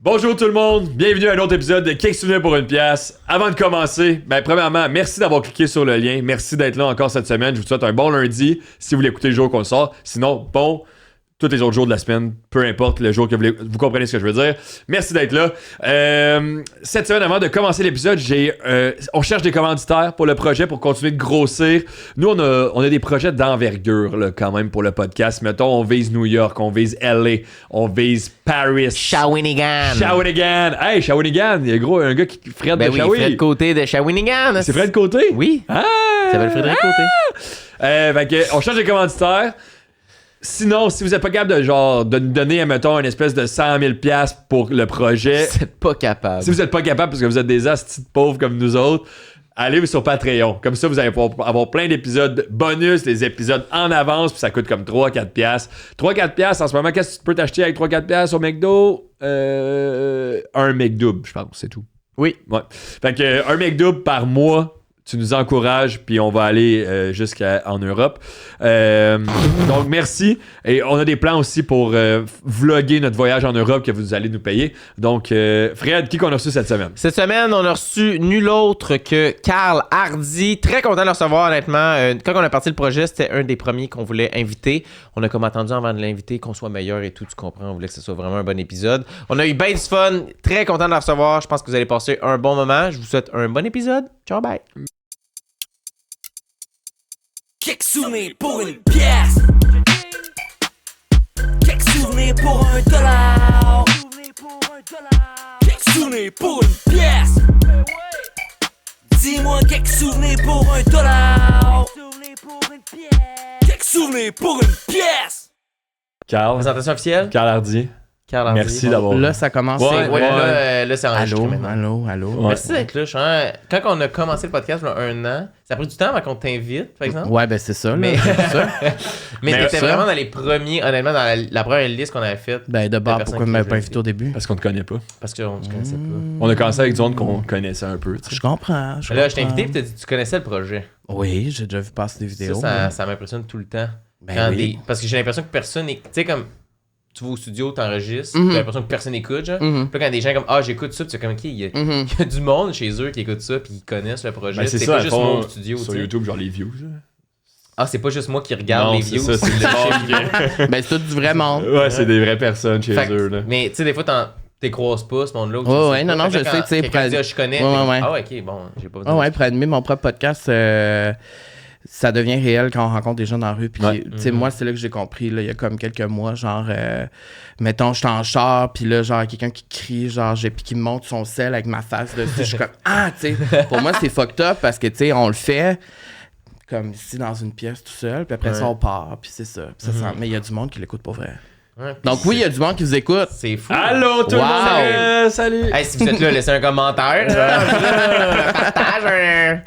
Bonjour tout le monde, bienvenue à un autre épisode de Quelques souvenirs pour une pièce. Avant de commencer, premièrement, merci d'avoir cliqué sur le lien, merci d'être là encore cette semaine. Je vous souhaite un bon lundi si vous l'écoutez le jour qu'on le sort. Sinon, bon, tous les autres jours de la semaine, peu importe le jour que vous comprenez ce que je veux dire. Merci d'être là. Cette semaine, avant de commencer l'épisode, on cherche des commanditaires pour le projet pour continuer de grossir. Nous, on a des projets d'envergure là, quand même pour le podcast. Mettons, on vise New York, on vise LA, on vise Paris. Shawinigan. Hey, Shawinigan. Il y a un gars qui Fred de Shawi. Fred Côté de Shawinigan. C'est Fred Côté? Oui. Ah! Ça s'appelle Frédéric Côté. On cherche des commanditaires. Sinon, si vous êtes pas capable de nous donner, mettons, une espèce de 100 000 $ pour le projet. Vous êtes pas capable. Si vous êtes pas capable parce que vous êtes des astis de pauvres comme nous autres, allez sur Patreon. Comme ça, vous allez pouvoir avoir plein d'épisodes bonus, des épisodes en avance, puis ça coûte comme 3-4 $. 3-4 $ en ce moment, qu'est-ce que tu peux t'acheter avec 3-4 $ au McDo? Un McDouble, je pense, c'est tout. Oui. Ouais. Fait que un McDouble par mois, tu nous encourages, puis on va aller jusqu'en Europe. Donc, merci. Et on a des plans aussi pour vlogger notre voyage en Europe que vous allez nous payer. Donc, Fred, qui qu'on a reçu cette semaine? Cette semaine, on a reçu nul autre que Carl Hardy. Très content de le recevoir, honnêtement. Quand on a parti le projet, c'était un des premiers qu'on voulait inviter. On a comme attendu avant de l'inviter qu'on soit meilleur et tout, tu comprends. On voulait que ce soit vraiment un bon épisode. On a eu bien du fun. Très content de le recevoir. Je pense que vous allez passer un bon moment. Je vous souhaite un bon épisode. Ciao, bye. Quelques souvenirs pour une pièce. Quelques souvenirs pour $1. Quelques souvenirs pour une pièce. Dis-moi quelques souvenirs pour $1. Quelques souvenirs pour une pièce. Carl. Présentation officielle. Carl Hardy. Carl Hardy. Merci d'avoir. Là, ça commence. Là, c'est enregistré maintenant. Allô. Ouais. Merci d'être là. Quand on a commencé le podcast, il y a un an, ça a pris du temps avant qu'on t'invite, par exemple. Ouais, ben c'est ça. Mais, mais t'étais ça. vraiment dans les premiers, honnêtement, dans la première liste qu'on avait faite. Ben de bord, personne pourquoi qui tu m'avais l'a pas invité. invité au début? Parce qu'on te connaît pas. Parce qu'on ne se connaissait pas. On a commencé avec du monde qu'on connaissait un peu. tu sais. Je comprends. Mais là, je t'ai invité et t'as dit que tu connaissais le projet. Oui, j'ai déjà vu passer des vidéos. Ça m'impressionne tout le temps. Ben oui. Parce que j'ai l'impression que personne n'est. Tu sais, comme tu vas au studio, t'enregistres, Mhm. t'as l'impression que personne n'écoute, genre. Mhm. Puis là, quand des gens comme j'écoute ça, puis c'est comme il y a du monde chez eux qui écoute ça, puis ils connaissent le projet. Ben, c'est c'est ça, pas à juste fond, moi au studio, sur tu sais. YouTube, genre les views. C'est pas juste moi qui regarde Non, les c'est views. ça, c'est le monde Ben c'est tout du vrai monde. Ouais, c'est des vraies personnes chez Fait que- eux. Là. Mais tu sais, des fois, t'es croises pas ce monde-là. ou tu Ouais, sais ouais, pas. non, Fait je que sais, quand tu sais, quelqu'un pour- dit, je connais. Ouais, puis, ouais. Ok, bon, j'ai pas besoin. Ah ouais, pour animer mon propre podcast, ça devient réel quand on rencontre des gens dans la rue. Puis, Ouais. tu sais, moi, c'est là que j'ai compris, là, il y a comme quelques mois, genre, mettons, je suis en char, puis là, genre, quelqu'un qui crie, genre, qui me montre son sel avec ma face dessus. Je suis comme, tu sais, pour moi, c'est fucked up parce que, tu sais, on le fait comme ici dans une pièce tout seul, puis après ça, on part, puis c'est ça. Puis ça sent- Mais il y a du monde qui l'écoute pour vrai. Ouais, puis Donc, oui, il y a du monde qui vous écoute. c'est fou. Allô tout le Wow. monde! Salut! Hey, si vous êtes là, laissez un commentaire. Partage.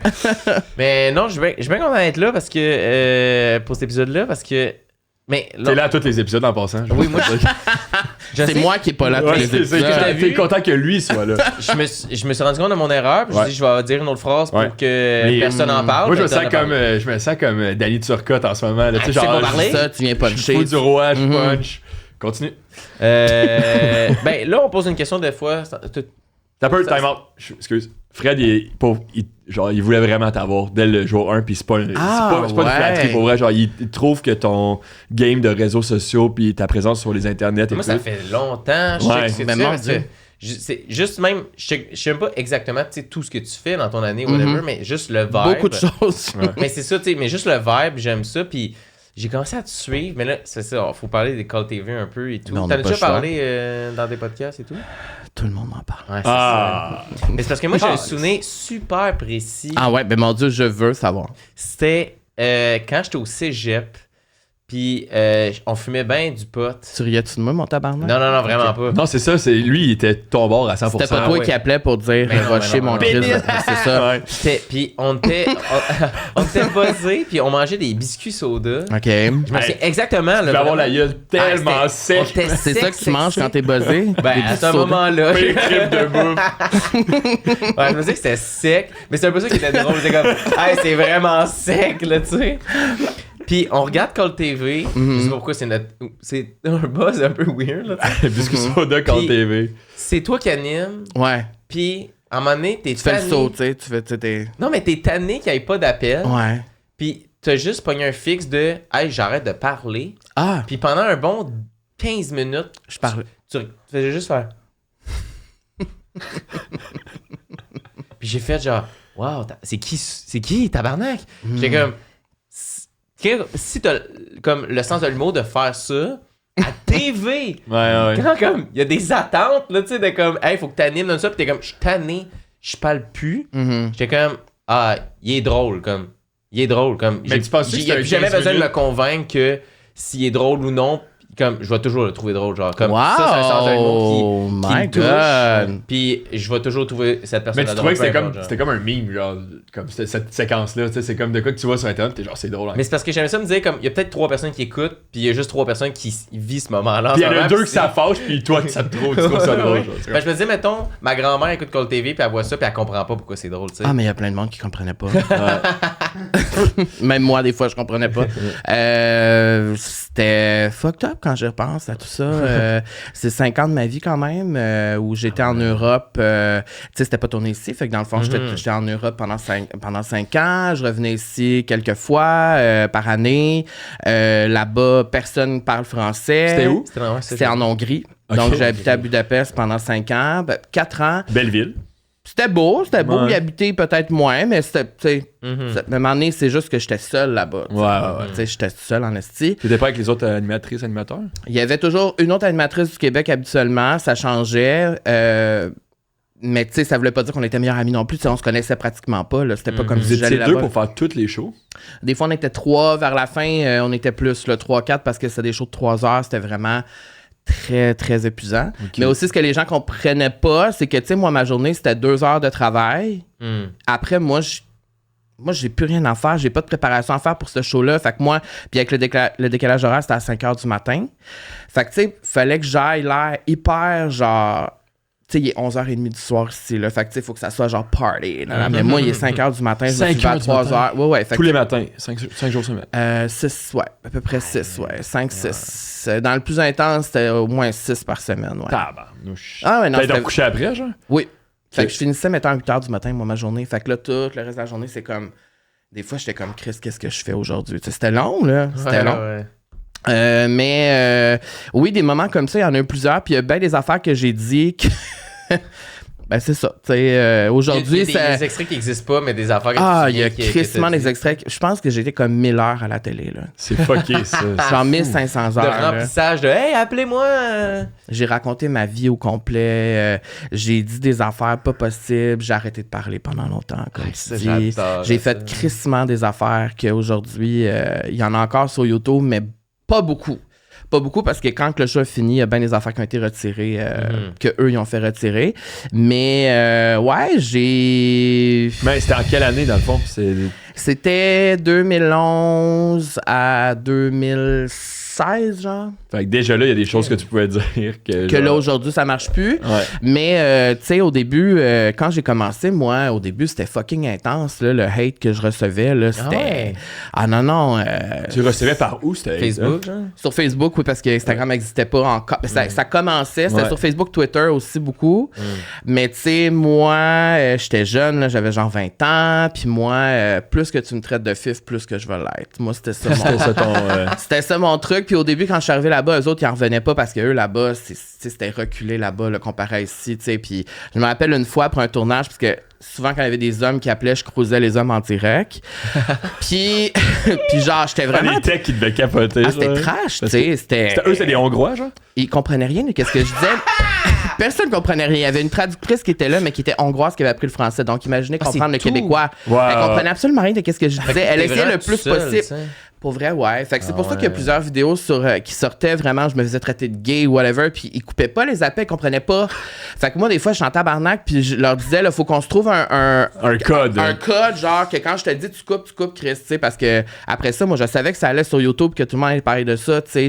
Mais non, je suis bien content d'être là parce que pour cet épisode-là, parce que. Mais T'es là à tous les épisodes en passant. Oui, moi, je C'est sais. moi qui est pas là tous Ouais, les c'est épisodes. t'as vu? t'es content que lui soit là. Je me suis rendu compte de mon erreur. Puis je Ouais. me suis dit, je vais dire une autre phrase pour Ouais. que Mais, personne n'en parle. Moi, je me Personne sens n'en comme, parle. Danny Turcotte en ce moment. Là, tu sais, tu sais genre, pas parler? Ça, tu viens je puncher. fous du roi, je Mhm. punch. Continue. Ben là, on pose une question des fois. T'as peur de time out. Excuse. Fred, il voulait vraiment t'avoir dès le jour 1, puis c'est pas une Ah, c'est pas une ouais. flatterie pour vrai. Genre, il trouve que ton game de réseaux sociaux, puis ta présence sur les internets et Moi, tout. ça fait longtemps. Je Ouais. sais ce que tu Mais fais, mon parce que Dieu. c'est juste même, je sais même pas exactement tu sais, tout ce que tu fais dans ton année, whatever, mais juste le vibe. Beaucoup de choses. Ouais. Mais c'est ça, tu sais, mais juste le vibe, j'aime ça. Puis j'ai commencé à te suivre, mais là, c'est ça, faut parler des Call TV un peu et tout. Mais on T'en n'a as pas déjà le choix. parlé dans des podcasts et tout? Tout le monde en parle. Ouais, c'est Ah! ça. Mais c'est parce que moi, j'ai un Ah. souvenir super précis. Ah ouais, ben mon Dieu, je veux savoir. C'était quand j'étais au cégep, puis on fumait bien du pot. Tu riais-tu de moi, mon tabarnak? Non, vraiment pas. Non, c'est ça, lui, il était ton bord à 100%. C'était pas toi ouais. qui appelait pour dire Mais non, rocher mais non, mon mais non. Christ. C'est ça. Ouais. Puis on était buzzés, puis on mangeait des biscuits soda. OK. Je me souviens Hey, exactement. Tu là, vas avoir vraiment. la gueule tellement On sec. était C'est sec, ça que tu sec, manges sec. quand t'es buzzé? Ben, Des à petits ce sodas. moment-là, Pire trip de bouffe. ouais, je me disais que c'était sec, mais c'est un peu ça qui était drôle. C'était comme, hey, c'est vraiment sec, là, tu sais. Puis on regarde Call TV. Je sais pas pourquoi c'est un buzz un peu weird. Là, Puisque Soda Call Puis- TV. c'est toi qui anime. Ouais. Puis à un moment donné, t'es Tu fais le tanné. saut, tu sais. Tu fais, tu sais, t'es. Non, mais t'es tanné qu'il n'y ait pas d'appel. Ouais. Puis t'as juste pogné un fixe de hey, j'arrête de parler. Ah, Puis pendant un bon 15 minutes, je parle. tu faisais juste faire. Puis j'ai fait genre, wow, c'est qui, tabarnak? J'ai comme, si t'as comme le sens de l'humour de faire ça à TV, Ouais. quand comme, il y a des attentes, là, tu sais, de comme, hey, faut que t'animes dans ça, pis t'es comme, je suis tanné, je parle plus. J'étais comme, ah, il est drôle, comme. Mais tu penses que j'ai c'est un jamais 15 besoin de me minutes? convaincre que s'il est drôle ou non, comme, je vais toujours le trouver drôle, genre, comme, Wow! ça, c'est un sens de l'humour qui My me touche. God! Puis je vais toujours trouver cette personne Mais tu trouvais que c'était comme un meme, genre, comme cette séquence-là, tu sais, c'est comme de quoi que tu vois sur Internet, t'es genre, c'est drôle. Hein. Mais c'est parce que j'aimais ça me dire, comme, il y a peut-être 3 personnes qui écoutent, puis il y a juste 3 personnes qui vivent ce moment-là. Puis il y en a ensemble, deux puis qui ça fâche, puis toi, ça te trouve, tu trouves ça drôle. Ouais. Genre, Ben, je me disais, mettons, ma grand-mère écoute Call TV, puis elle voit ça, puis elle comprend pas pourquoi c'est drôle, tu sais. Ah, mais il y a plein de monde qui comprenait pas. Même moi, des fois, je comprenais pas. C'était fucked up quand je repense à tout ça. C'est 5 ans de ma vie quand même, où j'étais en Europe. Tu sais, c'était pas tourné ici. Fait que dans le fond, j'étais en Europe pendant 5 ans. Je revenais ici quelques fois par année. Là-bas, personne parle français. C'était où? C'était C'était en Hongrie. Ok. Donc, j'ai habité à Budapest pendant 5 ans. 4 ans. Belle ville. C'était beau Ouais. y habiter peut-être moins, mais c'était, tu sais, à un moment donné, c'est juste que j'étais seul là-bas. tu sais. Ouais. Tu sais, j'étais seul en esti. T'étais pas avec les autres animateurs? Il y avait toujours une autre animatrice du Québec habituellement, ça changeait. Mais tu sais, ça voulait pas dire qu'on était meilleurs amis non plus. Tu sais, on se connaissait pratiquement pas. Là. C'était pas comme Vous si j'allais étiez deux là-bas. pour faire toutes les shows? Des fois, on était 3 vers la fin. On était plus, 3-4 parce que c'était des shows de 3 heures. C'était vraiment très, très épuisant. Mais aussi, ce que les gens comprenaient pas, c'est que, tu sais, moi, ma journée, c'était 2 heures de travail. Après, moi, j'ai plus rien à faire. J'ai pas de préparation à faire pour ce show-là. Fait que moi, puis avec le décalage horaire, c'était à 5 heures du matin. Fait que, tu sais, fallait que j'aille l'air hyper, genre... Tu sais, il est 11h30 du soir ici, là. Fait que, tu sais, il faut que ça soit genre party. Là. Mais moi, il est 5 heures du matin. Je me 5 suis levé à heures du 3 matin? heures. Ouais. Fait Tous que, les matins, 5 jours semaine. 6, ouais. À peu près 6, ouais. 5, 6. Dans le plus intense, c'était au moins 6 par semaine, ouais. Tabarnouche. Ah ouais, non, T'as c'était- couché après, genre? Oui. Fait Ok. que je finissais, mettons, à 8 h du matin, moi, ma journée. Fait que là, tout le reste de la journée, c'est comme... Des fois, j'étais comme, Chris, qu'est-ce que je fais aujourd'hui? Tu sais, c'était long, là. C'était long. Mais oui, des moments comme ça, il y en a eu plusieurs. Puis il y a bien des affaires que j'ai dit que... ben, c'est ça. Tu sais, aujourd'hui, il y a c'est... des extraits qui n'existent pas, mais des affaires que Ah, tu il y a souviens que crissement t'as des dit. extraits. Je pense que j'ai été comme 1000 heures à la télé, là. C'est fucké, ça. Genre 1500 De heures. là. remplissage de hey, appelez-moi! J'ai raconté ma vie au complet. J'ai dit des affaires pas possibles. J'ai arrêté de parler pendant longtemps, comme tu ça, dis. j'adore J'ai ça. fait crissement des affaires qu'aujourd'hui, il y en a encore sur YouTube, mais pas beaucoup. Pas beaucoup parce que quand le show a fini, il y a bien des affaires qui ont été retirées, que eux ils ont fait retirer. Mais ouais, j'ai... Mais c'était en quelle année, dans le fond? C'était 2011 à 2016, genre. Fait que déjà là, il y a des choses que tu pouvais dire que Que là, genre- aujourd'hui, ça marche plus. Ouais. Mais, tu sais, au début, quand j'ai commencé, moi, au début, c'était fucking intense, là, le hate que je recevais, là, c'était... ouais? Ah non, non. Tu recevais par où, c'était? Facebook, genre? Sur Facebook, oui, parce que Instagram n'existait pas encore. Ça commençait, c'était Ouais. sur Facebook, Twitter aussi beaucoup. Mais, tu sais, moi, j'étais jeune, là, j'avais genre 20 ans, puis moi, plus que tu me traites de fif, plus que je vais l'être. Moi, c'était ça mon... C'était ça ton... C'était ça mon truc. Puis au début, quand je suis arrivé là-bas, eux autres, ils en revenaient pas parce que eux, là-bas, c'était reculé là-bas, là, comparé à ici, tu sais. Puis je me rappelle une fois, après un tournage, parce que souvent, quand il y avait des hommes qui appelaient, je cruisais les hommes en direct. puis genre, j'étais vraiment... Les techs qui devaient capoter. Ah, c'était genre. trash, tu Parce sais. C'était... Eux, c'est des Hongrois, genre? Ils comprenaient rien de qu'est-ce que je disais. Personne ne comprenait rien. Il y avait une traductrice qui était là, mais qui était hongroise, qui avait appris le français. Donc, imaginez Ah, comprendre c'est le tout. québécois. Wow. Elle comprenait absolument rien de qu'est-ce que je disais. Elle T'es essayait vraiment le plus tout seul, possible. tu sais. Pour vrai, ouais. Fait que c'est pour ça qu'il y a ouais. plusieurs vidéos qui sortaient vraiment. Je me faisais traiter de gay ou whatever, puis ils coupaient pas les appels, ils comprenaient pas. Fait que moi, des fois, je suis en tabarnak, puis je leur disais, là, faut qu'on se trouve un code. Un code, genre, que quand je te dis tu coupes, Chris, tu sais, parce que après ça, moi, je savais que ça allait sur YouTube, que tout le monde allait parler de ça, tu sais.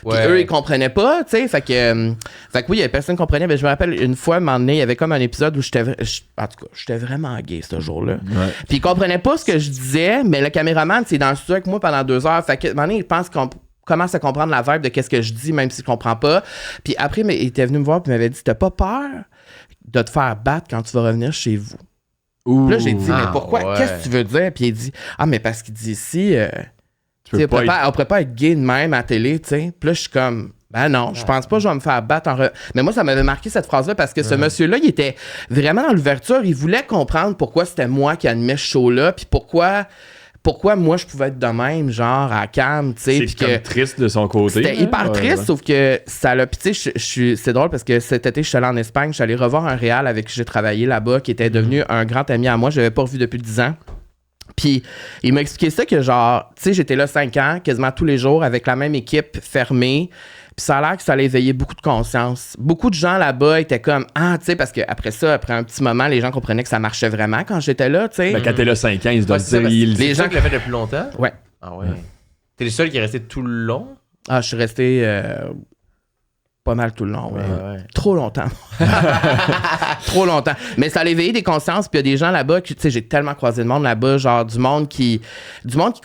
Puis eux, ils comprenaient pas, tu sais. Fait que oui, il y avait personne qui comprenait. Mais je me rappelle, une fois, à un moment donné, il y avait comme un épisode où j'étais vraiment gay ce jour-là. Ouais. Puis ils comprenaient pas ce que je disais, mais le caméraman, c'est dans le studio avec moi pendant 2 heures. Fait que, à un moment donné, il pense qu'on commence à comprendre la vibe de qu'est-ce que je dis, même s'il comprend pas. Puis après, il était venu me voir et m'avait dit, t'as pas peur de te faire battre quand tu vas revenir chez vous? Puis là, j'ai dit, mais pourquoi? Qu'est-ce que tu veux dire? Puis il dit, mais parce qu'il dit ici, on pourrait pas être gay de même à la télé, tu sais. Puis là, je suis comme, ben non, je pense pas que je vais me faire battre Mais moi, ça m'avait marqué cette phrase-là parce que ce monsieur-là, il était vraiment dans l'ouverture. Il voulait comprendre pourquoi c'était moi qui animais ce show-là, puis pourquoi moi je pouvais être de même, genre à Cam, tu sais. C'est comme triste de son côté. C'était hyper triste, sauf que ça l'a. Puis tu sais, c'est drôle parce que cet été, je suis allé en Espagne, je suis allé revoir un réal avec qui j'ai travaillé là-bas, qui était devenu un grand ami à moi. Je l'avais pas revu depuis 10 ans. Puis il m'a expliqué ça que genre, tu sais, j'étais là 5 ans, quasiment tous les jours, avec la même équipe fermée. Puis ça a l'air que ça allait éveiller beaucoup de conscience. Beaucoup de gens là-bas étaient comme, tu sais, parce qu'après ça, après un petit moment, les gens comprenaient que ça marchait vraiment quand j'étais là, tu sais. Ben, quand t'es là 5 ans, ils se doivent dire... Les gens qui l'ont fait depuis longtemps? Ouais. Ah ouais. T'es le seul qui est resté tout le long? Ah, je suis resté pas mal tout le long, ouais. Trop longtemps. Trop longtemps. Mais ça a éveillé des consciences, puis il y a des gens là-bas, tu sais, j'ai tellement croisé de monde là-bas, genre du monde qui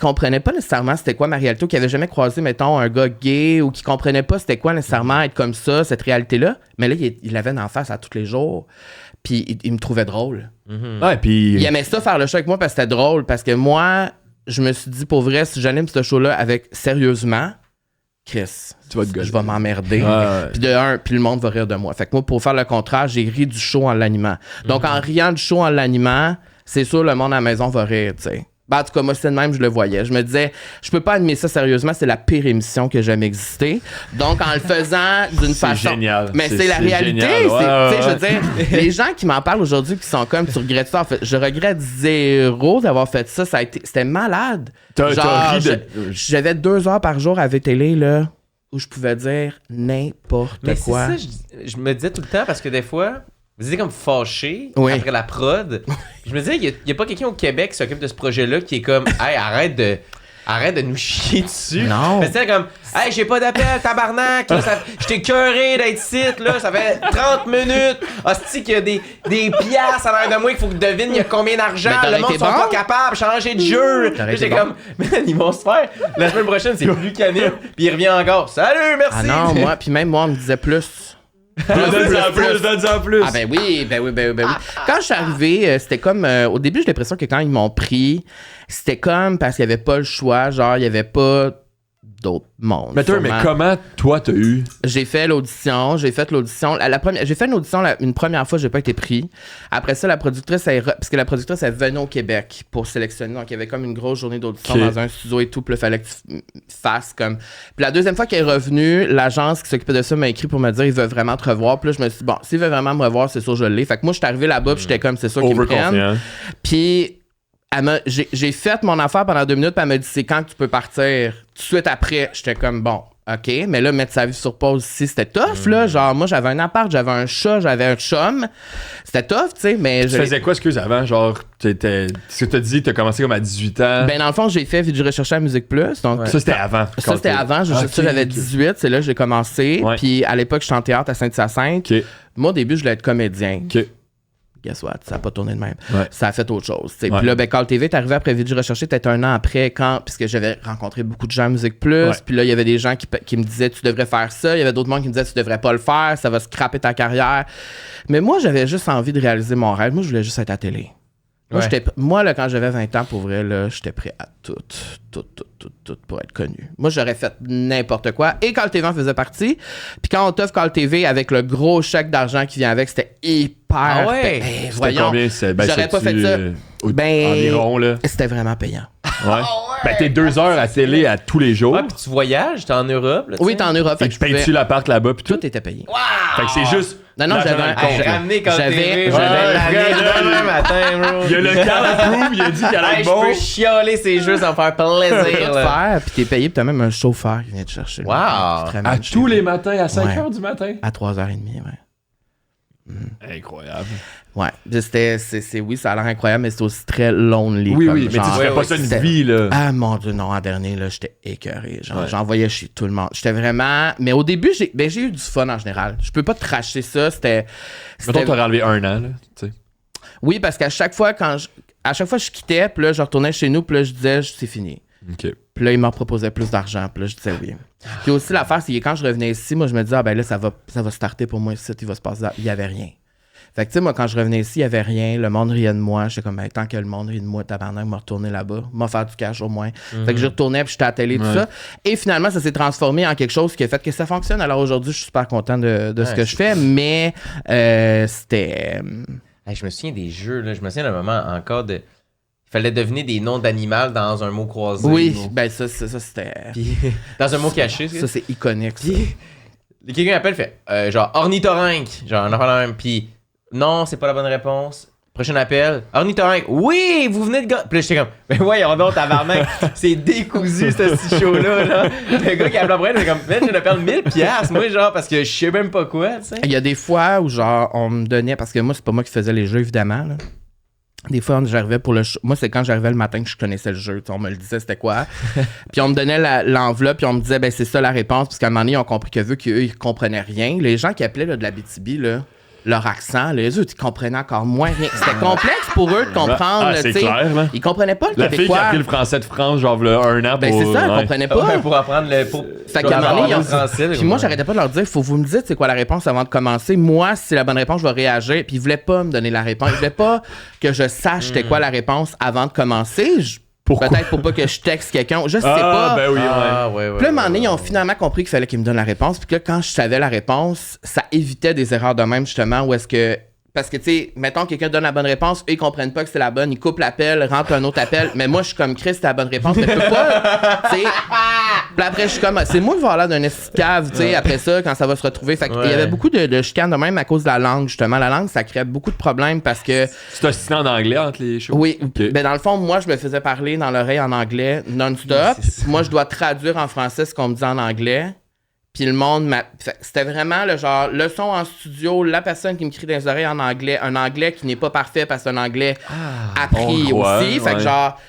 comprenait pas nécessairement c'était quoi ma réalité, ou qui avait jamais croisé, mettons, un gars gay, ou qui comprenait pas c'était quoi nécessairement être comme ça, cette réalité-là. Mais là, il l'avait en face à tous les jours. Puis il me trouvait drôle. Ouais, puis... Il aimait ça faire le show avec moi parce que c'était drôle, parce que moi, je me suis dit, pour vrai, si j'anime ce show-là avec sérieusement, Chris, je vais m'emmerder. Puis le monde va rire de moi. Fait que moi, pour faire le contraire, j'ai ri du show en l'animant. Donc, en riant du show en l'animant, c'est sûr, le monde à la maison va rire, tu sais. Ben, en tout cas, moi, c'est de même, je le voyais. Je me disais, je peux pas admettre ça sérieusement, c'est la pire émission que j'ai jamais existé. Donc, en le faisant d'une façon... C'est génial. Mais c'est la réalité. Je veux dire, les gens qui m'en parlent aujourd'hui qui sont comme, tu regrettes ça. En fait, je regrette 0 d'avoir fait ça. C'était malade. J'avais 2 heures par jour à VTL, là, où je pouvais dire n'importe quoi. Mais c'est ça, je me disais tout le temps, parce que des fois... Vous étiez comme fâché après la prod. Je me disais, il n'y a pas quelqu'un au Québec qui s'occupe de ce projet-là qui est comme, hey, arrête de nous chier dessus. Non. Mais c'était comme, hey, j'ai pas d'appel, tabarnak. J'étais cœuré d'être ici, là. Ça fait 30 minutes. Hostie, qu'il y a des piastres à l'air de moi qu'il faut que devine il y a combien d'argent. Le monde sont pas capables de changer de jeu. J'étais comme, man, ils vont se faire. La semaine prochaine, c'est plus canif. Puis il revient encore. Salut, merci. Ah non, moi, on me disait plus. Donne-en plus. Ah ben oui. Quand je suis arrivé, c'était comme... au début, j'ai l'impression que quand ils m'ont pris, c'était comme parce qu'il n'y avait pas le choix. Genre, il n'y avait pas d'autres mondes. Mais comment toi t'as eu? J'ai fait l'audition. J'ai fait une audition une première fois, j'ai pas été pris. Après ça, la productrice, parce que la productrice, elle venait au Québec pour sélectionner. Donc, il y avait comme une grosse journée d'audition dans un studio et tout. Puis il fallait que tu fasses comme... Puis la deuxième fois qu'elle est revenue, l'agence qui s'occupait de ça m'a écrit pour me dire, il veut vraiment te revoir. Puis là, je me suis dit, bon, s'il veut vraiment me revoir, c'est sûr, je l'ai. Fait que moi, je suis arrivé là-bas, puis j'étais comme, c'est sûr qu'ils me prennent. Puis... j'ai fait mon affaire pendant 2 minutes, puis elle m'a dit, c'est quand que tu peux partir? Tout de suite après, j'étais comme, bon, OK, mais là, mettre sa vie sur pause ici, c'était tough, là. Genre, moi, j'avais un appart, j'avais un chat, j'avais un chum. C'était tough, tu sais, mais... Tu faisais quoi, excuse, avant? Genre, ce que t'as dit, t'as commencé comme à 18 ans. Ben, dans le fond, j'ai fait Vidéo Recherché à Musique Plus. Donc, ça, c'était avant. Ça, c'était avant. J'avais 18, c'est là que j'ai commencé. Ouais. Puis, à l'époque, j'étais en théâtre à Saint-Hyacinthe. OK. Moi, au début, je voulais être comédien. OK. Guess what? Ça n'a pas tourné de même. Ouais. Ça a fait autre chose. Ouais. Puis là, ben, Call TV est arrivé après Vidéo Recherché, peut-être 1 an après, puisque j'avais rencontré beaucoup de gens à Musique Plus. Ouais. Puis là, il y avait des gens qui me disaient, tu devrais faire ça. Il y avait d'autres gens qui me disaient, tu devrais pas le faire, ça va scraper ta carrière. Mais moi, j'avais juste envie de réaliser mon rêve. Moi, je voulais juste être à la télé. Moi, là, quand j'avais 20 ans, pour vrai, là, j'étais prêt à tout pour être connu. Moi, j'aurais fait n'importe quoi. Et Call TV en faisait partie. Puis quand on t'offre Call TV avec le gros chèque d'argent qui vient avec, c'était hyper... Ah ouais? Voyons, combien, j'aurais pas fait ça. Environ, là. C'était vraiment payant. Ouais. Ben, t'es 2 heures à télé à tous les jours. Ouais, puis tu voyages, t'es en Europe. Là, oui, t'es en Europe. Et tu payes-tu l'appart là-bas, puis tout était payé. Wow! Fait que c'est juste... Non, j'avais un compte. J'ai ramené quand J'avais l'année demain matin, bro. Il y a le Carl Approve, il a dit qu'il allait être bon. Je peux chialer ces jeux sans faire plaisir. Faire, puis t'es payé, puis t'as même un chauffeur qui vient te chercher. Wow! À tous les matins, à 5h du matin? À 3h30, ouais. Incroyable. Ouais. Oui, ça a l'air incroyable, mais c'est aussi très lonely. Oui, comme mais tu genre, ferais pas ça une vie, là. Ah mon Dieu, non, en dernier, là, j'étais écœuré. Genre, j'en voyais chez tout le monde. J'étais vraiment. Mais au début, j'ai eu du fun en général. Je peux pas tracher ça. C'était. Mettons, t'aurais enlevé 1 an, là, tu sais. Oui, parce qu'à chaque fois, je quittais, puis là, je retournais chez nous, puis là, je disais, c'est fini. OK. Puis là, il m'en proposait plus d'argent, puis là, je disais oui. Puis aussi, l'affaire, c'est que quand je revenais ici, moi, je me disais, ah ben là, ça va starter pour moi ici, il va se passer. Il y avait rien. Fait que, tu sais, moi, quand je revenais ici, il n'y avait rien. Le monde riait de moi. J'étais comme, ben, tant que le monde rit de moi, tabarnak, m'a retourné là-bas. M'a faire du cash au moins. Fait que je retournais, puis j'étais à la télé, tout ça. Et finalement, ça s'est transformé en quelque chose qui a fait que ça fonctionne. Alors aujourd'hui, je suis super content de ce que je fais, mais c'était. Hey, je me souviens des jeux, là. Je me souviens d'un moment encore de. Il fallait deviner des noms d'animal dans un mot croisé. Oui, ben ça c'était. Puis, dans un mot caché. Ça, c'est iconique. Ça. Puis, quelqu'un appelle, fait genre ornithorynque. Genre, on en parle même. Puis, non, c'est pas la bonne réponse. Prochain appel. Ornithorynque. Oui, vous venez de gagner. Puis là, j'étais comme, mais voyons donc, tabarnak. C'est décousu, ce petit show-là. Là. Le gars qui appelle après, il fait comme, mais je vais perdre 1000$, moi, genre, parce que je sais même pas quoi, tu sais. Il y a des fois où, genre, on me donnait, parce que moi, c'est pas moi qui faisais les jeux, évidemment, là. Des fois, j'arrivais pour le show. Moi, c'est quand j'arrivais le matin que je connaissais le jeu. On me le disait, c'était quoi. Puis on me donnait l'enveloppe, puis on me disait, ben c'est ça la réponse. Parce qu'à un moment donné, ils ont compris que vu qu'eux, ils comprenaient rien. Les gens qui appelaient là, de l'Abitibi, là, leur accent, les autres, ils comprenaient encore moins rien. C'était complexe pour eux de comprendre. Ah, c'est tu sais. clair, là. Ils comprenaient pas le La fille qui québécois. a appris le français de France, genre, là, 1 an Ben pour... c'est ça, ils ouais. comprenaient pas. Ouais, pour apprendre le. Fait qu'à un moment donné, ils ont dit- français. Puis moi, j'arrêtais pas de leur dire, faut que vous me dites c'est quoi la réponse avant de commencer. Moi, si c'est la bonne réponse, je vais réagir. Puis ils voulaient pas me donner la réponse. Ils voulaient pas que je sache c'était quoi la réponse avant de commencer. Pourquoi? Peut-être pour pas que je texte quelqu'un. Je sais Ah, pas. ben oui, ouais. Ah, ouais. Puis là, à un moment donné, ils ont finalement compris qu'il fallait qu'ils me donnent la réponse. Puis que là, quand je savais la réponse, ça évitait des erreurs de même, justement, où est-ce que. Parce que, tu sais, mettons que quelqu'un donne la bonne réponse, eux, ils comprennent pas que c'est la bonne, ils coupent l'appel, rentrent un autre appel. Mais moi, je suis comme Chris, c'est la bonne réponse, mais je peux pas. Tu sais. Puis après, je suis comme, c'est moi qui vais avoir l'air d'un esti de cave, tu sais, après ça, quand ça va se retrouver. Fait qu'il y avait beaucoup de chicanes de même à cause de la langue, justement. La langue, ça crée beaucoup de problèmes parce que. C'est oscillant en anglais entre les shows? Oui. Ok. Ben, dans le fond, moi, je me faisais parler dans l'oreille en anglais non-stop. Moi, je dois traduire en français ce qu'on me dit en anglais. Puis le monde c'était vraiment le genre leçon en studio, la personne qui me crie dans les oreilles en anglais, un anglais qui n'est pas parfait parce que c'est un anglais appris hongrois, aussi. Fait que ouais. genre.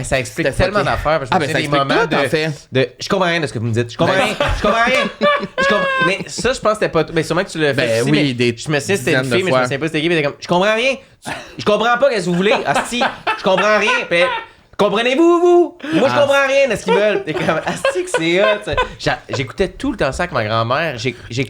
Ça explique C'était tellement fucké. d'affaires. Parce que Ah, ben ça explique tout, en fait. Je comprends rien de ce que vous me dites. Je comprends rien. Je comprends rien. Mais ça, je pense que c'était pas. Mais sûrement que tu l'as fait. Ben aussi, oui, mais des je me souviens c'était une dizaines de fille, mais je fois. me souviens pas c'était qui. Mais t'es comme, je comprends rien. Je comprends pas qu'est-ce que vous voulez. Asti, je comprends rien. Puis, comprenez-vous, vous? Moi, je comprends rien de ce qu'ils veulent. T'es comme, asti que c'est hot. J'écoutais tout le temps ça avec ma grand-mère.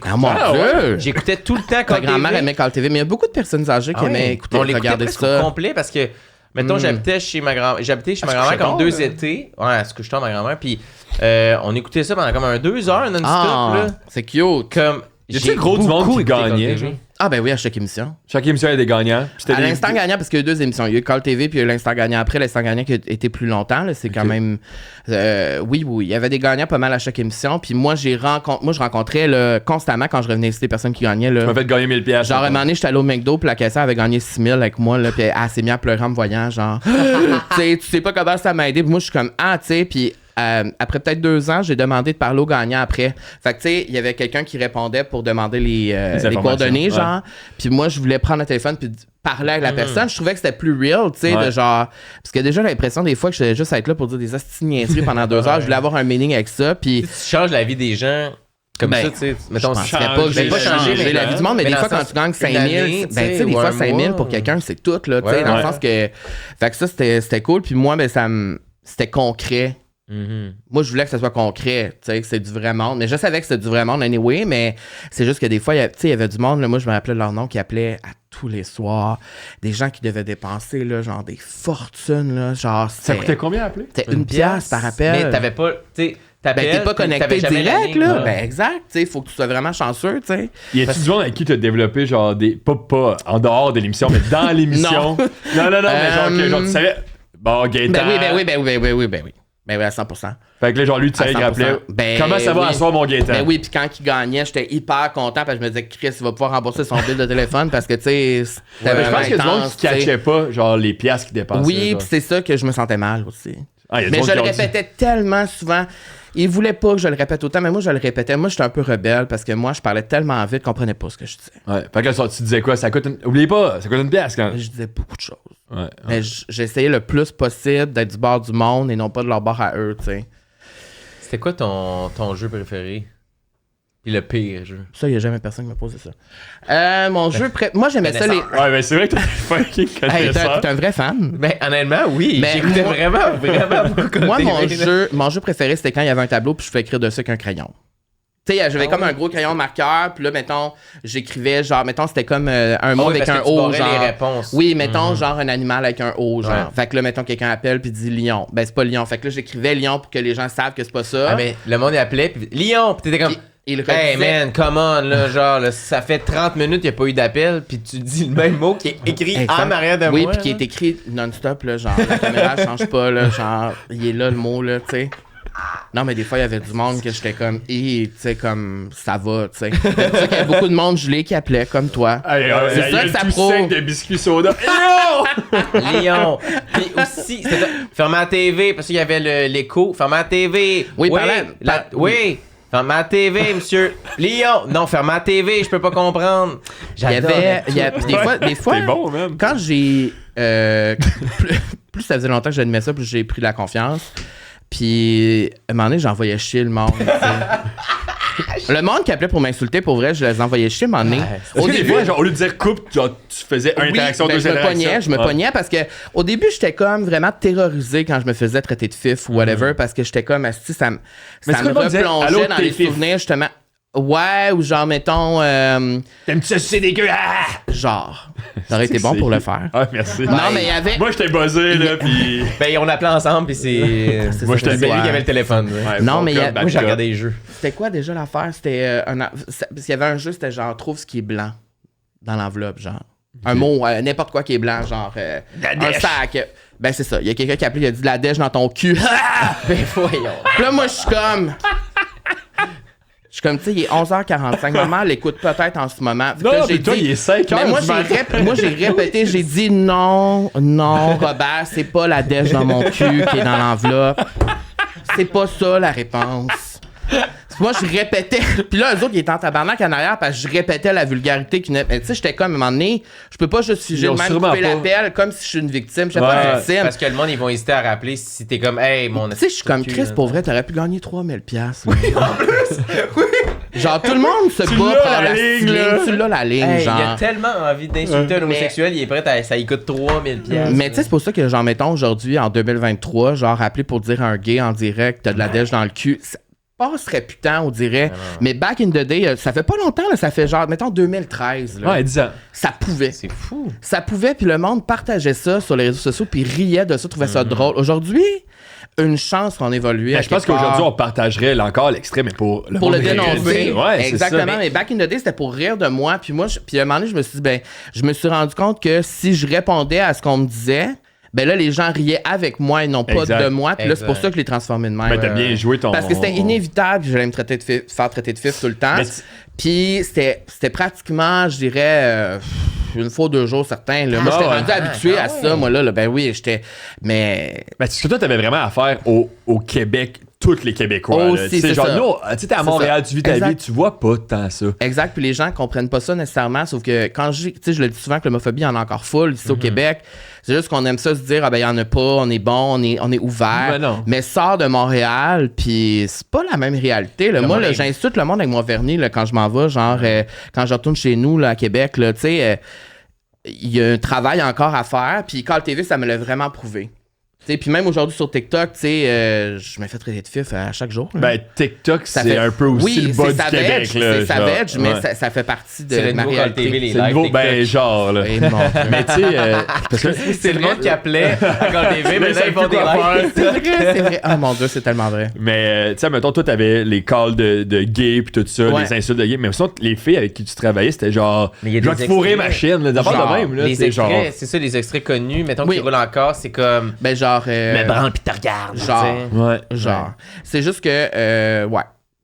Ah, mon Dieu! J'écoutais tout le temps Ta quand grand-mère aimait Call TV, mais il y a beaucoup de personnes âgées qui aimaient écouter, on l'écoutait regarder presque ça. au complet parce que, mettons, j'habitais chez ma grand-mère. J'habitais chez ma grand-mère comme 2 étés. Ouais, à ce que je tombe ma grand-mère. Puis on écoutait ça pendant comme 2 heures non-stop. Là. C'est cute. Comme. Y a-tu gros du monde qui gagnait, genre? Ah, ben oui, à chaque émission. Chaque émission, il y a des gagnants. Puis c'était À l'instant gagnant, parce qu'il y a eu 2 émissions. Il y a eu Call TV, puis il y a eu l'instant gagnant après. L'instant gagnant qui a été plus longtemps. Là, c'est quand même. Oui. Il y avait des gagnants pas mal à chaque émission. Puis moi, je rencontrais là, constamment quand je revenais ici des personnes qui gagnaient. Là. Tu m'as fait gagner 1000$. Genre, un moment donné, j'étais allé au McDo, puis la caissière avait gagné 6 000 avec moi, là, puis elle s'est mise à pleurer en me voyant, genre, tu sais pas comment ça m'a aidé, puis moi, je suis comme, tu sais, puis après peut-être 2 ans, j'ai demandé de parler au gagnant après. Fait que, tu sais, il y avait quelqu'un qui répondait pour demander les coordonnées, genre, puis moi, je voulais prendre le téléphone, puis parler avec la personne. Je trouvais que c'était plus real, tu sais, de genre, parce que déjà, j'ai l'impression des fois que j'allais juste être là pour dire des niaiseries pendant 2 heures, je voulais avoir un meaning avec ça, puis. Tu changes la vie des gens. Comme ça, tu sais. Mettons, je penserais pas que j'ai changé la vie du monde, mais des fois, quand tu gagnes 5 000, ben, tu sais, des fois, 5 000 pour quelqu'un, c'est tout, là, tu sais, dans le sens que. Fait que ça, c'était cool, puis moi, ben, c'était concret. Moi, je voulais que ça soit concret, tu sais, que c'est du vrai monde. Mais je savais que c'était du vrai monde anyway, mais c'est juste que des fois, il y avait du monde, là, moi, je me rappelais leur nom, qui appelait à tous les soirs, des gens qui devaient dépenser, là, genre des fortunes, là, genre. Ça coûtait combien à appeler? C'était 1$ par appel. Mais t'avais pas, tu sais, ben, t'es pas connecté direct, là. Ben, exact, tu sais, faut que tu sois vraiment chanceux, tu sais. Y a-tu du monde avec qui t'as développé, genre, des. Pas en dehors de l'émission, mais dans l'émission? non, mais genre, tu savais. Bon, Gaëtan. Ben oui, à 100%. Fait que là, genre, lui, tu savais qu'il rappelait. Comment ça va à soir, mon Gaëtan? Ben oui, puis quand il gagnait, j'étais hyper content parce que je me disais, Chris, il va pouvoir rembourser son bill de téléphone parce que, tu sais, je pense qu'il y a du monde qui catchait pas, genre, les piastres qu'il dépensait. Oui, puis c'est ça que je me sentais mal aussi. Ah, mais je le répétais tellement souvent. Il voulait pas que je le répète autant, mais moi, je le répétais. Moi, j'étais un peu rebelle parce que moi, je parlais tellement vite qu'on comprenait pas ce que je disais. Ouais. Fait que là, tu disais quoi? Oubliez pas, ça coûte une pièce quand. Je disais beaucoup de choses. Ouais. Mais j'essayais le plus possible d'être du bord du monde et non pas de leur bord à eux, tu sais. C'était quoi ton jeu préféré? Puis le pire jeu? Ça, il n'y a jamais personne qui m'a posé ça. Moi, j'aimais ça les. Ouais, mais c'est vrai que t'es fucking Hey, connaisseur. t'es un vrai fan. Ben, honnêtement, oui. Ben, J'écoutais moi- vraiment beaucoup. Moi, TV. mon jeu préféré, c'était quand il y avait un tableau puis je pouvais écrire dessus avec un crayon. Tu sais, j'avais comme un gros crayon marqueur, puis là, mettons, j'écrivais, genre, mettons, c'était comme un mot avec un O, genre. les réponses. Oui, mettons, genre, un animal avec un O, genre. Ouais. Fait que là, mettons, quelqu'un appelle puis dit lion. Ben, c'est pas lion. Fait que là, j'écrivais lion pour que les gens savent que c'est pas ça. Ah, mais le monde il appelait, puis Lyon, puis t'étais comme. Puis il Hey redisait- man, come on, là, genre, là, ça fait 30 minutes qu'il n'y a pas eu d'appel, puis tu dis le même mot qui est écrit en arrière de Oui, moi. puis qui là. est écrit non-stop, là, genre, la caméra change pas, là, genre, il est là le mot, là, tu sais. Non, mais des fois, il y avait du monde que j'étais comme, tu sais, comme, ça va, tu sais. C'est pour ça qu'il y a beaucoup de monde gelé qui appelait, comme toi. C'est ça que ça prouve. sec de biscuits soda. Lyon. Puis aussi, c'était fermer la TV, parce qu'il y avait l'écho. Fermer la TV. Oui, oui. Ferme la TV, monsieur. Lyon. Non, ferme la TV, je peux pas comprendre. Il y avait, des fois, T'es bon, même. quand j'ai, plus ça faisait longtemps que j'admets ça, plus j'ai pris de la confiance. Puis, à un moment donné, j'envoyais chier le monde, tu sais. Le monde qui appelait pour m'insulter, pour vrai, je les envoyais chier, à un moment donné. Au début, genre, au lieu de dire coupe, genre, tu faisais une interaction, ben, deux je me interactions. pognais, Ouais. parce que au début, j'étais comme vraiment terrorisé quand je me faisais traiter de fif ou whatever, parce que j'étais comme, asti, ça me c'est quoi le monde disait? Allô, replongeait dans t'es les fif. souvenirs, justement. Ouais, ou genre, mettons, T'aimes-tu ça sucer des gueules? Ah! genre, ça aurait été bon pour le faire. Ah, merci. Non, mais il y avait... Moi, j'étais buzzé, là, pis. Ben, on appelait ensemble, puis c'est. Moi, j'étais C'est lui ouais. qui avait le téléphone. là. Ouais, Non, bon, mais il y a- comme Moi, j'ai backup. regardé les jeux. C'était quoi déjà l'affaire? C'était parce qu'il y avait un jeu, c'était genre, trouve ce qui est blanc dans l'enveloppe, genre. Un mot, n'importe quoi qui est blanc, genre, un sac. Ben, c'est ça. Il y a quelqu'un qui a appelé, il a dit la dèche dans ton cul. Ben, voyons. Puis là, moi, je suis comme. Je suis comme, tu sais, il est 11h45. Maman l'écoute peut-être en ce moment. Fait que là, Non, mais toi, il est 5 Mais heures. moi, du matin. moi, j'ai répété, j'ai dit non, Robert, c'est pas la dèche dans mon cul qui est dans l'enveloppe. C'est pas ça la réponse. Moi, je répétais. Puis là, eux autres, ils étaient en tabarnak en arrière parce que je répétais la vulgarité qui n'est. Mais tu sais, j'étais comme, à un moment donné, je peux pas juste figer Ils ont le même sûrement couper pas. l'appel comme si je suis une victime. Je suis pas une Ouais, victime. Parce que le monde, ils vont hésiter à rappeler si t'es comme, hey, mon. Tu sais, je suis comme cul, Chris, là. pour vrai, t'aurais pu gagner 3000$. Oui, en plus. Oui. Genre, tout le monde se Tu bat l'as, pour la la ligne, ligne. là. Tu l'as, la ligne, Hey, il genre. a tellement envie d'insulter un homosexuel, il est prêt à. Ça lui coûte 3000$. Mais tu sais, c'est pour ça que, genre, mettons, aujourd'hui, en 2023, genre, appeler pour dire à un gay en direct, t'as de la dèche dans le cul, ça passerait putain, on dirait. Mais back in the day, ça fait pas longtemps, là, ça fait genre, mettons, 2013, là. Ouais, 10 ans. Ça pouvait. C'est fou. Ça pouvait, puis le monde partageait ça sur les réseaux sociaux, puis riait de ça, trouvait ça drôle. Aujourd'hui, une chance qu'on évolue. Ben, je pense qu'aujourd'hui, on partagerait là, encore l'extrait, mais pour pour le monde dénoncer. réalité. Ouais, c'est Exactement. ça. Mais back in the day, c'était pour rire de moi. Puis moi, puis à un moment donné, je me suis dit, ben, je me suis rendu compte que si je répondais à ce qu'on me disait, ben là, les gens riaient avec moi et non pas Exact. de moi. Puis là, c'est pour Exact. ça que je l'ai transformé de même. Ben, t'as bien joué ton. Parce que c'était inévitable que j'allais me faire traiter de fif tout le temps. Mais Puis c'était pratiquement, je dirais, une fois ou 2 jours certains. Là. Moi, j'étais rendu habitué à ça. Moi, là, ben oui, j'étais... Mais... Ben, ce que toi, t'avais vraiment affaire au Québec, tous les Québécois. Oh, là. si, Tu sais, c'est genre, ça. nous, tu sais, t'es à C'est Montréal, ça. tu vis ta Exact. vie, tu vois pas tant ça. Exact, puis les gens comprennent pas ça nécessairement, sauf que quand tu sais, je le dis souvent que l'homophobie, il y en a encore full ici au Québec. C'est juste qu'on aime ça se dire, ah ben, il y en a pas, on est bon, on est ouvert. Ben non. Mais sors de Montréal, puis c'est pas la même réalité, là. Moi, monde là, est- j'insulte le monde avec mon vernis, là, quand je m'en vais, genre, quand je retourne chez nous, là, à Québec, là, tu sais, il y a un travail encore à faire, puis Call TV, ça me l'a vraiment prouvé. Puis même aujourd'hui sur TikTok, tu sais, je me fais traiter de fif à chaque jour. là. Ben, TikTok, Ça c'est fait- un peu aussi oui, le bas c'est du savage, Québec. Là, c'est savage, genre. mais Ouais. ça fait partie de C'est le ma nouveau Call TV, réalité. les C'est le lives nouveau, TikTok. ben, genre, là. Et mon Dieu. Mais tu sais, parce que C'est le monde qui appelait à Call TV, mais Là, là, ça ils font fait des quoi lives. C'est vrai, c'est vrai. Oh mon Dieu, c'est tellement vrai. Mais, tu sais, mettons, toi, t'avais les calls de gays pis tout ça, Ouais. les insultes de gays. Mais sinon, les filles avec qui tu travaillais, c'était genre. Mais il y a Je vais des te fourrer extraits. ma chienne, là, d'abord Genre, de même, là. Les c'est genre. extraits, c'est ça, les extraits connus, mettons Oui. qu'ils roulent encore, c'est comme. Ben genre... Mais branle pis te regarde. genre. tu sais. Ouais. Genre. C'est juste que, ouais.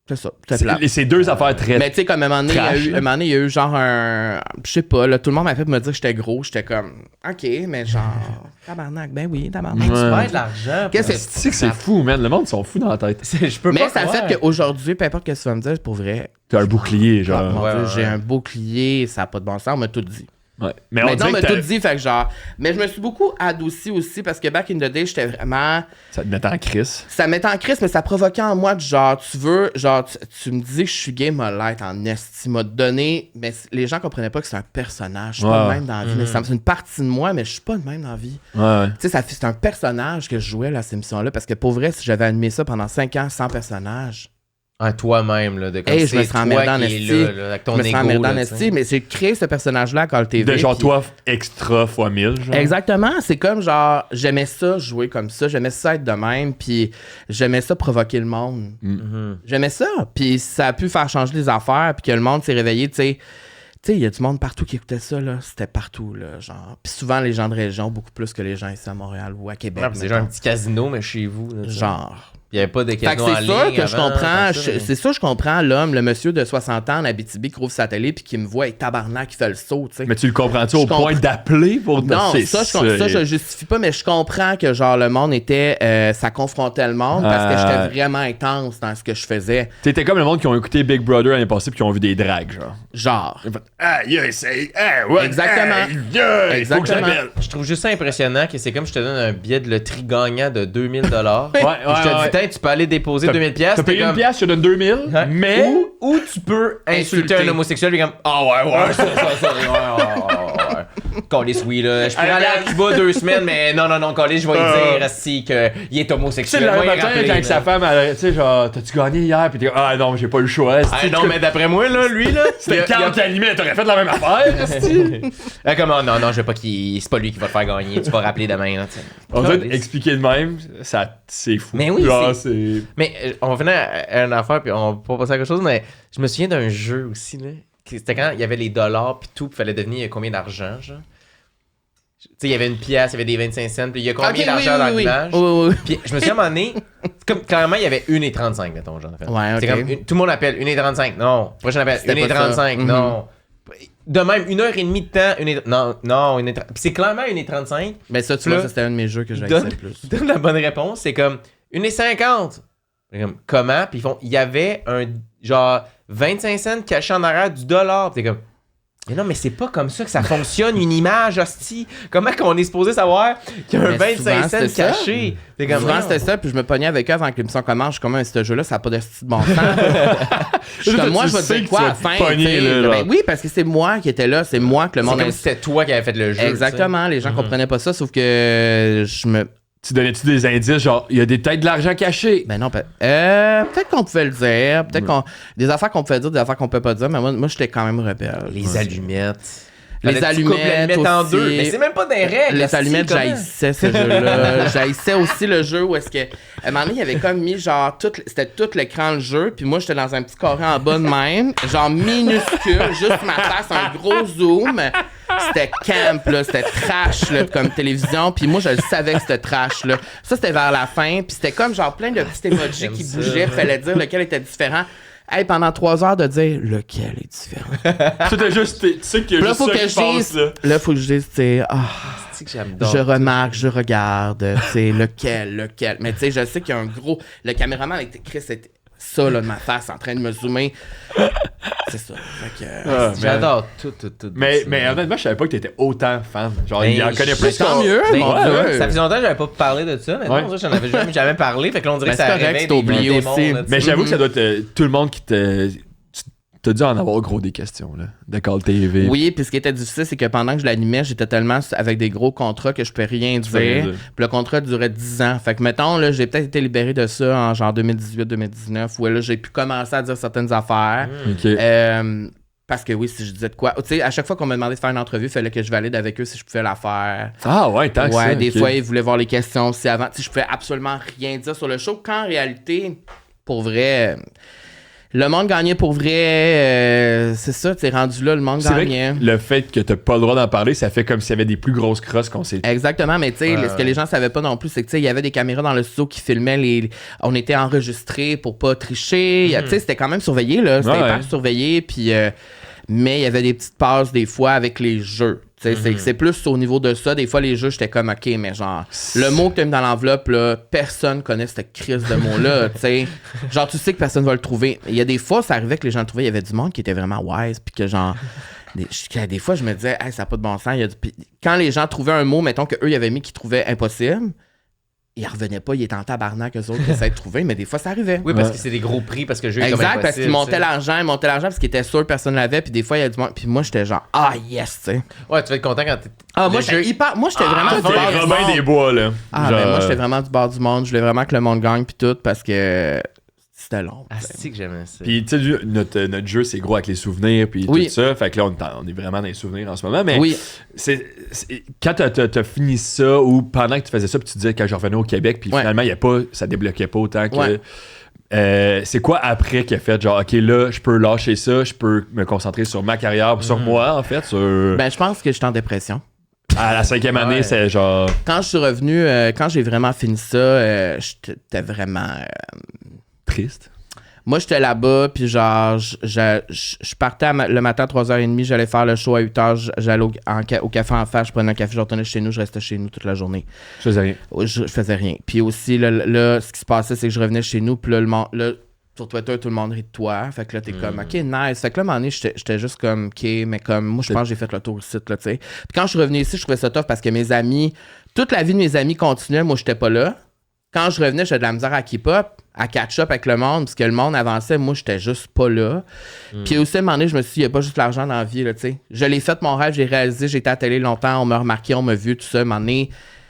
C'est ça. C'est plat. C'est deux affaires très. Mais tu sais, comme à un moment donné, trash, il y a eu genre un. Je sais pas, là, tout le monde m'a fait me dire que j'étais gros. J'étais comme, OK, mais genre, tabarnak, ben oui, tabarnak. Tu Ouais. perds de l'argent. Qu'est-ce que C'est que c'est fou, man. Le monde, ils sont fous dans la tête. Je peux Mais pas ça croire. fait qu'aujourd'hui, peu importe ce que tu vas me dire, pour vrai, T'as un bouclier, genre. mon Ouais, Dieu, ouais, j'ai ouais. un bouclier, ça n'a pas de bon sens, on m'a tout dit. Ouais. Mais on Maintenant, on dirait m'a que tout dit, fait que genre. Mais je me suis beaucoup adouci aussi parce que back in the day, j'étais vraiment. ça te met en crise. Ça me mettait en crise, mais ça provoquait en moi de genre, tu veux, genre, tu me dis que je suis gay, m'a light en estime, m'a donné. Mais les gens comprenaient pas que c'est un personnage. Je suis pas Ouais. le même dans la vie. Mais c'est une partie de moi, mais je suis pas le même dans la vie. Ouais. Tu sais, c'est un personnage que je jouais là, cette émission-là. Parce que pour vrai, si j'avais animé ça pendant 5 ans sans personnage. Ah, toi-même, là, de comme Hey, je me c'est serais emmerdé toi en qui esti. est là, avec ton Je me serais ego. emmerdé en là, tu sais. esti, mais j'ai créé ce personnage-là à Call TV. De genre puis- toi extra fois 1000, genre. Exactement, c'est comme genre, j'aimais ça jouer comme ça, j'aimais ça être de même, puis j'aimais ça provoquer le monde. J'aimais ça, puis ça a pu faire changer les affaires, puis que le monde s'est réveillé, tu sais. Tu sais, il y a du monde partout qui écoutait ça, là. C'était partout, là, genre. Puis souvent, les gens de région, beaucoup plus que les gens ici à Montréal ou à Québec. Ouais, puis c'est genre un mettons. petit casino, mais chez vous. Là, tu sais. Genre. Il n'y avait pas de Fait que casino en c'est sûr ligne que je avant, comprends, comme ça, mais- c'est sûr je comprends l'homme, le monsieur de 60 ans en Abitibi qui rouvre sa télé puis qui me voit et tabarnak qui fait le saut, tu sais. Mais tu le comprends-tu au Je point comprends. d'appeler pour te Non, c'est ça, je le justifie pas, mais je comprends que genre le monde était. Ça confrontait le monde parce que Ah. j'étais vraiment intense dans ce que je faisais. T'étais comme le monde qui ont écouté Big Brother l'année passée puis qui ont vu des drags, genre. Genre. Ils ont fait, ah, yeah, c'est. Ah, ouais. Exactement. Ah, yeah, il faut que Exactement. j'appelle. Je trouve juste ça impressionnant que c'est comme je te donne un billet de loterie gagnant de 2000 $. Ouais, ouais, Je te ouais. dis, tiens, tu peux aller déposer 2000 pièces. T'as payé une pièce, je te donne 2000, Ouais. mais. Ou tu peux insulter un homosexuel et comme ah ouais ça Callis, oui là je pourrais aller à Cuba 2 semaines mais non Callis, je vais lui dire si qu'il est Tu sais, homosexuel. le Va y matin, rappeler, quand là. sa femme, tu sais, genre, t'as-tu gagné hier? Puis t'es comme, ah non, j'ai pas eu le choix. Ah non mais d'après moi là lui là C'était quand t'animais, t'aurais fait la même affaire, esti. Ah, comment non je veux pas qu'il c'est pas lui qui va te faire gagner, tu vas rappeler demain là, tu sais. On dirait Calisse. expliquer de même, ça, c'est fou. Mais oui, Genre, c'est- c'est. Mais on venait à une affaire, puis on va pas passer à quelque chose, mais je me souviens d'un jeu aussi, là. C'était quand il y avait les dollars, puis tout, puis il fallait devenir combien d'argent, genre. Tu sais, il y avait une pièce, il y avait des 25 cents, puis il y a combien Ok, d'argent dans l'image. Oui. Puis je me souviens à un moment donné, comme clairement, il y avait 1,35, mettons, genre. En fait. Ouais, C'est ok. comme, tout le monde appelle 1,35, non. Prochain appel, C'était pas 1,35, ça. non. De même, 1h30 de temps, non, 1,35. Puis c'est clairement 1,35. Mais ça, tu Là, vois, ça c'était un de mes jeux que j'aimais donne, le plus. donne la bonne réponse, c'est comme 1,50. Comme, comment? Puis ils font, il y avait un genre 25 cents caché en arrière du dollar. Puis t'es comme, mais non, mais c'est pas comme ça que ça fonctionne une image, hostie. Comment qu'on est supposé savoir qu'il y a un Mais 25 souvent, cents c'était ça. caché? T'es comme, Souvent, non. c'était ça, puis je me pognais avec eux avant que l'émission commence. Je suis comme, ce jeu-là, ça n'a pas de style de bon sens. Je suis comme, moi, je vais te sais dire que quoi tu à vas la te fin. pogner, tu sais. là, Ben genre. oui, parce que c'est moi qui étais là, c'est moi que le C'est monde comme a- si c'était toi qui avais fait le jeu. Exactement, les gens comprenaient pas ça, sauf que je me. Tu donnais-tu des indices, genre, il y a peut-être de l'argent caché? Ben non, peut-être qu'on pouvait le dire, peut-être qu'on. Des affaires qu'on pouvait dire, des affaires qu'on peut pas dire, mais moi j'étais quand même rebelle. Les allumettes. Les Fallait que tu coupes allumettes l'allumette en aussi. deux. Mais c'est même pas des règles. Les hostie, allumettes, comment? j'haïssais ce jeu-là. J'haïssais aussi le jeu où est-ce que. À un moment donné, il y avait comme mis genre. C'était tout l'écran le jeu, puis moi, j'étais dans un petit carré en bas de même, genre minuscule, juste ma face, un gros zoom. C'était camp, là, c'était trash, là, comme télévision, puis moi, je le savais que c'était trash, là. Ça, c'était vers la fin, puis c'était comme genre plein de petits emojis J'aime qui ça. bougeaient, puis fallait dire lequel était différent. Hey, pendant 3 heures de dire lequel est différent. Tu t'es juste, tu sais qu'il y a Là, juste faut ça que qui je passe, dise. là. Là, faut que je dise, tu sais, C'est que j'adore. je remarque, je regarde, c'est lequel. Mais tu sais, je sais qu'il y a un gros. Le caméraman avec Chris, c'était ça, là, de ma face, en train de me zoomer. C'est ça. Fait que, Ah, J'adore tout. Mais honnêtement, je savais pas que t'étais autant fan. Genre, Ben, il en connaît je- plus tant qu'on- mieux, Ben, mon ouais, Dieu. ouais. Ça faisait longtemps que j'avais pas parlé de ça, mais Ouais. non, ça, j'en avais jamais parlé. Fait que là, on dirait Ben, que ça c'est correct, réveille c'est oublié des démons, aussi. là, tu Mais sais. j'avoue que ça doit être tout le monde qui te. T'as dû en avoir gros des questions, là. De Call TV. Oui, puis ce qui était difficile, c'est que pendant que je l'animais, j'étais tellement avec des gros contrats que je peux rien peux rien dire. dire. Puis le contrat durait 10 ans. Fait que, mettons, là, j'ai peut-être été libéré de ça en genre 2018-2019, où là, j'ai pu commencer à dire certaines affaires. Ok. Parce que oui, si je disais de quoi. Tu sais, à chaque fois qu'on me demandait de faire une entrevue, il fallait que je valide avec eux si je pouvais la faire. Ah ouais, tant que ça. Ouais, des ok. fois, ils voulaient voir les questions aussi avant. Tu sais, je pouvais absolument rien dire sur le show, quand en réalité, pour vrai, Le monde gagnait pour vrai. C'est ça, t'es rendu là, le monde C'est vrai gagnait. que le fait que t'as pas le droit d'en parler, ça fait comme s'il y avait des plus grosses crosses qu'on s'est... Exactement, mais tu sais, Ouais, ce que les gens savaient pas non plus, c'est que tu sais, il y avait des caméras dans le studio qui filmaient les. On était enregistrés pour pas tricher. Tu sais, c'était quand même surveillé, là. C'était Ouais. hyper surveillé, puis. Mais il y avait des petites passes des fois avec les jeux. Tu sais, c'est plus au niveau de ça. Des fois, les jeux, j'étais comme, OK, mais genre, le mot que tu as mis dans l'enveloppe, là, personne connaît cette crise de mot-là, tu sais. Genre, tu sais que personne va le trouver. Il y a des fois, ça arrivait que les gens le trouvaient, il y avait du monde qui était vraiment wise, puis que genre... Des fois, je me disais, hey, ça n'a pas de bon sens. Puis quand les gens trouvaient un mot, mettons qu'eux, ils avaient mis qu'ils trouvaient impossible, ils revenaient pas, ils étaient en tabarnak, eux autres, qui essaient de trouver, mais des fois, ça arrivait. Oui, parce que c'est des gros prix, parce que le jeu est comme Exact, parce qu'ils montaient l'argent. l'argent, parce qu'ils étaient sûrs que personne l'avait, puis des fois, il y a du monde. Puis moi, j'étais genre, ah, yes, tu sais. Ouais, tu vas être content quand t'es. Ah, moi, le j'étais jeu- hyper. Moi, j'étais vraiment du C'est bord du Robin monde. des Bois, là. Ah, Genre, ben moi, j'étais vraiment du bord du monde. Je voulais vraiment que le monde gagne, puis tout, parce que c'était long. Ah, c'est que j'aimais ça. Puis, tu sais, notre jeu, c'est gros avec les souvenirs, puis Oui. tout ça. Fait que là, on est vraiment dans les souvenirs en ce moment. Mais Oui. quand t'as fini ça, ou pendant que tu faisais ça, puis tu disais que je revenais au Québec, puis Ouais. finalement, ça débloquait pas autant que... Ouais. c'est quoi après qui a fait genre, OK, là, je peux lâcher ça, je peux me concentrer sur ma carrière, sur moi, en fait, sur... Ben, je pense que j'étais en dépression. À la 5e année, Ouais. c'est genre... Quand je suis revenu, quand j'ai vraiment fini ça, j'étais vraiment. Triste. Moi, j'étais là-bas, puis genre, je partais le matin à 3h30, j'allais faire le show à 8h, j'allais au café en face, je prenais un café, je retournais chez nous, je restais chez nous toute la journée. Je faisais rien. Je faisais rien. Puis aussi, là, ce qui se passait, c'est que je revenais chez nous, puis là, sur Twitter, tout le monde rit de toi. Fait que là, t'es comme, OK, nice. Fait que là, à un moment donné, j'étais juste comme, OK, mais comme, moi, je pense que j'ai fait le tour ici, là, tu sais. Puis quand je suis revenu ici, je trouvais ça tough parce que mes amis, toute la vie de mes amis continuait, moi, j'étais pas là. Quand je revenais, j'avais de la misère à keep-up, à catch-up avec le monde, parce que le monde avançait, moi, j'étais juste pas là. Puis aussi, à un moment donné, je me suis dit, il n'y a pas juste l'argent dans la vie, là, tu sais. Je l'ai fait, mon rêve, j'ai réalisé, j'ai été à la télé longtemps, on m'a remarqué, on m'a vu, tout ça, à un moment donné,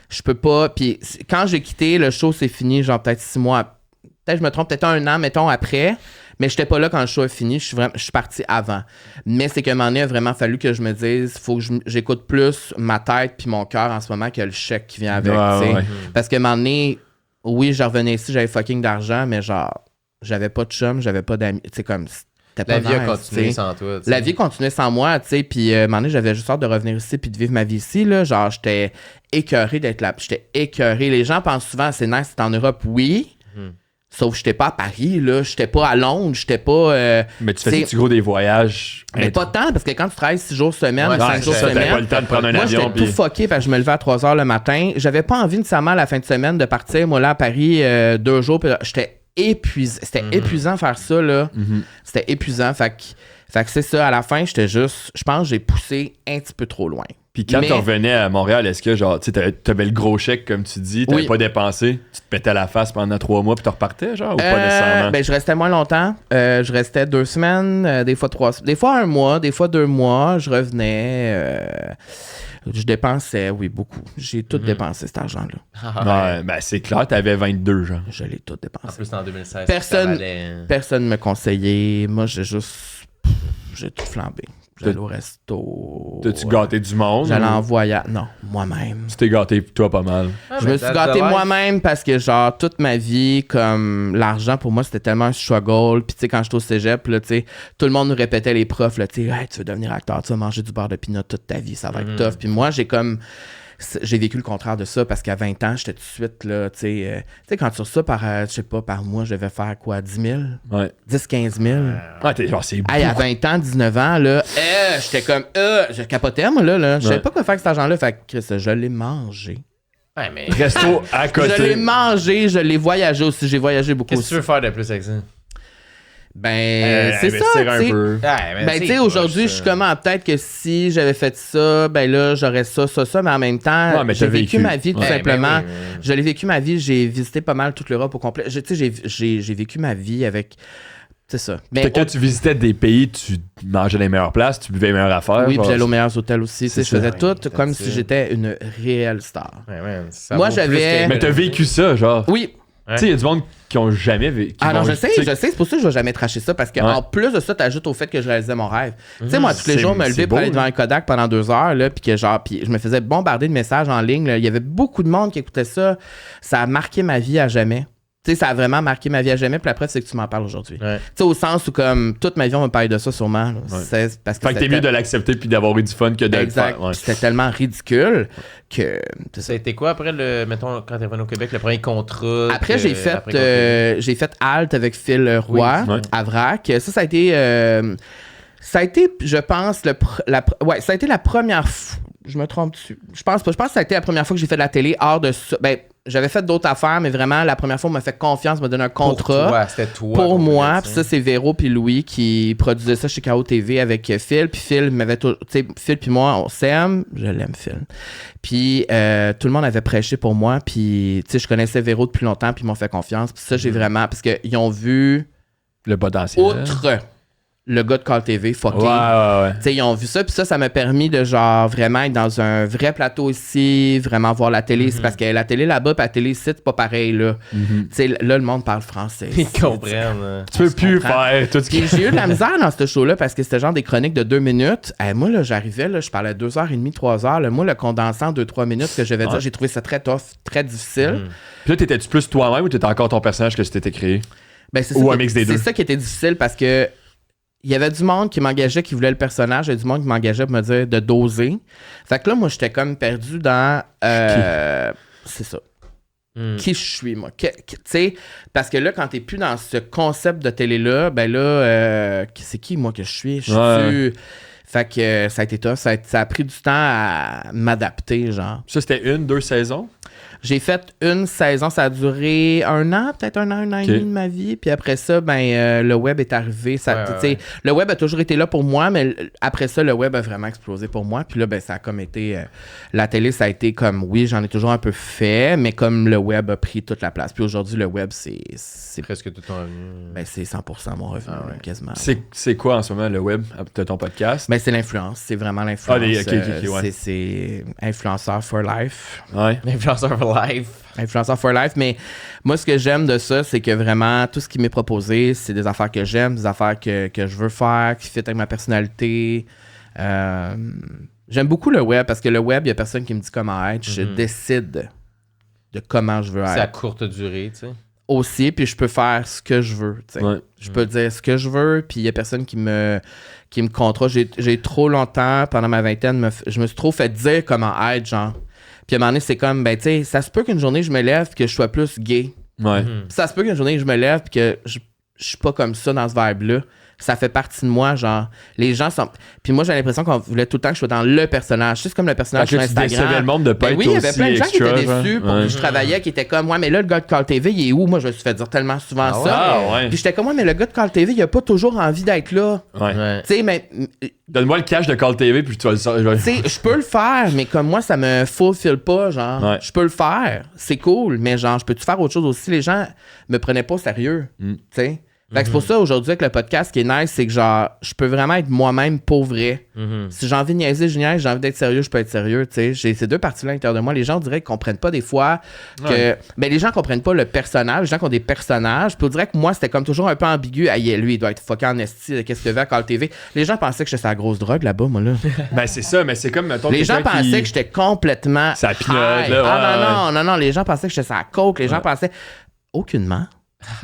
je peux pas. Puis quand j'ai quitté, le show, c'est fini, genre peut-être 6 mois, peut-être je me trompe, peut-être un an, mettons, après. Mais j'étais pas là quand le show a fini, je suis parti avant. Mais c'est qu'à un moment donné, il a vraiment fallu que je me dise, faut que j'écoute plus ma tête puis mon cœur en ce moment que le chèque qui vient avec, Ouais, tu sais. ouais. Parce qu'à un moment donné, oui, je revenais ici, j'avais fucking d'argent, mais genre, j'avais pas de chum, j'avais pas d'amis. Tu sais, comme, c'était pas La vie a nice, continué tu sais. sans toi. tu sais. La vie continuait sans moi, tu sais. Puis, à un moment donné, j'avais juste hâte de revenir ici puis de vivre ma vie ici, là. Genre, j'étais écœuré d'être là. J'étais écœuré. Les gens pensent souvent, c'est nice, c'est en Europe, oui. Sauf que j'étais pas à Paris, là. J'étais pas à Londres, j'étais pas. Mais tu faisais c'est- du gros des voyages. Mais pas tant, parce que quand tu travailles 6 jours semaine, Ouais, 5 c'est jours ça, T'avais pas semaine. le temps de prendre un Moi, avion. j'étais tout fucké parce que je me levais à 3h le matin. J'avais pas envie nécessairement à la fin de semaine de partir, moi, là, à Paris, 2 jours. Puis j'étais épuisé. C'était épuisant faire ça, là. C'était épuisant. Fait que c'est ça. À la fin, j'étais juste... Je pense que j'ai poussé un petit peu trop loin. Puis quand Mais- tu revenais à Montréal, est-ce que genre, tu sais, t'avais le gros chèque, comme tu dis, t'avais Oui. pas dépensé, tu te pétais la face pendant 3 mois, puis tu repartais, genre, ou pas nécessairement? Ben, je restais moins longtemps. Je restais 2 semaines, des fois 3 semaines. Des fois 1 mois, des fois 2 mois. Je revenais... je dépensais, oui, beaucoup. J'ai tout dépensé, cet argent-là. Ouais, ben c'est clair, t'avais 22, genre. Je l'ai tout En dépensé. plus, en 2016. Personne- ça valait- Personne ne me conseillait. Moi, j'ai tout flambé. J'allais au resto. T'as-tu gâté du monde? J'allais ou en voyage. Non, moi-même. Tu t'es gâté, toi, pas mal. Ah, Je mais me suis that's gâté the life. moi-même parce que, genre, toute ma vie, comme l'argent, pour moi, c'était tellement un struggle. Puis, tu sais, quand j'étais au cégep, là, tu sais, tout le monde nous répétait les profs, là, tu sais, hey, tu veux devenir acteur, tu vas manger du beurre de pinot toute ta vie, ça va être tough. Puis moi, j'ai vécu le contraire de ça parce qu'à 20 ans, j'étais tout de suite, là, tu sais, quand tu reçois par, je sais pas, par mois, je devais faire quoi, 10 000? Ouais. 10, 15 000? Ah, genre, c'est Hey, à 20 ans, 19 ans, là, j'étais comme, je capotais, moi, là. Je savais Ouais. pas quoi faire avec cet argent-là. Fait que Chris, je l'ai mangé. Ouais, mais. resto à Je l'ai côté. mangé, je l'ai voyagé aussi. J'ai voyagé beaucoup Qu'est-ce que aussi. tu veux faire de plus avec ça? C'est ça, investir un tu sais. peu. Ben, tu sais, aujourd'hui, je suis comme, peut-être que si j'avais fait ça, ben là, j'aurais ça, mais en même temps, Ouais, mais j'ai t'as vécu vécu. ma vie, tout Ouais, simplement. ben oui. Je l'ai vécu ma vie, j'ai visité pas mal toute l'Europe au complet. Tu sais, j'ai vécu ma vie avec. C'est ça. Mais Quand tu visitais des pays, tu mangeais les meilleures places, tu buvais les meilleures affaires. oui, genre, puis j'allais aux meilleurs hôtels aussi. Tu sais, je ça. faisais Ouais, tout that's comme it. si j'étais une réelle star. Ouais, ouais, ça Moi, vaut plus j'avais- que- Mais t'as vécu ça, genre. Oui. Tu sais, il y a du monde qui ont jamais vécu. Ah non, je sais, c'est pour ça que je vais jamais tracher ça, parce qu'en Ouais. plus de ça, t'ajoutes au fait que je réalisais mon rêve. Tu sais, moi, tous les C'est- jours, me c'est lever beau, pour aller devant là. un Kodak pendant 2 heures, là, puis que genre, puis je me faisais bombarder de messages en ligne, là. Il y avait beaucoup de monde qui écoutait ça. Ça a marqué ma vie à jamais. Tu sais, ça a vraiment marqué ma vie à jamais. Puis la preuve, c'est que tu m'en parles aujourd'hui. Ouais. Tu sais, au sens où, comme, toute ma vie, on me parle de ça sûrement. Là. C'est parce que Fait que t'es mieux de l'accepter puis d'avoir eu du fun que de exact. le faire. Ouais. C'était tellement ridicule que... Ça a été quoi après, mettons, quand t'es revenu au Québec, le premier contrat? Après, j'ai fait Halt avec Phil Roy Oui. à Vrac. Ça a été, je pense, ça a été la première fois. Je me trompe dessus. Je pense pas. Je pense que ça a été la première fois que j'ai fait de la télé hors de ça. Ben, j'avais fait d'autres affaires, mais vraiment, la première fois, on m'a fait confiance, m'a donné un contrat. Pour toi, c'était toi. Pour qu'on moi, voulait, puis tu sais. ça, c'est Véro puis Louis qui produisaient ça chez KO TV avec Phil. Puis Phil m'avait tu sais, Phil puis moi, on s'aime. Je l'aime, Phil. Puis tout le monde avait prêché pour moi. Puis, tu sais, je connaissais Véro depuis longtemps, puis ils m'ont fait confiance. Puis ça, j'ai vraiment... Parce qu'ils ont vu, Le potentiel. outre le gars de Call TV, fucké. Ouais. Tu sais, ils ont vu ça, puis ça m'a permis de genre vraiment être dans un vrai plateau ici, vraiment voir la télé. C'est parce que la télé là-bas, puis la télé ici, c'est pas pareil, là. Tu sais, là, le monde parle français. Ils comprennent. Tu peux plus comprends. faire tout ce qui... Puis j'ai eu de la misère dans ce show-là parce que c'était genre des chroniques de 2 minutes. Moi, là, j'arrivais, là, je parlais 2h30, 3h. Là, moi, le condensant 2-3 minutes que je vais dire, j'ai trouvé ça très tough, très difficile. Puis là, t'étais-tu plus toi-même ou t'étais encore ton personnage que tu t'étais créé? Ben, c'est Ou ça un mix des deux. C'est ça qui était difficile parce que il y avait du monde qui m'engageait, qui voulait le personnage, et du monde qui m'engageait pour me dire de doser. Fait que là, moi, j'étais comme perdu dans... c'est ça. Qui je suis, moi? Tu sais, parce que là, quand t'es plus dans ce concept de télé-là, ben là, c'est qui, moi, que je suis? Fait que ça a été tough. Ça a pris du temps à m'adapter, genre. Ça, c'était 1-2 saisons? J'ai fait une saison, ça a duré 1 an, peut-être 1 an et demi de ma vie. Puis après ça, le web est arrivé. Le web a toujours été là pour moi, mais après ça, le web a vraiment explosé pour moi. Puis là, ça a comme été... la télé, ça a été comme, oui, j'en ai toujours un peu fait, mais comme le web a pris toute la place. Puis aujourd'hui, le web, c'est presque tout ton revenu. c'est 100% mon revenu, quasiment. C'est quoi en ce moment le web de ton podcast? C'est l'influence. C'est vraiment l'influence. Ouais. C'est influenceur for life. Ouais. Influenceur for life. Influenceur for life, mais moi, ce que j'aime de ça, c'est que vraiment, tout ce qui m'est proposé, c'est des affaires que j'aime, des affaires que je veux faire, qui fit avec ma personnalité. J'aime beaucoup le web, parce que le web, il n'y a personne qui me dit comment être. Je décide de comment je veux être. C'est à courte durée, tu sais. Aussi, puis je peux faire ce que je veux. Ouais. Je peux dire ce que je veux, puis il n'y a personne qui me contrôle. J'ai trop longtemps, pendant ma vingtaine, je me suis trop fait dire comment être, genre. Puis à un moment donné, c'est comme, tu sais, ça se peut qu'une journée, je me lève et que je sois plus gay. Ouais. Puis ça se peut qu'une journée, je me lève et que je suis pas comme ça dans ce vibe-là. Ça fait partie de moi, genre. Les gens sont... Puis moi, j'ai l'impression qu'on voulait tout le temps que je sois dans le personnage. C'est comme le personnage sur Instagram. Tu décevais le monde de pas être oui, il y avait aussi plein de gens qui étaient extra, déçus pour ouais. qui je travaillais, qui étaient comme, ouais, mais là, le gars de Call TV, il est où? Moi, je me suis fait dire tellement souvent ça. Ah, ouais. Puis j'étais comme, ouais, mais le gars de Call TV, il a pas toujours envie d'être là. Ouais. Tu sais, mais... Donne-moi le cash de Call TV puis tu vas le sortir. Tu sais, je peux le faire, mais comme moi, ça me fulfill pas, genre. Ouais. Je peux le faire, c'est cool, mais genre, je peux-tu faire autre chose aussi? Les gens me prenaient pas au sérieux, tu sais. Fait que c'est pour ça, aujourd'hui, avec le podcast, ce qui est nice, c'est que genre, je peux vraiment être moi-même pour vrai. Si j'ai envie de niaiser, je niaise. J'ai envie d'être sérieux, je peux être sérieux, tu sais. J'ai ces deux parties-là à l'intérieur de moi. Les gens, on dirait qu'ils comprennent pas des fois que... Ouais. Ben, les gens comprennent pas le personnage. Les gens qui ont des personnages. Puis on dirait que moi, c'était comme toujours un peu ambigu. Ah, lui, il doit être fucké en esti. Qu'est-ce qu'il veut à Call TV? Les gens pensaient que j'étais sur la grosse drogue là-bas, moi, là. Ben, c'est ça, mais c'est comme, mettons, Les gens quelqu'un pensaient que j'étais complètement. Ça pinote, high. là, ouais, Non. Les gens pensaient que j'étais sur la coke. Les gens pensaient. Aucunement.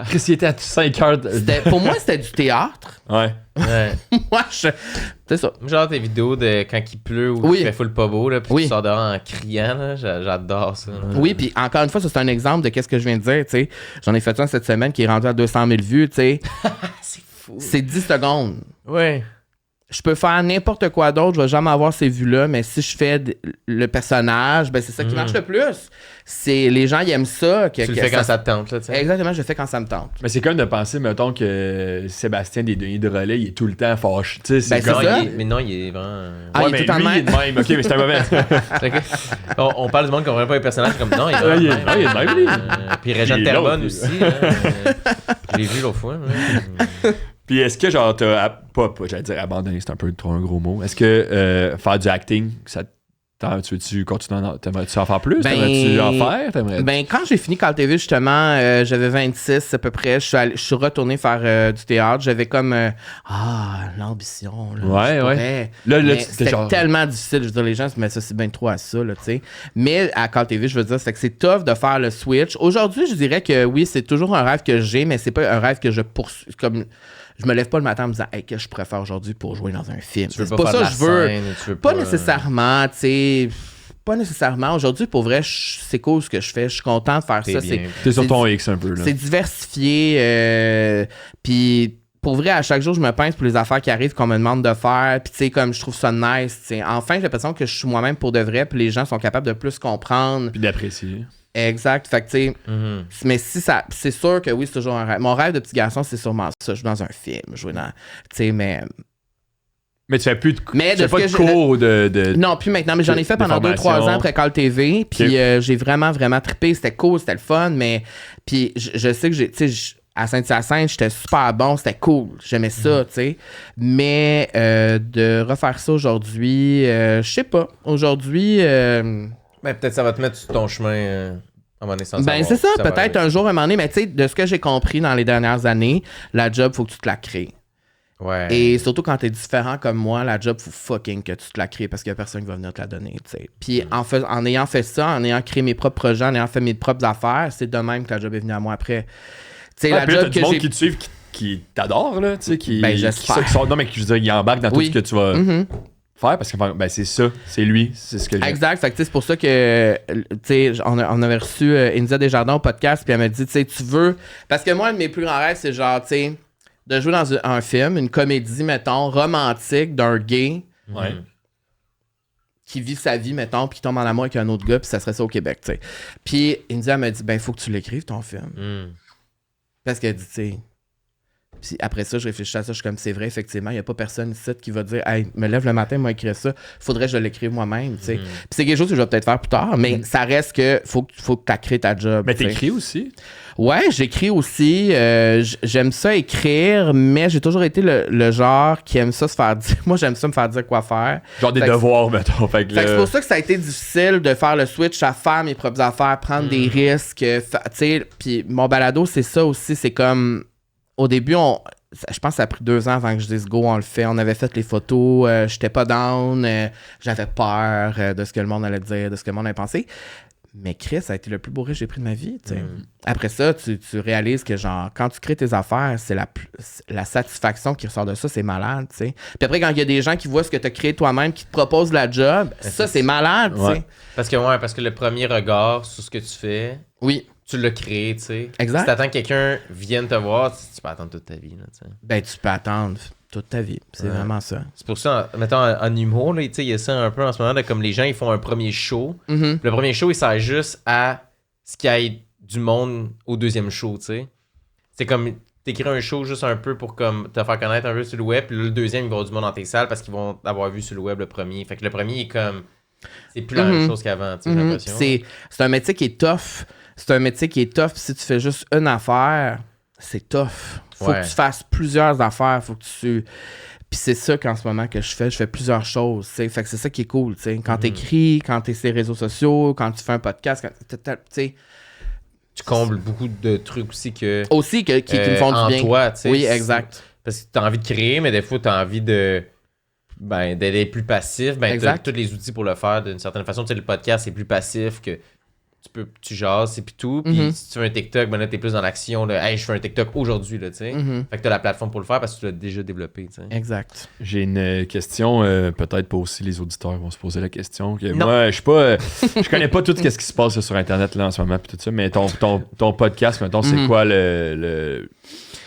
Chris, il était à 5 heures. Pour moi, c'était du théâtre. Ouais. Ouais. Moi, c'est ça. Genre tes vidéos de quand il pleut ou Oui. qu'il fait full pas beau, là, puis Oui. tu sors dehors en criant, là, j'adore ça. Là. Oui, puis encore une fois, ça, c'est un exemple de qu'est-ce que je viens de dire, tu sais. J'en ai fait un cette semaine qui est rendu à 200 000 vues, tu sais. C'est fou. C'est 10 secondes. Ouais. Je peux faire n'importe quoi d'autre, je vais jamais avoir ces vues-là, mais si je fais le personnage, ben c'est ça qui marche le plus. C'est les gens, ils aiment ça. Tu le fais quand ça te tente, là, tu sais. Exactement, je le fais quand ça me tente. Mais c'est comme de penser, mettons, que Sébastien des Denis de Relais, il est tout le temps fâché. Tu sais, c'est Ben, c'est comme... ça. Mais non, il est vraiment... Ah, il est mais tout le temps lui, de il est de même. Ok, mais c'est un mauvais. on parle du monde qui comprend pas les personnages comme non, il est Ouais, il est- vraiment- ouais, il est de même, lui. Puis Régent Il est Terrebonne l'autre, aussi. Je l'ai vu l'autre fois. Ouais. Puis est-ce que, genre, t'as... Pas, j'allais dire abandonné, c'est un peu trop un gros mot. Est-ce que faire du acting, Tu veux-tu continuer t'aimerais-tu en faire plus? Ben, T'aimerais-tu en faire? Ben, quand j'ai fini Call TV, justement, j'avais 26 à peu près. Je suis retourné faire du théâtre. J'avais comme l'ambition. Là, Ouais. C'était tellement difficile. Je veux dire, les gens se mettent ça, c'est bien trop à ça, là, tu sais. Mais à Call TV, je veux dire, c'est que c'est tough de faire le switch. Aujourd'hui, je dirais que oui, c'est toujours un rêve que j'ai, mais c'est pas un rêve que je poursuis. Comme je me lève pas le matin en me disant hey, qu'est-ce que je préfère aujourd'hui pour jouer dans un film. Tu veux c'est pas pas faire ça que je veux. scène, Pas nécessairement, tu sais. Pas nécessairement. Aujourd'hui, pour vrai, c'est cool ce que je fais. Je suis content de faire ça. T'es sur ton X un peu, là. C'est diversifié. Puis pour vrai, à chaque jour, je me pince pour les affaires qui arrivent qu'on me demande de faire. Puis tu sais, comme je trouve ça nice. T'sais. Enfin, j'ai l'impression que je suis moi-même pour de vrai. Puis les gens sont capables de plus comprendre. Puis d'apprécier. Exact. Fait que, tu sais, mais si ça, c'est sûr que oui, c'est toujours un rêve. Mon rêve de petit garçon, c'est sûrement ça. Jouer dans un film, jouer dans. Tu sais, mais tu fais plus de mais tu fais pas de cours de. Non, plus maintenant, mais j'en ai fait pendant 2-3 ans après Call TV. Puis j'ai vraiment, vraiment trippé. C'était cool, c'était le fun. Mais puis je sais que tu sais, à Saint-Hyacinthe, j'étais super bon, c'était cool. J'aimais ça, tu sais. Mais de refaire ça aujourd'hui, je sais pas. Aujourd'hui. Ben, peut-être ça va te mettre sur ton chemin à un moment donné sans Ben, savoir c'est ça, si va peut-être aller. un jour, à un moment donné, mais tu sais, de ce que j'ai compris dans les dernières années, la job, faut que tu te la crées. Ouais. Et surtout quand t'es différent comme moi, la job, faut fucking que tu te la crées parce qu'il y a personne qui va venir te la donner, tu sais. Puis en ayant fait ça, en ayant créé mes propres projets, en ayant fait mes propres affaires, c'est de même que la job est venue à moi après. Tu sais, la Puis là, job t'as du que monde j'ai... qui te suivent, qui t'adore, là, tu sais, qui. Ben, j'espère. Non, mais je veux dire, ils embarquent dans tout Oui. ce que tu vas faire parce que, ben, c'est ça, c'est lui, c'est ce que j'ai. Exact, fait que tu sais, c'est pour ça que tu sais, on avait reçu India Desjardins au podcast, puis elle m'a dit, tu sais, tu veux. Parce que moi, un de mes plus grands rêves, c'est genre, tu sais, de jouer dans un film, une comédie, mettons, romantique d'un gay Ouais. qui vit sa vie, mettons, puis qui tombe en amour avec un autre gars, puis ça serait ça au Québec, tu sais. Puis India m'a dit, ben, il faut que tu l'écrives, ton film. Parce qu'elle dit, tu sais. Puis après ça, je réfléchis à ça, je suis comme, c'est vrai, effectivement, il n'y a pas personne ici qui va dire, hey, me lève le matin, moi, écrire ça. Faudrait que je l'écrive moi-même, tu sais. Puis c'est quelque chose que je vais peut-être faire plus tard, mais ça reste que faut que tu crées ta job. Mais t'sais. t'écris aussi. Ouais, j'écris aussi. J'aime ça écrire, mais j'ai toujours été le genre qui aime ça se faire dire. Moi, j'aime ça me faire dire quoi faire. Genre des Fait que devoirs, mettons. Fait que c'est pour ça que ça a été difficile de faire le switch à faire mes propres affaires, prendre des risques. Tu sais, puis mon balado, c'est ça aussi. C'est comme, au début, je pense que ça a pris 2 ans avant que je dise go, on le fait. On avait fait les photos, j'étais pas down, j'avais peur de ce que le monde allait dire, de ce que le monde allait penser. Mais Chris, ça a été le plus beau risque que j'ai pris de ma vie. T'sais. Après ça, tu réalises que genre quand tu crées tes affaires, c'est la satisfaction qui ressort de ça, c'est malade. T'sais. Puis après, quand il y a des gens qui voient ce que tu as créé toi-même, qui te proposent la job, ça, c'est malade. T'sais. Ouais. Parce que le premier regard sur ce que tu fais, Oui, tu l'as créé, tu sais. Exact. Si t'attends que quelqu'un vienne te voir, tu peux attendre toute ta vie, là, tu sais. ben tu peux attendre toute ta vie. C'est vraiment ça. C'est pour ça, mettons, en humour, là, tu sais, il y a ça un peu en ce moment, là, comme les gens, ils font un premier show. Mhm. Le premier show, il sert juste à ce qu'il y ait du monde au deuxième show, tu sais. C'est comme, t'écris un show juste un peu pour comme te faire connaître un peu sur le web, puis là, le deuxième, il va y avoir du monde dans tes salles parce qu'ils vont avoir vu sur le web le premier. Fait que le premier est comme, c'est plus la même chose qu'avant, tu sais, j'ai l'impression. C'est un métier qui est tough. C'est un métier qui est tough. Si tu fais juste une affaire, c'est tough. Faut que tu fasses plusieurs affaires. Faut que tu... Puis c'est ça qu'en ce moment que je fais plusieurs choses. T'sais. Fait que c'est ça qui est cool. T'sais. Quand t'écris, quand t'es sur les réseaux sociaux, quand tu fais un podcast, t'sais. Tu combles beaucoup de trucs aussi que... Aussi qui me font en du bien. toi, tu sais. Oui, exact. Parce que t'as envie de créer, mais des fois, t'as envie de... Ben, d'être plus passif. Ben, t'as Exact. tous les outils pour le faire d'une certaine façon. Tu sais, le podcast, c'est plus passif que... Tu jases, c'est puis tout. Puis si tu fais un TikTok, ben là, t'es plus dans l'action. Là, hey, je fais un TikTok aujourd'hui, là, tu sais. Fait que t'as la plateforme pour le faire parce que tu l'as déjà développé, tu sais. Exact. J'ai une question, peut-être pas aussi les auditeurs vont se poser la question. Que Non. moi, je suis pas. Je connais pas tout ce qui se passe là, sur Internet là, en ce moment, pis tout ça, mais ton podcast, mettons, c'est quoi le.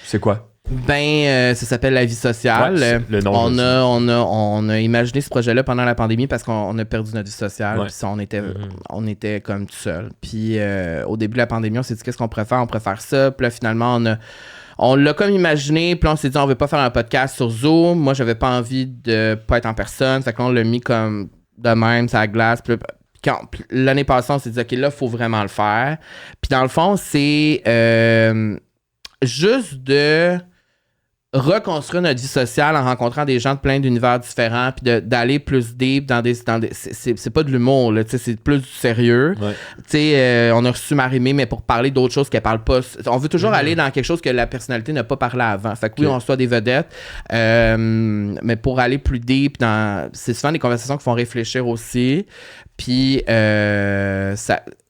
C'est quoi? Ben, ça s'appelle La vie sociale. Ouais, c'est le nom de ça. On a imaginé ce projet-là pendant la pandémie parce qu'on a perdu notre vie sociale. Ouais. Puis ça, on était comme tout seul. Puis au début de la pandémie, on s'est dit qu'est-ce qu'on préfère? On préfère ça. Puis là, finalement, on l'a comme imaginé. Puis là, on s'est dit on veut pas faire un podcast sur Zoom. Moi, j'avais pas envie de pas être en personne. Fait qu'on l'a mis comme de même, ça glace. Puis l'année passée, on s'est dit OK, là, il faut vraiment le faire. Puis dans le fond, c'est juste de reconstruire notre vie sociale en rencontrant des gens de plein d'univers différents, puis d'aller plus deep dans des c'est pas de l'humour, là, c'est plus du sérieux. Ouais. On a reçu Marie-Mé, mais pour parler d'autres choses qu'elle parle pas. On veut toujours aller dans quelque chose que la personnalité n'a pas parlé avant. Fait que oui, on reçoit des vedettes, mais pour aller plus deep, c'est souvent des conversations qui font réfléchir aussi. Puis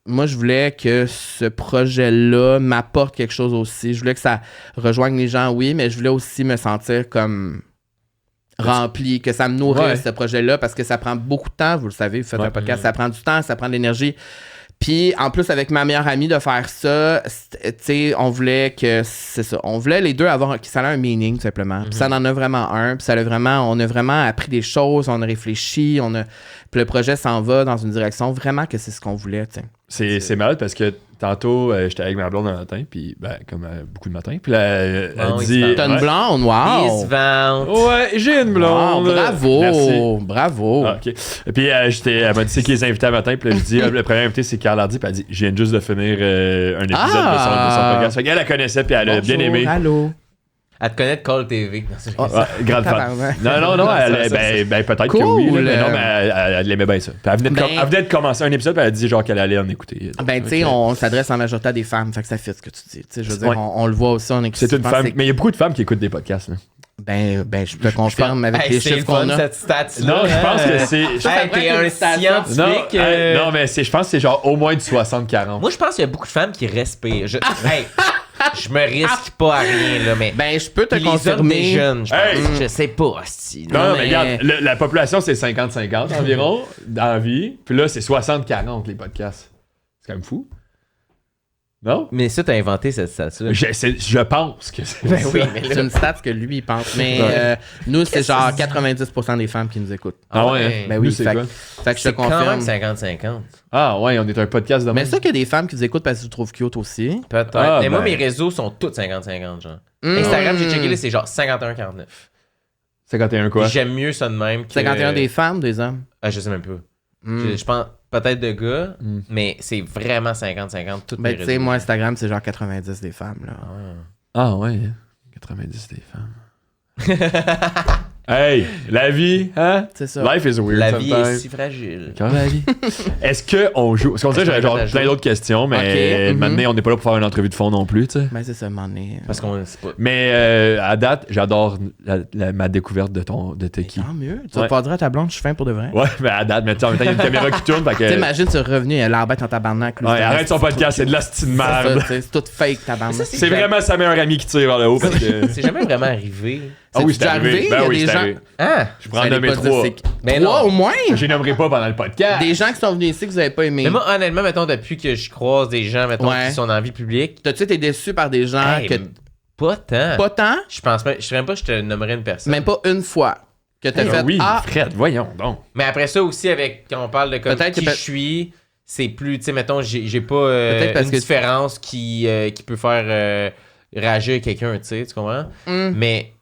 moi, je voulais que ce projet-là m'apporte quelque chose aussi. Je voulais que ça rejoigne les gens, oui, mais je voulais aussi me sentir comme rempli, que ça me nourrisse, ce projet-là, parce que ça prend beaucoup de temps. Vous le savez, vous faites un podcast, ça prend du temps, ça prend de l'énergie. Puis, en plus, avec ma meilleure amie de faire ça, tu sais, on voulait que... C'est ça. On voulait les deux avoir... que ça ait un meaning, tout simplement. Puis ça en a vraiment un. Puis on a vraiment appris des choses, on a réfléchi, puis le projet s'en va dans une direction vraiment que c'est ce qu'on voulait, tu sais. C'est malade parce que tantôt, j'étais avec ma blonde un matin, puis comme beaucoup de matins, puis là, elle dit... T'as une blonde, wow! Ils se vendent. Ouais, j'ai une blonde. Wow, bravo! Merci. Bravo! Ah, OK. Et puis, elle m'a dit c'est qui les invités à matin, puis là, je dis, le premier invité, c'est Carl Hardy, puis elle dit, je viens juste de finir un épisode de son podcast. Fait qu'elle la connaissait, puis elle a bien aimé. Allô! À te connaître Call TV. Grande fan. Non, peut-être cool. que oui, là, mais non, mais elle aimait bien ça. Puis elle venait de commencer un épisode, puis elle a dit genre qu'elle allait en écouter. Tu sais, on s'adresse en majorité à des femmes, fait que ça fait ce que tu dis. Tu sais, je veux dire, on le voit aussi, on écoute. C'est une femme, mais il y a beaucoup de femmes qui écoutent des podcasts, là. Ben, je te confirme avec les chiffres qu'on a. Cette stat-là. Non, je pense que c'est... T'es un scientifique. Non, mais je pense que c'est genre au moins de 60-40. Moi, je pense qu'il y a beaucoup de femmes qui respirent. Je me risque pas à rien, là, mais... Ben, je peux te les hommes confirmer. des jeunes, je pense. Je sais pas, hostie. Non, mais regarde, la population, c'est 50-50 environ dans la vie. Puis là, c'est 60-40, les podcasts. C'est quand même fou. Non? Mais ça, t'as inventé cette stat-là. Je pense que c'est Ben ça. oui, mais C'est là... une stat que lui, il pense. Mais nous, c'est genre 90% des femmes qui nous écoutent. Ah ouais? Ben oui, Nous, c'est quoi? fait que je te C'est quand même confirme. 50-50. Ah ouais, on est un podcast de Mais même. ça qu'il y a des femmes qui vous écoutent parce qu'ils vous trouvent cute aussi. Peut-être. Ah, mais moi, ben. mes réseaux sont tous 50-50, genre. Instagram, j'ai checké, là, c'est genre 51-49. 51 quoi? J'aime mieux ça de même que... 51 des femmes, des hommes. Ah, je sais même pas. Je pense peut-être de gars, mais c'est vraiment 50-50 toutes mes Ben, tu réseaux. sais, moi, Instagram, c'est genre 90 des femmes, là. Ah ouais, 90 des femmes. Hey, la vie, hein? C'est ça. Life is weird La vie sometimes. est si fragile. Quand la vie. Est-ce qu'on joue? Parce qu'on dirait que j'avais genre plein d'autres questions, mais Ok, maintenant, on n'est pas là pour faire une entrevue de fond non plus, tu sais. Ben, c'est ça, m'en est. Parce qu'on sait pas. Mais à date, j'adore ma découverte de tes qui. Tant mieux. Tu vas pas dire à ta blonde, je suis fin pour de vrai. Ouais, mais à date, mais en même temps, il y a une caméra qui tourne. Fait que... T'imagines, tu es revenu, elle a l'air bête en tabarnak. Ouais, arrête son podcast, c'est de l'hostie de C'est ça, merde. tu sais, c'est tout fake, tabarnak. C'est vraiment sa meilleure amie qui tire vers le haut parce que. C'est jamais vraiment arrivé. Ah oui, C'est c'est arrivé. il y Ben a oui, des c'est gens- arrivé. Ah! Je prends de mes trois. Mais Trois non. au moins? Je les nommerai pas pendant le podcast. Des gens qui sont venus ici que vous avez pas aimé. Mais moi, honnêtement, mettons, depuis que je croise des gens, mettons, Ouais. qui sont dans la vie publique, T'as-tu été déçu par des gens hey, que. pas tant. Pas tant, Je pense pas, je sais même pas que je te nommerais une personne. même pas une fois. Que t'as fait. Oui, Ah, Fred, voyons donc. Mais après ça aussi, avec quand on parle de comme Peut-être qui que je suis, c'est plus, tu sais, mettons, j'ai pas Peut-être parce une que- différence qui peut faire rager quelqu'un, tu sais, tu comprends? Mais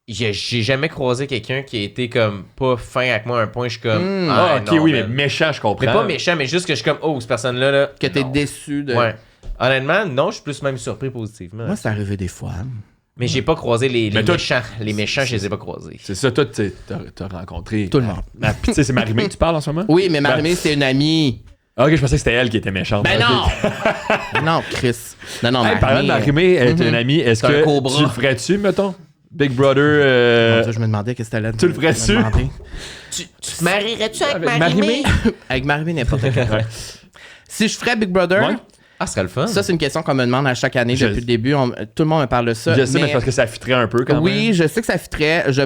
j'ai jamais croisé quelqu'un qui a été comme pas fin avec moi à un point, je suis comme... Ah, ok, non, oui, man. mais méchant, je comprends. Mais pas méchant, mais juste que je suis comme, oh, cette personne-là, là, que t'es non. déçu de. Ouais. Honnêtement, non, je suis plus même surpris positivement. Moi, c'est arrivé des fois. Mais j'ai pas croisé les Mais toi- méchants. Les méchants, je les ai pas croisés. C'est ça, toi, t'as rencontré. Tout le monde. Ah, puis tu sais, c'est Marie-Mé que tu parles en ce moment? Oui, mais Marie-Mé, c'est une amie. Ah, ok, je pensais que c'était elle qui était méchante. Ben Ok. non! Non, Chris. Non, Hey, parlant de Marie-Mé, elle est une amie. Est-ce C'est un que cobra. tu le ferais-tu, mettons? Big Brother. Je me demandais qu'est-ce que t'allais Tu le ferais-tu? me demander. Tu te marierais-tu avec Avec Marie-Mé? Avec Marie-Mé, n'importe quoi. Si je ferais Big Brother, Ouais. Ah, ce serait le fun. ça, c'est une question qu'on me demande à chaque année Je- depuis le début. Tout le monde me parle de ça. Je sais, mais c'est parce que ça fitterait un peu quand même. Oui, je sais que ça fitterait. Je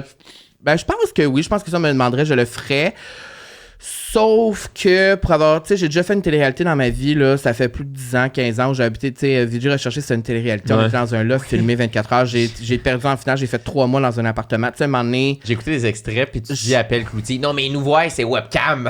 pense que oui. Je pense que ça on me demanderait, je le ferais. Sauf que pour avoir, tu sais, j'ai déjà fait une télé-réalité dans ma vie, là, ça fait plus de 10 ans, 15 ans où j'ai habité, tu sais, Vidéo Recherché, c'est une télé-réalité. On Ouais. était dans un loft filmé 24 heures. J'ai perdu en finale, j'ai fait 3 mois dans un appartement. Tu sais, à un moment donné, J'ai écouté des extraits, puis tu dis appelle Cloutier. Non, mais ils nous voient, c'est webcam.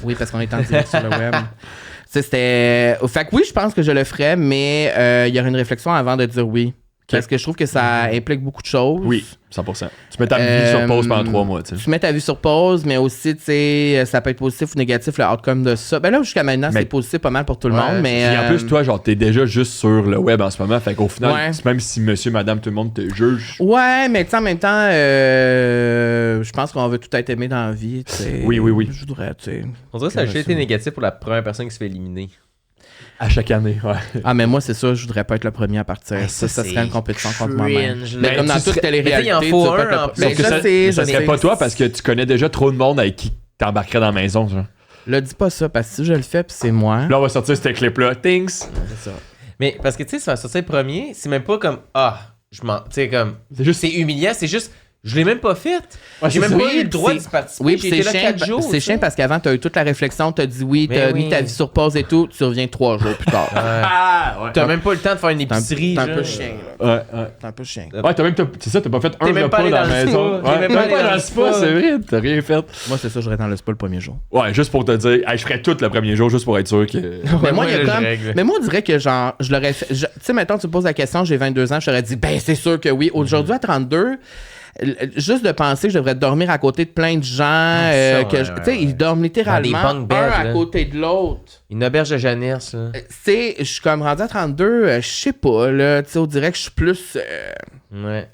oui, parce qu'on est en direct sur le web. Tu sais, c'était. Fait que oui, je pense que je le ferais, mais il y aurait une réflexion avant de dire oui. Parce que je trouve que ça implique beaucoup de choses. Oui, 100%. Tu mets ta vie sur pause pendant 3 mois, tu sais. Tu mets ta vie sur pause, mais aussi, tu sais, ça peut être positif ou négatif, le outcome de ça. Ben là, jusqu'à maintenant, Mais- c'est positif pas mal pour tout le monde, mais... Et en plus, toi, genre, t'es déjà juste sur le web en ce moment. Fait qu'au final, Ouais. même si monsieur, madame, tout le monde te juge. Ouais, mais tu sais, en même temps, je pense qu'on veut tout être aimé dans la vie, tu sais. Oui. Je voudrais, tu sais... On dirait que ça a juste été négatif pour la première personne qui se fait éliminer. À chaque année, ouais. Ah, mais moi, c'est ça, je voudrais pas être le premier à partir. Ça serait une compétition contre moi-même. cringe, Mais là. comme dans Tu toute serais- télé-réalité, Mais tu sais, il en faut tu peux un, pas être en le- plus. Ben, Sauf que je ça, sais, ça je serait sais. pas toi parce que tu connais déjà trop de monde avec qui t'embarquerais dans la maison, genre. Là, dis pas ça, parce que si je le fais, puis c'est moi... Là, on va sortir ce clip-là. Thanks! C'est ça. Mais parce que tu sais, ça va sortir premier, c'est même pas comme je m'en. Tu sais, comme. C'est juste. C'est humiliant, c'est juste. Je l'ai même pas fait. J'ai même Oui, pas eu le droit c'est- d'y participer. Oui, j'ai puis été c'est là chiant, 4 jours. c'est chiant parce qu'avant, t'as eu toute la réflexion, t'as dit oui, Mais t'as oui. mis ta vie sur pause et tout, tu reviens 3 jours plus tard. Ah! Ouais. T'as même pas le temps de faire une T'es un- épicerie. t'es un genre. peu chien, là. Ouais. T'es un peu chien. Ouais, c'est ça, t'as pas fait un T'es même pas repas allé dans la dans le maison. spa. T'es même pas allé dans le spa, spa. c'est vrai, t'as rien fait. Moi, c'est ça, j'aurais dans le spa le premier jour. Ouais, juste pour te dire, hey, je ferais tout le premier jour juste pour être sûr que. Mais moi, il y a là, je comme. règle. Mais moi, on dirait que genre, je l'aurais fait. Tu sais, maintenant, tu me poses la question, j'ai 22 ans, je t'aurais dit, ben, c'est sûr que oui. Aujourd'hui, à 32, juste de penser que je devrais dormir à côté de plein de gens, ça, tu sais, ils dorment littéralement Dans des bunk beds, un à là. côté de l'autre. Une auberge de jeunesse, là. Tu sais, je suis comme rendu à 32, je sais pas, là, tu sais, on dirait que je suis plus Ouais.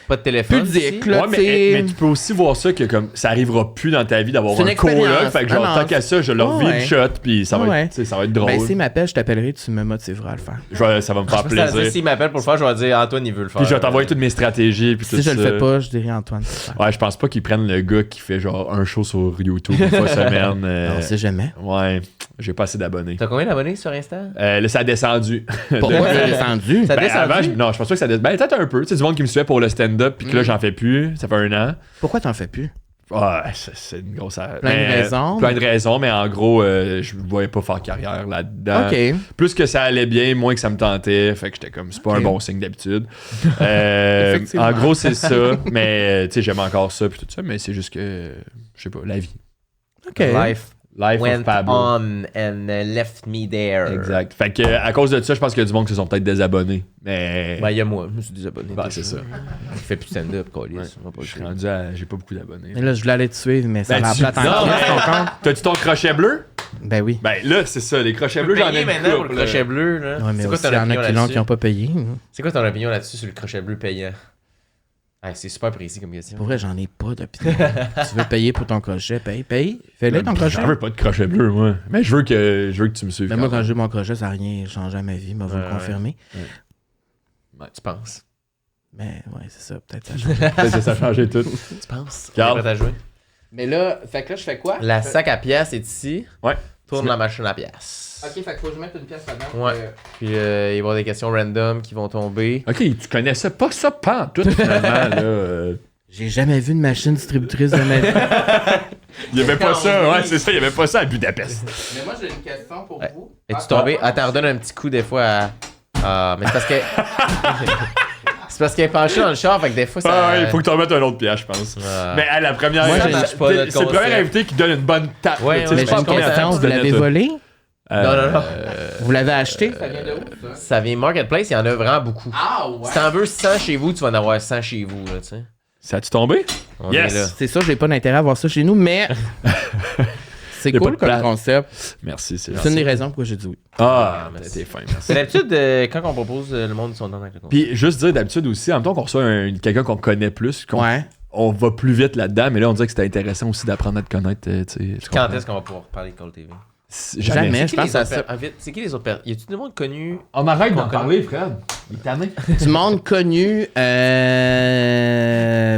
Pas de téléphone. pudique, ici. là, Ouais, tu sais. mais tu peux aussi voir ça que comme ça arrivera plus dans ta vie d'avoir C'est une un coloc. expérience. Fait que genre, Ah non. tant qu'à ça, je leur vis Ouais. une shot, puis ça va Ouais. être, tu sais, ça va être drôle. Ben, s'il m'appelle, je t'appellerai, tu me motiveras à le faire. Ça va me faire Je pense que ça veut dire, plaisir. s'il m'appelle pour le faire, je vais dire Antoine, il veut le faire. Puis je vais t'envoyer toutes mes stratégies, puis Si tout je ça. le fais pas, je dirai Antoine. Ouais, je pense pas qu'ils prennent le gars qui fait genre un show sur YouTube une fois semaine. On sait jamais. Ouais, j'ai pas assez d'abonnés. T'as combien d'abonnés sur Insta? Là, ça a descendu. Pourquoi c'est descendu? Ça Ben, descendu? avant, non, je pense pas que ça descendu. Ben, peut-être un peu. Tu sais, du monde qui me suivait pour le stand-up, puis que là, j'en fais plus. Ça fait 1 an. Pourquoi t'en fais plus? Ouais, c'est une grosse. Plein de raisons. Plein de raisons, mais en gros, je me voyais pas faire carrière là-dedans. OK. Plus que ça allait bien, moins que ça me tentait. Fait que j'étais comme, c'est pas Ok. un bon signe d'habitude. Effectivement. En gros, c'est ça. Mais, tu sais, j'aime encore ça, puis tout ça, mais c'est juste que, je sais pas, la vie. OK. Life Life of went Pablo. on and left me there. Exact. Fait que, à cause de ça, je pense qu'il y a du monde qui se sont peut-être désabonnés. Mais. Ben, il y a moi, je me suis désabonné. Ben, c'est ça. Il fait plus de stand-up, câlisse. Ouais. On va pas Je suis le rendu à. J'ai pas beaucoup d'abonnés. Mais là, je voulais aller te suivre, mais ça Ben, m'a tu- plate en Non, crise, mais- ton compte. T'as-tu ton crochet bleu? Ben oui. Ben là, c'est ça, les crochets bleus, Bleus, j'en ai une maintenant pour le couple, crochet là. bleu. Là. Ouais, mais C'est quoi aussi, ton il y en opinion a qui l'ont là-dessus? qui n'ont pas payé. C'est quoi ton opinion là-dessus sur le crochet bleu payant? Ah, c'est super précis comme question. Pour vrai, j'en ai pas d'opinion. Tu veux payer pour ton crochet? Paye. Fais-le ton crochet. J'en veux pas de crochet bleu, moi. Mais je veux que tu me suives. Mais moi, quand j'ai mon crochet, ça n'a rien changé à ma vie, mais vous le Ouais. confirmer. Tu penses? Mais ouais, c'est ça, peut-être ça change. Peut-être que ça a changé tout. Tu penses? Carl. Prêt à jouer? Mais là, fait que là, je fais quoi? La sac à pièces est ici. Ouais. Tourne la machine à pièces. Ok, fait que faut que je mette une pièce là-dedans. Ouais. Puis il va y avoir des questions random qui vont tomber. Ok, tu connaissais pas ça pantoute, finalement, là. J'ai jamais vu une machine distributrice de ma vie. Il y avait pas Non, ça, ouais, oui. c'est ça, il y avait pas ça à Budapest. Mais moi, j'ai une question pour vous. Es-tu tombé? Ah, t'en redonnes un petit coup des fois à. Ah, mais c'est parce que. c'est parce qu'elle est penchée dans le char, fait que des fois ça. Ah, ouais, il faut que tu en mettes un autre pièce, je pense. Ah. Mais à la première, Moi, ça j'ai- marche pas, c'est notre le premier concept. invité qui donne une bonne tape. Ouais, là, tu sais, ouais, je Mais sais j'ai pas une combien de temps question, tu vous donnais, l'avez toi. volé? Non. Vous l'avez acheté? Ça vient de où, ça? Ça vient Marketplace, il y en a vraiment beaucoup. Ah ouais! Si t'en veux 100 chez vous, tu vas en avoir 100 chez vous, là, tu sais. Ça a-tu tombé? On Yes. est là. C'est ça, j'ai pas d'intérêt à voir ça chez nous, mais c'est Y a pas cool de comme place. concept. Merci, c'est C'est une des raisons pourquoi j'ai dit oui. Ah, merci. t'es fin, merci. C'est l'habitude, quand on propose, le monde, ils sont dans avec le compte. Puis juste dire d'habitude aussi, en même temps qu'on reçoit quelqu'un qu'on connaît plus, Ouais. on va plus vite là-dedans, mais là on dirait que c'était intéressant aussi d'apprendre à te connaître. Tu sais, Quand est-ce qu'on va pouvoir parler de Call TV? Jamais. Je pense à ça. C'est qui les autres personnes? Y a-tu du monde connu? On arrête d'en parler, Fred. Il est tanné. Du monde connu.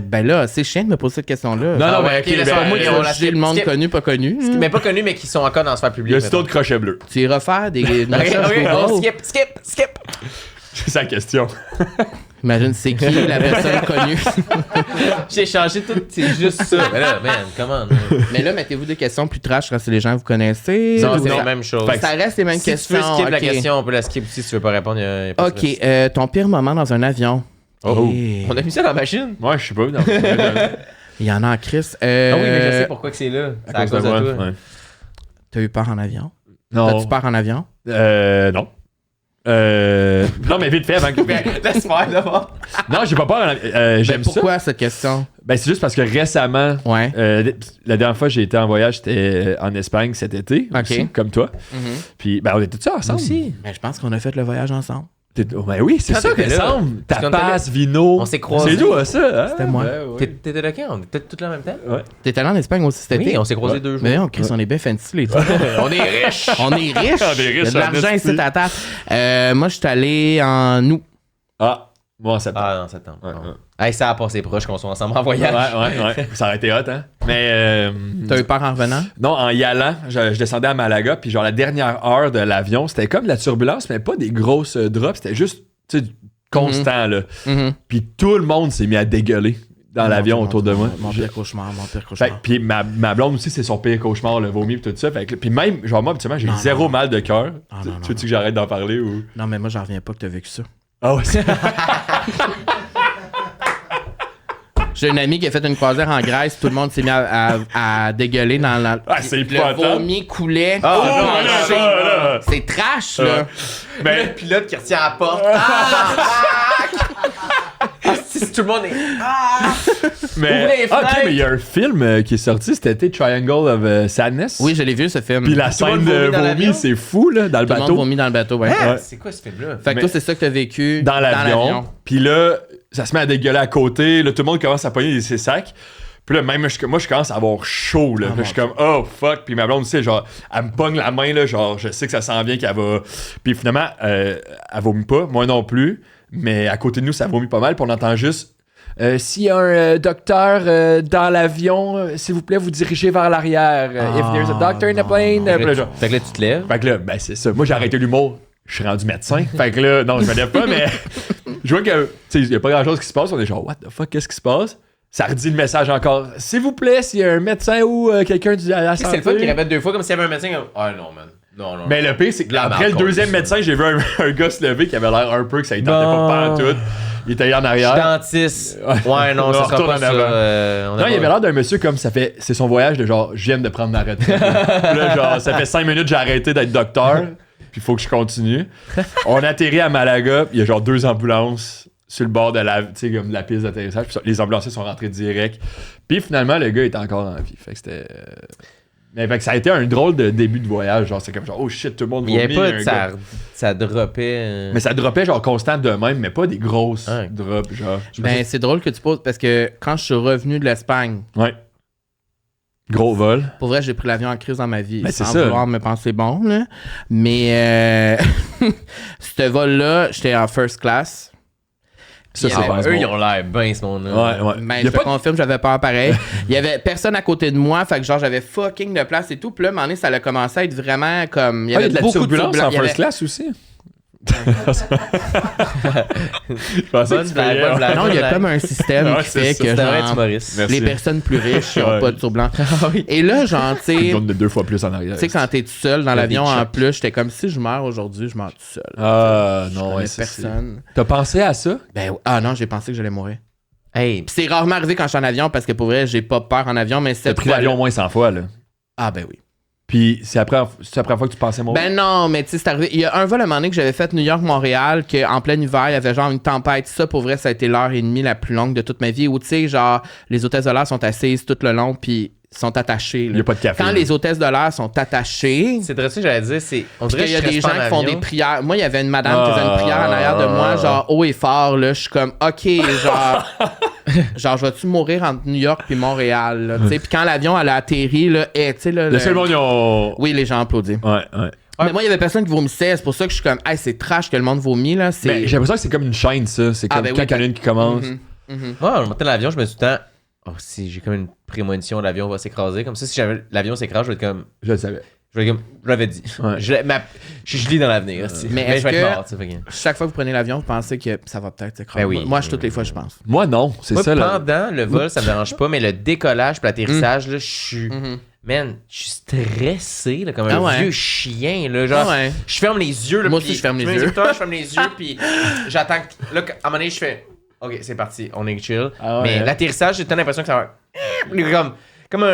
Ben là, c'est chiant de me poser cette question-là. Non, Ah non, ouais, mais ok, ok, laisse-moi, ben, moi, Je on vais la juger le monde skip. connu, pas connu. Mais pas connus, mais qui sont encore dans la sphère il y publique. a ce autre crochet bleu. Tu iras faire des Ok, recherches ok, on Google. skip. C'est sa question. Imagine, c'est qui la personne connue. J'ai changé tout, c'est juste ça. Mais là, man, comment? Mais là, mettez-vous des questions plus trash quand c'est les gens que vous connaissez. Non, Ou c'est ça- la même chose. Fait que Ça reste les mêmes Si questions. tu veux skip la ok. question, on peut la skip aussi si tu veux pas répondre. y a pas de Ok, stress. ton pire moment dans un avion. Oh. Eh, On a mis ça dans la machine? Moi, je sais pas. Non. Il y en a en Chris. Ah oui, mais je sais pourquoi que c'est là. C'est à cause de moi, toi. ouais. T'as eu peur en avion? Non. T'as-tu peur en avion? Non. Non, mais vite fait avant que. Laisse faire d'abord. Non, j'ai pas peur. J'aime ça. Pourquoi cette question? Ben, c'est juste parce que récemment, Ouais. la dernière fois que j'ai été en voyage, c'était en Espagne cet été, aussi, Ok. comme toi. Puis, ben, on était tous ensemble. Aussi. Mais je pense qu'on a fait le voyage ensemble. Ben oui, c'est Quand ça, t'étais là, ensemble. parce qu'on Tapas, était vino. On s'est croisés. C'est nous, ça. Hein? C'était moi. Ben oui. T'étais là quand? On était tous là en même temps? T'es allé en Espagne aussi cet Oui, été? on s'est croisés 2 jours. Mais non, Chris, on est bien fancy, les deux. On est riches! On est riches. On est riches, Il y a de l'argent en ici esti. à table. Moi, je suis allé en août. Ah, moi en septembre. Ah, non, septembre. Ouais, Non. ouais. Hey, ça a passé proche qu'on soit ensemble en voyage. Ouais. Ça aurait été hot, hein? Mais. T'as eu peur en revenant? Non, en y allant, je descendais à Malaga, puis genre la dernière heure de l'avion, c'était comme de la turbulence, mais pas des grosses drops, c'était juste, tu sais, constant, là. Puis tout le monde s'est mis à dégueuler dans l'avion autour de moi. Mon pire cauchemar, mon pire cauchemar. Fait que, puis ma blonde aussi, c'est son pire cauchemar, le vomi, puis tout ça. Fait que, puis même, genre moi, habituellement, j'ai Non, zéro non. mal de cœur. Ah, Tu non, veux-tu que j'arrête d'en parler ou. Non, mais moi, j'en reviens pas que t'as vécu ça. Ah ouais, c'est. J'ai une amie qui a fait une croisière en Grèce, tout le monde s'est mis à dégueuler dans la. Ah, c'est le épouvantable. vomi coulait. Ah, tout non, penché. là. C'est trash, là. Ben, Le pilote qui retient à la porte. Si tout le monde est. mais. Ouvrez les Ah, ok, fenêtres. mais il y a un film qui est sorti cet été, Triangle of Sadness. Oui, je l'ai vu, ce film. Puis la Tout le scène monde de vomit dans l'avion? vomi, c'est fou, là, dans le Tout le monde bateau. vomit dans le bateau, ouais. Ah, Ouais. c'est quoi ce film-là? Fait que Mais- toi, c'est ça que t'as vécu Dans l'avion. Puis là, ça se met à dégueuler à côté. Là, tout le monde commence à pogner ses sacs. Puis là, même moi, je commence à avoir chaud. Là. Ah, Puis je suis comme, oh fuck. Puis ma blonde, tu sais, genre, elle me pogne la main, là, genre, je sais que ça sent bien qu'elle va. Puis finalement, elle vomit pas, moi non plus. Mais à côté de nous, ça vomit pas mal. Puis on entend juste. S'il y a un docteur dans l'avion, s'il vous plaît, vous dirigez vers l'arrière. If there's a doctor in the plane. Puis là, genre, Fait que là, tu te lèves. fait que là, ben c'est ça. Moi, j'ai arrêté l'humour. Je suis rendu médecin. Fait que là, non, je me lève pas, mais je vois que, tu sais, il y a pas grand chose qui se passe. On est genre, what the fuck, qu'est-ce qui se passe? Ça redit le message encore. S'il vous plaît, s'il y a un médecin ou quelqu'un à la santé. C'est le fun qui répète 2 fois comme s'il y avait un médecin comme. Ah non, man. Non. Mais le pire, c'est que La après le marque, deuxième ça. médecin, j'ai vu un gars se lever qui avait l'air un peu que ça ne tentait Bon. pas en tout. Il était allé en Je suis arrière. dentiste. Ouais, non, On ça sera retourne pas en ça. avant. On Non, a il avait pas- l'air d'un monsieur comme ça fait. C'est son voyage de genre, je viens de prendre ma retraite. Puis là, genre, ça fait 5 minutes, j'ai arrêté d'être docteur. Puis il faut que je continue. On atterrit à Malaga, il y a genre 2 ambulances sur le bord de la, tu sais, comme de la piste d'atterrissage. Puis les ambulanciers sont rentrés direct. Puis finalement, le gars est encore en vie. Fait que c'était. Mais fait que ça a été un drôle de début de voyage. Genre, c'est comme genre, oh shit, tout le monde Il y avait vomit, pas un de gars. ça droppait. Mais ça droppait genre constant de même, mais pas des grosses Ouais. drops, genre. Ben, c'est drôle que tu poses parce que quand je suis revenu de l'Espagne, Ouais. Gros vol. pour vrai, j'ai pris l'avion en crise dans ma vie. Ben, c'est sans ça. vouloir me penser bon, là. Mais ce vol-là, j'étais en first class. Ça, c'est Ouais, pas eux, bon. ils ont l'air bien, ce monde-là. Ouais, ouais. Ben, Y je a te pas confirme, j'avais peur pareil. Il y avait personne à côté de moi, fait que genre j'avais fucking de place et tout. Puis là, à un moment donné, ça a commencé à être vraiment comme. Il y Ah, avait il y a de la beaucoup turbulence de en turbulence. first class aussi. Je pensais que Bonne tu blague, payais. bonne blague. Non, il y a comme un système Ouais, qui c'est fait ça. que C'est vrai, genre, tu Maurice. Merci. les personnes plus riches, ils n'ont Ouais. pas de turbulence. Et là, genre, tu Une sais, zone de 2 fois plus en arrière. tu sais, quand t'es tout seul dans Il y a l'avion des en checks. plus, j'étais comme si je meurs aujourd'hui, je meurs tout seul. Ah, Je non, connais ouais, c'est personne. T'as pensé à ça? Ben, ah non, j'ai pensé que j'allais mourir. Hey, Puis c'est rarement arrivé quand je suis en avion parce que pour vrai, j'ai pas peur en avion, mais T'as cette pris fois l'avion au moins 100 fois, là. Ah ben oui. Puis c'est la première fois que tu pensais mourir? Ben non, mais tu sais, c'est arrivé. Il y a un vol à un moment donné que j'avais fait New York-Montréal, qu'en plein hiver, il y avait genre une tempête. Ça, pour vrai, ça a été l'heure et demie la plus longue de toute ma vie. Où tu sais, genre, les hôtesses de l'air sont assises tout le long, puis sont attachées. Il y a pas de café. Quand là. les hôtesses de l'air sont attachées, c'est vrai ça que j'allais dire. C'est... On puis dirait qu'il y a que je des reste gens pas en qui font avion. des prières. Moi, il y avait une madame qui faisait une prière en arrière de moi, genre haut et fort. Là, je suis comme, OK, genre, genre, je vais-tu mourir entre New York puis Montréal? Là, tu sais, puis quand l'avion elle a atterri, là, tu sais, là, Le seul monde, ils ont. oui, les gens applaudissent. Ouais, ouais. Mais moi, il y avait personne qui vomissait. C'est pour ça que je suis comme, hey, c'est trash que le monde vomit, là. C'est... Mais j'ai l'impression que c'est comme une chaîne, ça. C'est comme Ah, ben quand oui, il y en a une qui commence. Mhm. Ouais, on montait dans l'avion, je me suis tout le temps. Oh, si j'ai comme une prémonition, l'avion va s'écraser. Comme ça, si jamais l'avion s'écrase, je vais être comme. Je le savais. Je vais être comme. Je l'avais dit. Ouais. Je lis dans l'avenir. aussi. Mais Mais est-ce je vais être que- mort, tu sais. Fait que- Chaque fois que vous prenez l'avion, vous pensez que ça va peut-être s'écraser. Ben oui. Moi, toutes les fois, je pense. Moi, non. C'est Moi, ça, là. pendant le vol, ça me dérange pas, mais le décollage puis l'atterrissage, là, je suis. Man, je suis stressé, là, comme un Ah ouais. vieux chien, là. Genre, Ah ouais. je ferme les yeux, là. Moi puis aussi, je ferme les mets yeux. écouteurs, je ferme les yeux, puis j'attends. Là, à un moment donné, je fais. Ok, c'est parti, on est chill. Ah ouais, mais hein? l'atterrissage, j'ai tant l'impression que ça va. Comme. comme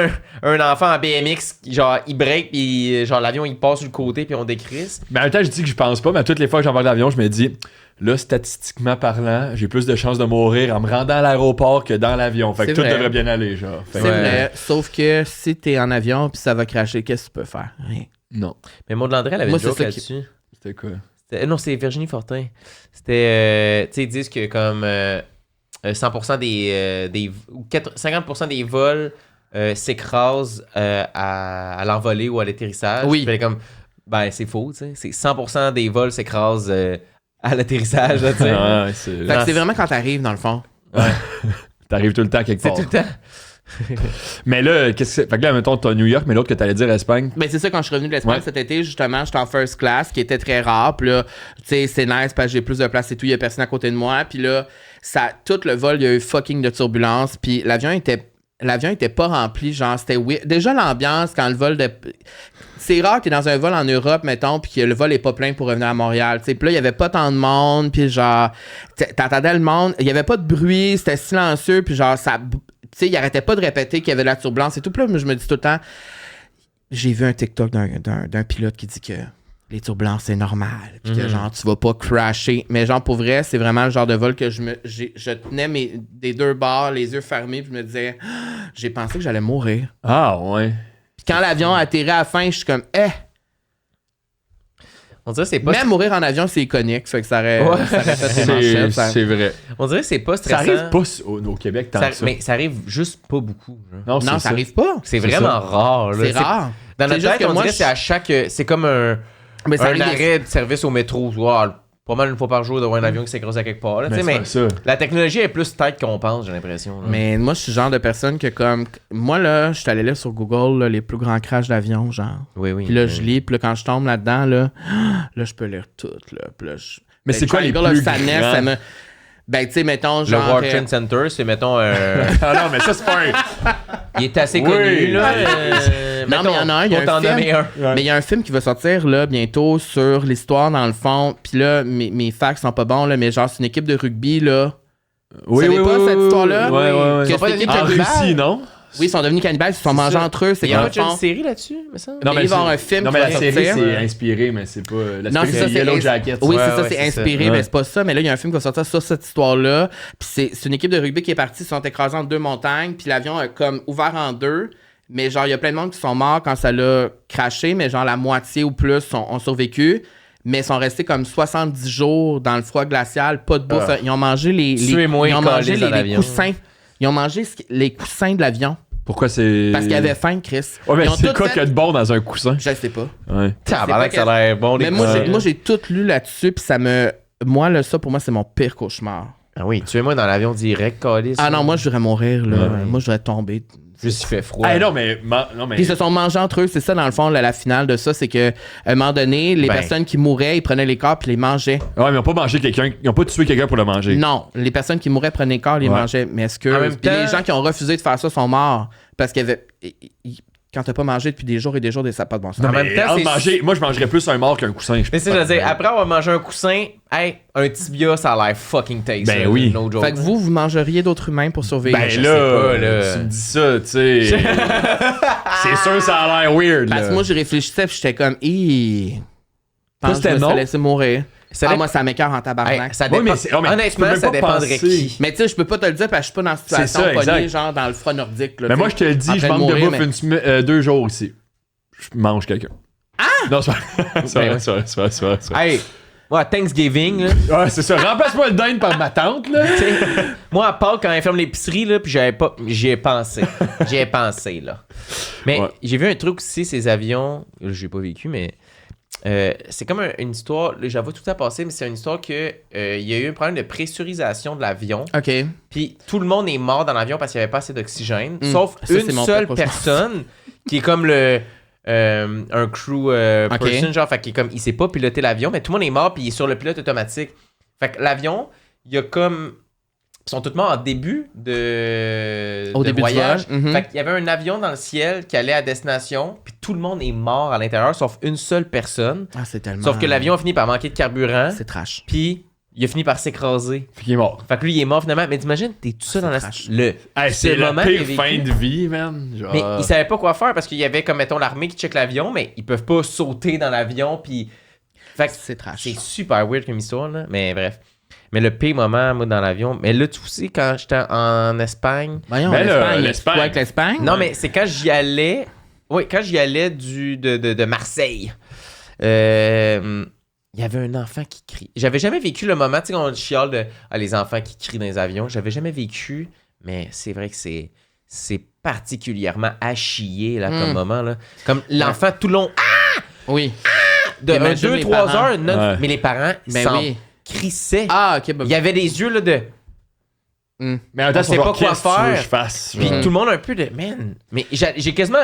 un enfant en BMX, genre, il break, puis genre, l'avion, il passe sur le côté, puis on décrisse. Mais en même temps, je dis que je pense pas, mais toutes les fois que j'embarque l'avion, je me dis, là, statistiquement parlant, j'ai plus de chances de mourir en me rendant à l'aéroport que dans l'avion. Fait que C'est tout vrai. devrait bien aller, genre. Fait C'est que- vrai. Sauf que si t'es en avion puis ça va cracher, qu'est-ce que tu peux faire? Rien. Non. Mais Maud Landry, elle avait Moi, une joke c'est ça qui- là-dessus. C'était quoi? Non, c'est Virginie Fortin. C'était, tu sais, ils disent que comme 100% ou 50% des vols s'écrasent à l'envolée ou à l'atterrissage. Oui. Puis elle est comme, ben c'est faux, tu sais. C'est 100% des vols s'écrasent à l'atterrissage, là, tu sais. Ouais, c'est... Fait que c'est vraiment quand t'arrives, dans le fond. T'arrives tout le temps quelque C'est part. tout le temps. Mais là, qu'est-ce que... Fait que là, mettons, t'as New York, mais l'autre que t'allais dire Espagne. Ben, c'est ça, quand je suis revenu de l'Espagne Ouais. cet été, justement, j'étais en first class, qui était très rare. Puis là, tu sais, c'est nice parce que j'ai plus de place et tout, il y a personne à côté de moi. Puis là, tout le vol, il y a eu fucking de turbulence. Puis l'avion était pas rempli, genre, c'était weird. Déjà, l'ambiance, quand le vol de... C'est rare que t'es dans un vol en Europe, mettons, puis que le vol est pas plein pour revenir à Montréal, tu sais. Puis là, il y avait pas tant de monde, puis genre, t'entendais le monde, il y avait pas de bruit, c'était silencieux, puis genre, ça... Tu sais, il arrêtait pas de répéter qu'il y avait de la turbulence et tout. Puis là, je me dis tout le temps... J'ai vu un TikTok d'un pilote qui dit que les turbulences, c'est normal. Puis que genre, tu vas pas crasher. Mais genre, pour vrai, c'est vraiment le genre de vol que je tenais des deux barres, les yeux fermés, puis je me disais, j'ai pensé que j'allais mourir. Ah, ouais. Puis quand l'avion a atterri à la fin, je suis comme, On dirait que c'est pas, même mourir en avion, c'est iconique. Fait que ça aurait, Ouais. ça aurait fait des manchettes. ça- C'est vrai. on dirait que c'est pas Ça stressant. arrive pas au Québec tant que ça. Mais ça arrive juste pas beaucoup. genre. Non, Non, c'est ça arrive pas. C'est C'est vraiment ça. rare. là. C'est rare. Dans C'est notre juste tête, que on moi, dirait que c'est à chaque... C'est comme Mais ça un arrive arrêt de service au métro. Wow, pas mal une fois par jour d'avoir un avion qui s'écrase à quelque part. Là, tu sais, Mais mais c'est pas ça. la technologie est plus tête qu'on pense, j'ai l'impression. là. Mais moi, je suis le genre de personne que comme... Moi, là, je suis allé là sur Google, là, les plus grands crashs d'avion, genre. Oui, oui. Puis là, je lis, puis là, quand je tombe là-dedans, là, là, je peux lire tout, là. Puis là, Mais c'est quoi les Triangle of plus Sadness, grands? ça me... Ben, tu sais, mettons, Le genre... World Trade Center, c'est, mettons, Ah non, mais ça, c'est pas un... il est assez Oui. connu, là. Non, mais il y en a un, il y a on un t'en film. nommer un. Mais il y a un film qui va sortir là bientôt sur l'histoire dans le fond. Puis là, mes facts sont pas bons là, mais genre c'est une équipe de rugby là. Oui, savez pas cette histoire-là? Ouais, ouais, ouais. Que pas cette équipe En de rugby- Russie, non? Oui, ils sont devenus cannibales, ils se sont mangés ça. entre eux. C'est Il y a dans pas le déjà une fond. série là-dessus, me semble? Mais il va y avoir un film Non, qui mais va la série, sortir. c'est inspiré, mais c'est pas... La Non, série, c'est ça, c'est Yellow Jacket. Oui, Ouais, c'est ça, ouais, c'est c'est ça. inspiré, Ouais. mais c'est pas ça. Mais là, il y a un film qui va sortir sur cette histoire-là. Puis c'est une équipe de rugby qui est partie, ils sont écrasés entre deux montagnes, puis l'avion a comme ouvert en deux. Mais genre, il y a plein de monde qui sont morts quand ça l'a craché, mais genre la moitié ou plus ont survécu. Mais ils sont restés comme 70 jours dans le froid glacial, pas de bouffe. Ah. Ils ont mangé Tuez-moi, ils ont mangé calés dans les l'avion. coussins. Ils ont mangé les coussins de l'avion. Pourquoi c'est... Parce qu'ils avaient faim, Chris. Ouais, mais Ils ont c'est tout quoi fait- qu'il y a de bon dans un coussin? Je sais pas. Ouais. Tabarnak, ça a l'air bon. Mais des moi, coussins. j'ai tout lu là-dessus, puis ça me... Moi, là, ça, pour moi, c'est mon pire cauchemar. Ah oui, tuez-moi dans l'avion direct, Calis. Ah non, moi, je voudrais mourir, là. Ouais. Moi, je voudrais tomber. Juste il fait froid. Ah non, mais... Non, mais... Puis ils se sont mangés entre eux, c'est ça, dans le fond, la finale de ça, c'est que à un moment donné, les Ben. personnes qui mouraient, ils prenaient les corps puis les mangeaient. Ouais, mais ils ont pas mangé quelqu'un... Ils ont pas tué quelqu'un pour le manger. Non, les personnes qui mouraient prenaient les corps, les Ouais. mangeaient. Mais est-ce que... En même Puis les temps- gens qui ont refusé de faire ça sont morts parce qu'il y avait... Quand t'as pas mangé depuis des jours et des jours, ça n'a pas de bon sens. Non, En mais même temps, entre c'est- manger... Moi, je mangerais plus un mort qu'un coussin. Mais c'est, je veux dire, après avoir mangé un coussin, hey, un tibia, ça a l'air fucking tasty. Ben là, oui. No joke. Fait que vous mangeriez d'autres humains pour survivre. Ben je là, sais pas, là. tu me dis ça, tu sais. C'est sûr, ça a l'air weird, Parce là. que moi, je réfléchissais puis j'étais comme... Je pense que c'était je me serais non? laissé mourir. Ça Ah, dépend- moi, ça m'écoeure en tabarnak. Hey, ça Ouais, dépend. mais c'est- oh, mais tu peux Honnêtement, même ça pas dépendrait penser. qui. Mais tu sais, je peux pas te le dire parce que je suis pas dans une C'est situation ça, pognée, exact. genre dans le froid nordique. Là, Mais tu moi, sais, je te le dis, en je train de manque de mourir, bouffe mais- 2 jours ici. Je mange quelqu'un. Ah! Non, c'est pas c'est Ben vrai, c'est vrai, c'est vrai, c'est vrai, c'est vrai. Hey, moi, à Thanksgiving, là, Ouais, c'est ça. Remplace-moi le dinde par ma tante, là. tu sais, moi, à Pâques, quand elle ferme l'épicerie, là, puis j'y ai pensé. J'y ai pensé, là. Mais Ouais. j'ai vu un truc aussi, ces avions, j'ai pas vécu, mais c'est comme une histoire, là, j'avoue tout à passer, mais c'est une histoire que il y a eu un problème de pressurisation de l'avion. OK. Puis tout le monde est mort dans l'avion parce qu'il n'y avait pas assez d'oxygène, Mm. sauf Ça, c'est une mon seule pire cauchemar. personne qui est comme un crew person, genre, fait qu'il est comme, il sait pas piloter l'avion, mais tout le monde est mort puis il est sur le pilote automatique. Fait que l'avion, il y a comme... Ils sont tous morts en début Au de début du voyage. vol, mhm. Fait qu'il y avait un avion dans le ciel qui allait à destination, puis tout le monde est mort à l'intérieur, sauf une seule personne. Ah, c'est tellement... Sauf que l'avion a fini par manquer de carburant, C'est trash. puis il a fini par s'écraser. Fait qu'il est mort. Fait que lui, il est mort finalement. Mais t'imagines, t'es tout seul dans la... trash. Hey, c'est la moment pire qu'il a fin vécu. de vie, man. Genre... Mais ils savaient pas quoi faire parce qu'il y avait, comme, mettons, l'armée qui check l'avion, mais ils peuvent pas sauter dans l'avion, puis... Fait que C'est trash. c'est super weird comme histoire, là. Mais bref. Mais le pire moment, moi, dans l'avion... Mais là, tu sais, quand j'étais en Espagne... Voyons, Ben là, l'Espagne. l'Espagne. Quoi avec l'Espagne? Non, mais c'est quand j'y allais... Oui, quand j'y allais de Marseille. Il y avait un enfant qui crie. J'avais jamais vécu le moment, tu sais, on chiale de les enfants qui crient dans les avions. J'avais jamais vécu, mais c'est vrai que c'est particulièrement à chier, là, comme moment, là. Comme l'enfant tout le long, Oui. de Imagine les 2-3 parents. heures, Ouais. mais les parents, ils Ben s'en oui. crissaient. Ah, ok. Bah, Il y avait des yeux, là, de... Mais en même temps, On ils sont sait genre, pas quoi qu'est-ce que tu veux faire. que je fasse? Puis Genre. tout le monde un peu de... Man, mais j'ai quasiment...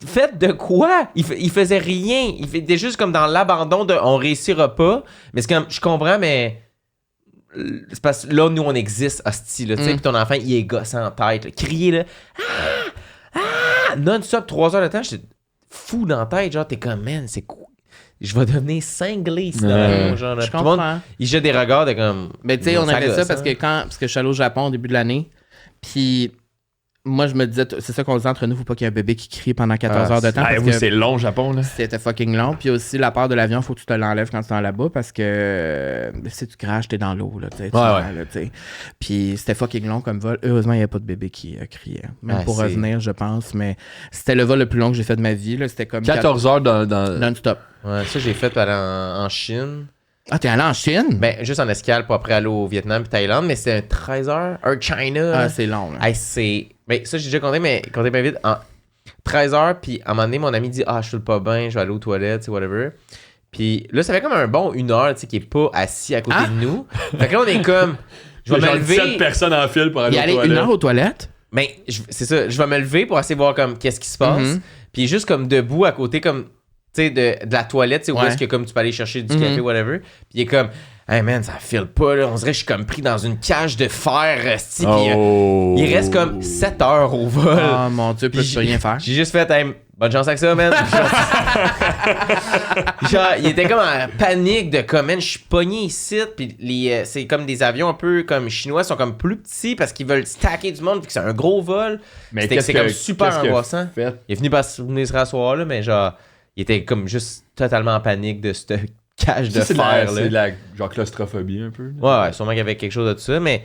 Fait de quoi? Il faisait rien. Il était juste comme dans l'abandon de on réussira pas. Mais c'est comme, je comprends, mais c'est parce que là, nous, on existe, hostie, là, tu sais, puis ton enfant, il est gossant en tête, là, crier, là, non-stop, 3 heures de temps, j'étais fou dans la tête, genre, t'es comme, man, c'est quoi? Je vais devenir cinglé ici dans l'avion, genre, là. je Tout le monde, comprends. il jette des regards de comme... Ben, tu sais, on avait ça gosse, parce que parce que je suis allé au Japon au début de l'année. Puis moi, je me disais, c'est ça qu'on disait entre nous, faut pas qu'il y ait un bébé qui crie pendant 14 heures de temps. Ah, Parce vous, que c'est long, au Japon, là. c'était fucking long. Puis aussi, la peur de l'avion, faut que tu te l'enlèves quand tu es là-bas parce que si tu craches, t'es dans l'eau, là, tu sais. Ouais. Là, tu sais. Puis c'était fucking long comme vol. Heureusement, il n'y avait pas de bébé qui criait. Même Ouais, pour c'est- revenir, je pense. Mais c'était le vol le plus long que j'ai fait de ma vie. Là. C'était comme 14 heures dans... non-stop. Ouais, ça, j'ai fait en Chine. Ah, t'es allé en Chine? Ben, juste en escale pour après aller au Vietnam et Thaïlande, mais c'était un 13 heures. Air China. Ah, c'est long. Là. Hey, c'est. Ben, ça, j'ai déjà compté, mais compté bien vite. En 13 heures, puis à un moment donné, mon ami dit ah, je file pas bien, je vais aller aux toilettes, tu sais, whatever. Puis là, ça fait comme un bon 1 heure, tu sais, qui est pas assis à côté de nous. Fait que là, on est comme. Je vais me genre 17 lever. personnes en file pour Il aller est aux allé 1 heure toilettes. aux toilettes? Ben, c'est ça. Je vais me lever pour essayer de voir comme qu'est-ce qui se passe. Mhm. Puis il est juste comme debout à côté, comme. Tu sais, de la toilette, tu sais, où Ouais. est-ce que comme tu peux aller chercher du café, whatever. Puis il est comme. Hey man, ça file pas, là. On dirait que je suis comme pris dans une cage de fer, esti. Puis Oh. il reste comme 7 heures au vol. Oh mon Dieu, Puis peux tu rien faire. J'ai juste fait, hey, bonne chance avec ça, man. Genre, il était comme en panique de comme, man, je suis pogné ici. Puis c'est comme des avions un peu comme chinois, sont comme plus petits parce qu'ils veulent stacker du monde, puis que c'est un gros vol. Mais C'est comme super qu'est-ce que angoissant. fait? Il est fini par venir se rasseoir là, mais genre, il était comme juste totalement en panique de cette cage de Ça, fer, c'est de là. la genre claustrophobie un peu. Ouais, sûrement qu'il y avait quelque chose de tout ça, mais.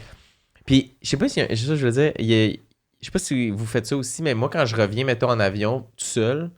Puis, je sais pas si. C'est ça que je veux dire. Je sais pas si vous faites ça aussi, mais moi, quand je reviens, mettons, en avion, tout seul,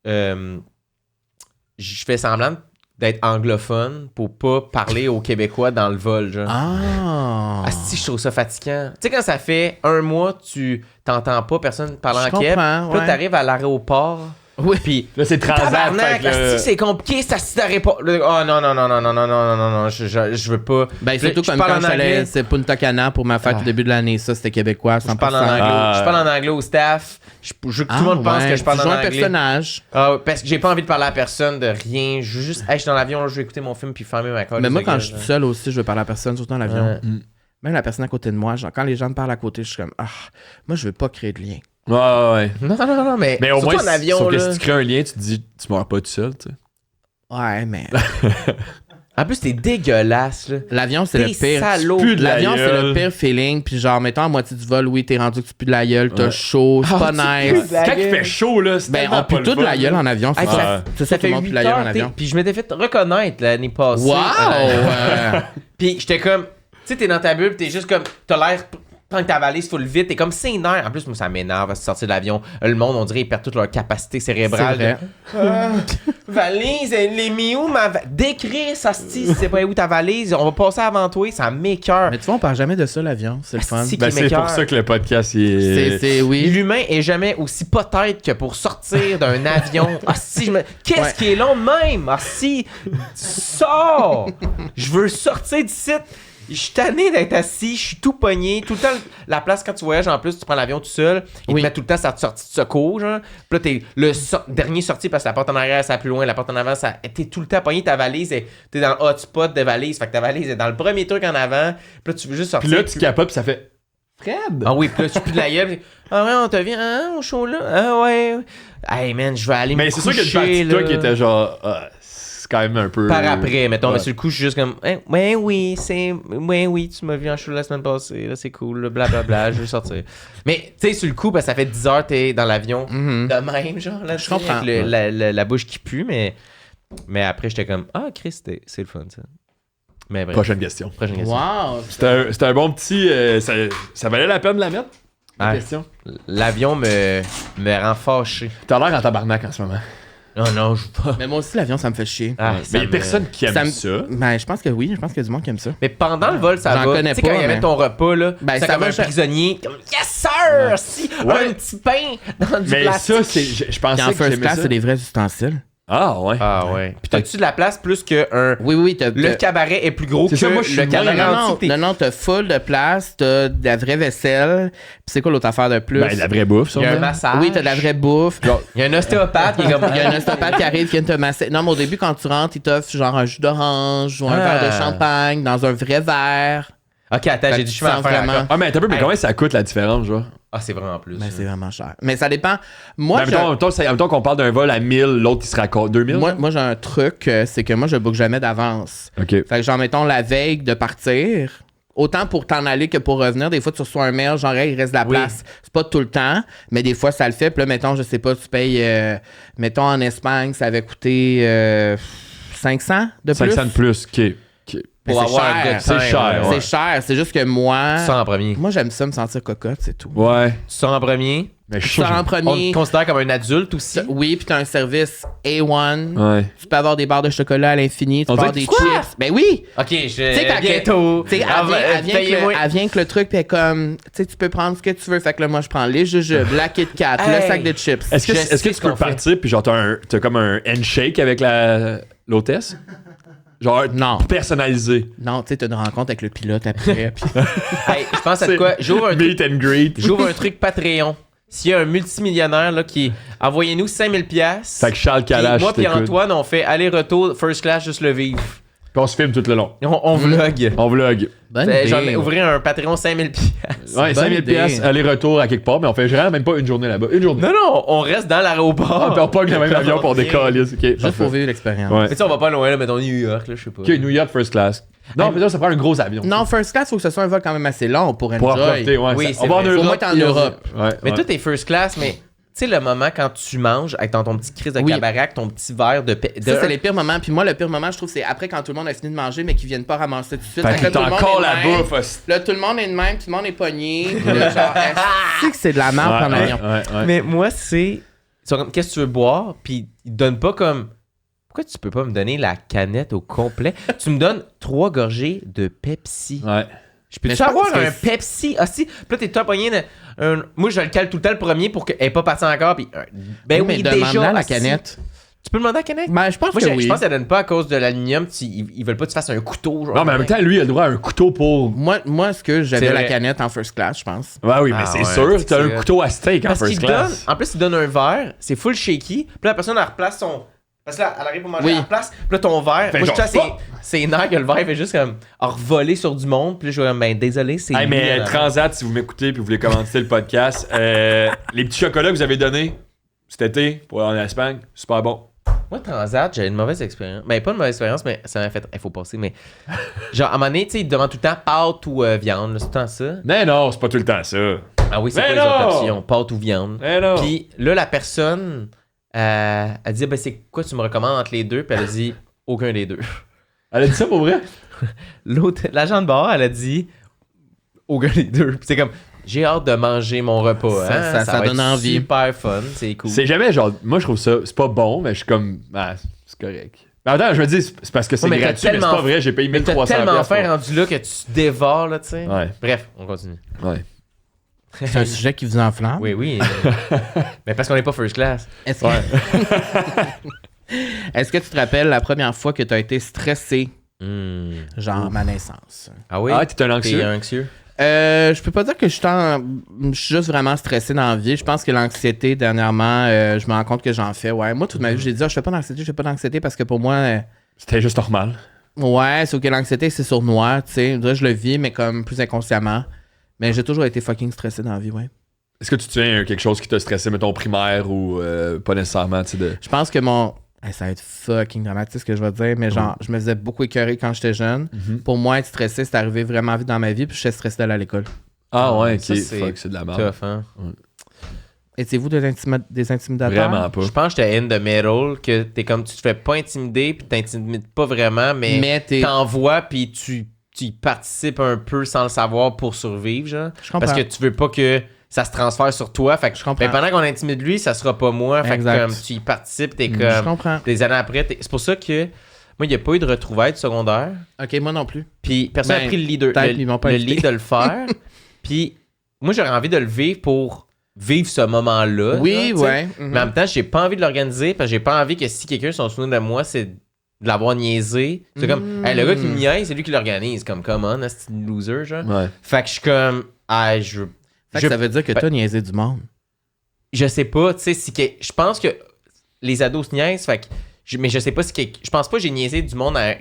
je fais semblant d'être anglophone pour pas parler aux Québécois dans le vol, genre. Ah! Si je trouve ça fatigant. Tu sais, quand ça fait 1 mois, tu t'entends pas personne parler Je en Québec. comprends, Puis là, ouais. t'arrives à l'aéroport. Oui. Puis. Là, c'est transat. Tabarnak, fait que là- asti, c'est compliqué, c'est assis d'aéroport. Oh non, non, non, non, non, non, non, non, non, je veux pas. Ben, Puis là, surtout je comme parle quand en je suis allé, anglais. c'est Punta Cana pour ma fête Ah. au début de l'année. Ça, c'était québécois, 100%. Je parle en anglais. Ah. Je parle en anglais au staff. Je veux que tout le monde pense que je parle tu en joues un anglais. personnage. Ah, parce que j'ai pas envie de parler à personne de rien. Je veux juste, hey, je suis dans l'avion, je vais écouter mon film puis fermer ma colle. Mais moi, quand je suis tout seul aussi, je veux parler à personne, surtout dans l'avion. Ouais. Même la personne à côté de moi, genre, quand les gens me parlent à côté, je suis comme, ah, moi, je veux pas créer de lien. Ouais. Non, non, non, non, mais, Mais au surtout moins, en avion, sauf que là. si tu crées un lien, tu te dis, tu meurs pas tout seul, tu sais. Ouais, mais En plus, t'es dégueulasse, là. l'avion, c'est T'es le pire. salaud. Plus de la L'avion, c'est gueule. le pire feeling. Puis genre, mettons, à moitié du vol, oui, t'es rendu que tu pues de la gueule, t'as Ouais. chaud, c'est pas tu nice. pues de la Quand il gueule. fait chaud, là, c'est Ben, tellement on pue pas tout le de la fun, gueule là. en avion, c'est Hey, ça. ça, C'est ça ça, tout fait le monde pue 8 de la gueule en heures, avion. puis je m'étais fait reconnaître l'année passée. Wow! Euh, Puis j'étais comme, tu sais, t'es dans ta bulle, pis t'es juste comme, t'as l'air, prends ta valise full vite, t'es comme sénère. En plus, moi, ça m'énerve à sortir de l'avion. Le monde, on dirait, ils perdent toute leur capacité cérébrale. C'est vrai. Valise, elle est mis où ma valise? Décris, ça se dit, c'est pas où ta valise, on va passer avant toi, ça m'écoeure. Mais tu vois, on parle jamais de ça, l'avion. C'est le fun. Asti. Ben, qui c'est m'écoeure. pour ça que le podcast, il est... C'est, oui. L'humain est jamais aussi pas tête que pour sortir d'un avion. Ah si, qu'est-ce Ouais. qui est long de même? Ah si, sors! Je veux sortir d'ici. Je suis tanné d'être assis, je suis tout pogné. Tout le temps, la place quand tu voyages, en plus, tu prends l'avion tout seul. Ils Oui. te mettent tout le temps sa sortie de secours, genre. Puis là, t'es le dernier sorti parce que la porte en arrière, ça plus loin, la porte en avant, ça. T'es tout le temps pogné, ta valise, t'es dans le hotspot de valise. Fait que ta valise est dans le premier truc en avant. Puis là, tu veux juste sortir. Puis là, tu capotes, puis ça fait... Fred! Ah oui, puis là, tu pues de la gueule. Puis, ah ouais, on te vient, hein, au show là. Ah ouais. Hey man, je vais aller me Mais c'est sûr qu'il y a une coucher, partie de toi là. qui était genre... Ah, quand même un peu. Par après, mettons, Ouais. mais sur le coup, je suis juste comme, oui, tu m'as vu en show la semaine passée, là, c'est cool, là, blablabla, je veux sortir. Mais, tu sais, sur le coup, ça fait 10 heures, t'es dans l'avion, de même, genre, là, Je comprends. avec la bouche qui pue, mais après, j'étais comme, Chris, c'est le fun, ça. Mais bref, Prochaine question. prochaine question. Wow! C'était un bon petit. Ça valait la peine de la mettre? La Ouais. question. L'avion me rend fâché. T'as l'air en tabarnak en ce moment. Non, je veux pas. Mais moi aussi, l'avion, ça me fait chier. Ah, Mais ça il y a me- personne qui aime Ça ça. me- Ben, je pense que oui. Je pense qu'il y a du monde qui aime ça. Mais pendant le vol, ça J'en va. connais Tu sais, quand pas, il y avait mais- ton repas, là, Ben, c'est ça comme va, un je- prisonnier. Comme, yes, sir! Si, Ouais. un petit pain dans du Mais plastique. ça, c'est. Je pensais Puis en que first j'aimais class, ça. c'est des vrais ustensiles. Ah, ouais. Ah ouais. Puis t'as-tu de la place plus que Oui, le cabaret est plus gros C'est que ça, moi, je suis le moins- cabaret Non, entier. non, t'as full de place, t'as de la vraie vaisselle. Puis c'est quoi l'autre affaire de plus? Ben, la vraie bouffe, ça. Il y a un là. massage. Oui, t'as de la vraie bouffe. Il y a un ostéopathe qui est comme. Il y a un ostéopathe qui arrive, qui vient te masser. Non, mais au début, quand tu rentres, il t'offre genre un jus d'orange ou un Ah. verre de champagne dans un vrai verre. Ok, attends, Fait j'ai que dit tu je fais sens affaire vraiment- encore. Ah, mais attends un peu, mais Hey. combien ça coûte la différence, genre? Ah, c'est vraiment plus. Mais c'est vraiment cher. Mais ça dépend. Moi, Ben, mettons qu'on parle d'un vol à 1000, l'autre, il sera à 2000. moi, j'ai un truc, c'est que moi, je book jamais d'avance. OK. Fait que genre, mettons, la veille de partir, autant pour t'en aller que pour revenir, des fois, tu reçois un mail, genre, hey, il reste de la Oui. place. C'est pas tout le temps, mais des fois, ça le fait. Puis là, mettons, je sais pas, tu payes, mettons, en Espagne, ça avait coûté 500 de plus. 500 de plus, OK. Mais Pour c'est avoir un cher. good C'est time, cher, ouais. ouais. C'est cher. C'est juste que moi, Tu sors en premier. moi, j'aime ça me sentir cocotte, c'est tout. Ouais. Tu sors en premier. Mais je Tu suis sors en On premier. te considère comme un adulte aussi. Oui, puis t'as un service A1. Ouais. Tu peux avoir des barres de chocolat à l'infini. Tu On peux avoir dirait des que- chips. Ben oui! Ok, Tu sais, quand bientôt. Tu sais, Ah, elle vient payez-moi. avec le truc, puis elle est comme, tu sais, tu peux prendre ce que tu veux. Fait que là, moi, je prends les jujubes, la Kit Kat, le Hey. sac de chips. Est-ce que, Je est-ce que sais tu ce peux qu'on fait. partir, puis genre, t'as comme un handshake avec l'hôtesse? Genre, Non. personnalisé. Non, tu sais, t'as une rencontre avec le pilote après. puis- Hey, je pense à de quoi? J'ouvre un truc. Meet and greet. J'ouvre un truc Patreon. S'il y a un multimillionnaire là, qui envoyez-nous 5000 pièces. Fait que Charles Kalash, moi puis t'écoute. Antoine, on fait aller-retour first class juste le vivre. Puis on se filme tout le long. On vlog. On vlog. Bonne Fait, idée. genre, ouvrir un Patreon 5000 pièces. Ouais, bonne 5000 idée. pièces, aller-retour à quelque part, mais on fait vraiment même pas une journée là-bas. Une journée. Non, on reste dans l'aéroport. Ah, puis on pogne le même avion pour décoller. OK, Juste parfait. pour vivre l'expérience. Ouais. Mais tu sais, on va pas loin, là, mettons New York, là, je sais pas. OK, New York first class. Non, mais là, ça prend un gros avion. Non, first class, faut que ce soit un vol quand même assez long pour Pour en enjoy. profiter, ouais. Oui, ça- c'est on va en vrai. Europe. Faut moins être en puis on- Europe. Ouais, Mais ouais. toi, t'es first class, mais tu sais, le moment quand tu manges avec ton petit crise de Oui. cabaret, ton petit verre de... Ça, c'est les pires moments. Puis moi, le pire moment, je trouve, c'est après quand tout le monde a fini de manger, mais qu'ils viennent pas ramasser tout de suite. Fait Fait que que là, t'as tout le monde encore est la de même. bouffe. hostie. Là, tout le monde est de même, tout le monde est pogné. Puis là, genre, est-ce que c'est de la merde Ouais, en ouais, avion? ouais. Mais moi, c'est... Ils sont comme, qu'est-ce que tu veux boire? Puis ils te donnent pas comme... Pourquoi tu peux pas me donner la canette au complet? Tu me donnes 3 gorgées de Pepsi. Ouais. Je Mais peux-tu je avoir pense que un Pepsi? Ah si, puis là, t'es tout pogné. Moi, je le cale tout le temps le premier pour qu'elle n'ait pas passé encore. Puis, ben oui, mais demande-la déjà. la asti. canette. Tu peux demander à la canette? Ben, je pense Moi, que je oui. pense qu'elle donne pas à cause de l'aluminium. Ils veulent pas que tu fasses un couteau. Genre, Non, mais en même temps, lui, il a le droit à un couteau pour. Moi, ce que j'avais C'est la vrai. canette en first class, je pense. Ouais, oui, mais Ah c'est ouais, sûr. T'as c'est un vrai. couteau à steak en Parce first qu'il donne, class. en plus, il donne un verre, c'est full shaky. Puis là, la personne, elle replace son. Parce que là, elle arrive pour manger, Oui. elle replace. Puis là, ton verre. Fait Moi, je genre, suis c'est nerf que le verre fait juste comme revoler sur du monde. Puis là, je suis comme, ben désolé, c'est. Hey, lui, mais là. Transat, si vous m'écoutez et vous voulez commenter le podcast, les petits chocolats que vous avez donnés cet été pour aller en Espagne, super bon. Moi, Transat, j'avais une mauvaise expérience. Ben, pas une mauvaise expérience, mais ça m'a fait. Il faut passer. Mais. Genre, à un moment donné, tu sais, ils te demandent tout le temps pâte ou viande. là, C'est tout le temps ça. Mais non, c'est pas tout le temps ça. Ah oui, c'est Mais quoi les autres non! options? Pâte ou viande. Mais non. Puis là, la personne, elle dit, ben, c'est quoi tu me recommandes entre les deux? Puis elle a dit, aucun des deux. Elle a dit ça pour vrai? L'agent de bar, elle a dit, aucun des deux. Puis c'est comme, j'ai hâte de manger mon repas. Ça- hein? ça va donne être envie. Super fun, c'est cool. C'est jamais genre. Moi, je trouve ça. C'est pas bon, mais je suis comme. Ah, c'est correct. Mais attends, je me dis, c'est parce que c'est Ouais, mais t'as gratuit, mais c'est tellement- pas vrai. J'ai payé Mais t'as 1300 tellement piastres fait pour- rendu là que tu dévores, là, tu sais. Ouais. Bref, on continue. Ouais. C'est un sujet qui vous enflamme. Oui, oui. Mais parce qu'on n'est pas first class. Est-ce que... Est-ce que tu te rappelles la première fois que tu as été stressé, genre ma naissance? Ah oui? Ah, t'es un anxieux? T'es anxieux? Je peux pas dire que je suis juste vraiment stressé dans la vie. Je pense que l'anxiété, dernièrement, je me rends compte que j'en fais. Ouais, moi, toute ma vie, j'ai dit, je fais pas d'anxiété parce que pour moi, C'était juste normal. ouais, sauf que l'anxiété, c'est sournois, tu sais. Je dirais que je le vis, mais comme plus inconsciemment. Mais j'ai toujours été fucking stressé dans la vie, ouais. Est-ce que tu te souviens quelque chose qui t'a stressé, mettons primaire ou pas nécessairement, tu sais, de. Je pense que Ça va être fucking dramatique ce que je vais dire, mais genre, je me faisais beaucoup écœurer quand j'étais jeune. Pour moi, être stressé, c'est arrivé vraiment vite dans ma vie, puis j'étais stressé d'aller à l'école. Ah ouais, ok. Ça, C'est de la merde. Tough, hein? Étiez-vous des intimidateurs? Vraiment pas. Je pense que j'étais in the middle, que t'es comme tu te fais pas intimider, puis t'intimides pas vraiment, mais t'es... t'envoies, puis tu y participes un peu sans le savoir pour survivre, genre. Je comprends. Parce que tu veux pas que ça se transfère sur toi. Fait que Je comprends. ben, pendant qu'on intimide lui, ça sera pas moi. Fait que Exact. comme tu y participes, t'es Je comme. comprends. Des années après, c'est pour ça que moi, il n'y a pas eu de retrouvailles de secondaire. OK, moi non plus. Puis personne n'a Ben, pris le leader, peut-être, ils m'ont pas le invité. lead de le faire. Puis moi, j'aurais envie de le vivre pour vivre ce moment-là. Oui, là, tu sais. ouais. Mais en même temps, j'ai pas envie de l'organiser parce que j'ai pas envie que si quelqu'un s'en souvient de moi, c'est de l'avoir niaisé. C'est comme, hey, le gars qui me niaise, c'est lui qui l'organise. Comme, come on, c'est une loser, genre. Ouais. Fait que je suis comme, Fait que ça veut dire que t'as niaisé du monde. je sais pas, tu sais, je pense que les ados se niaisent, fait que mais je sais pas si je pense pas que j'ai niaisé du monde à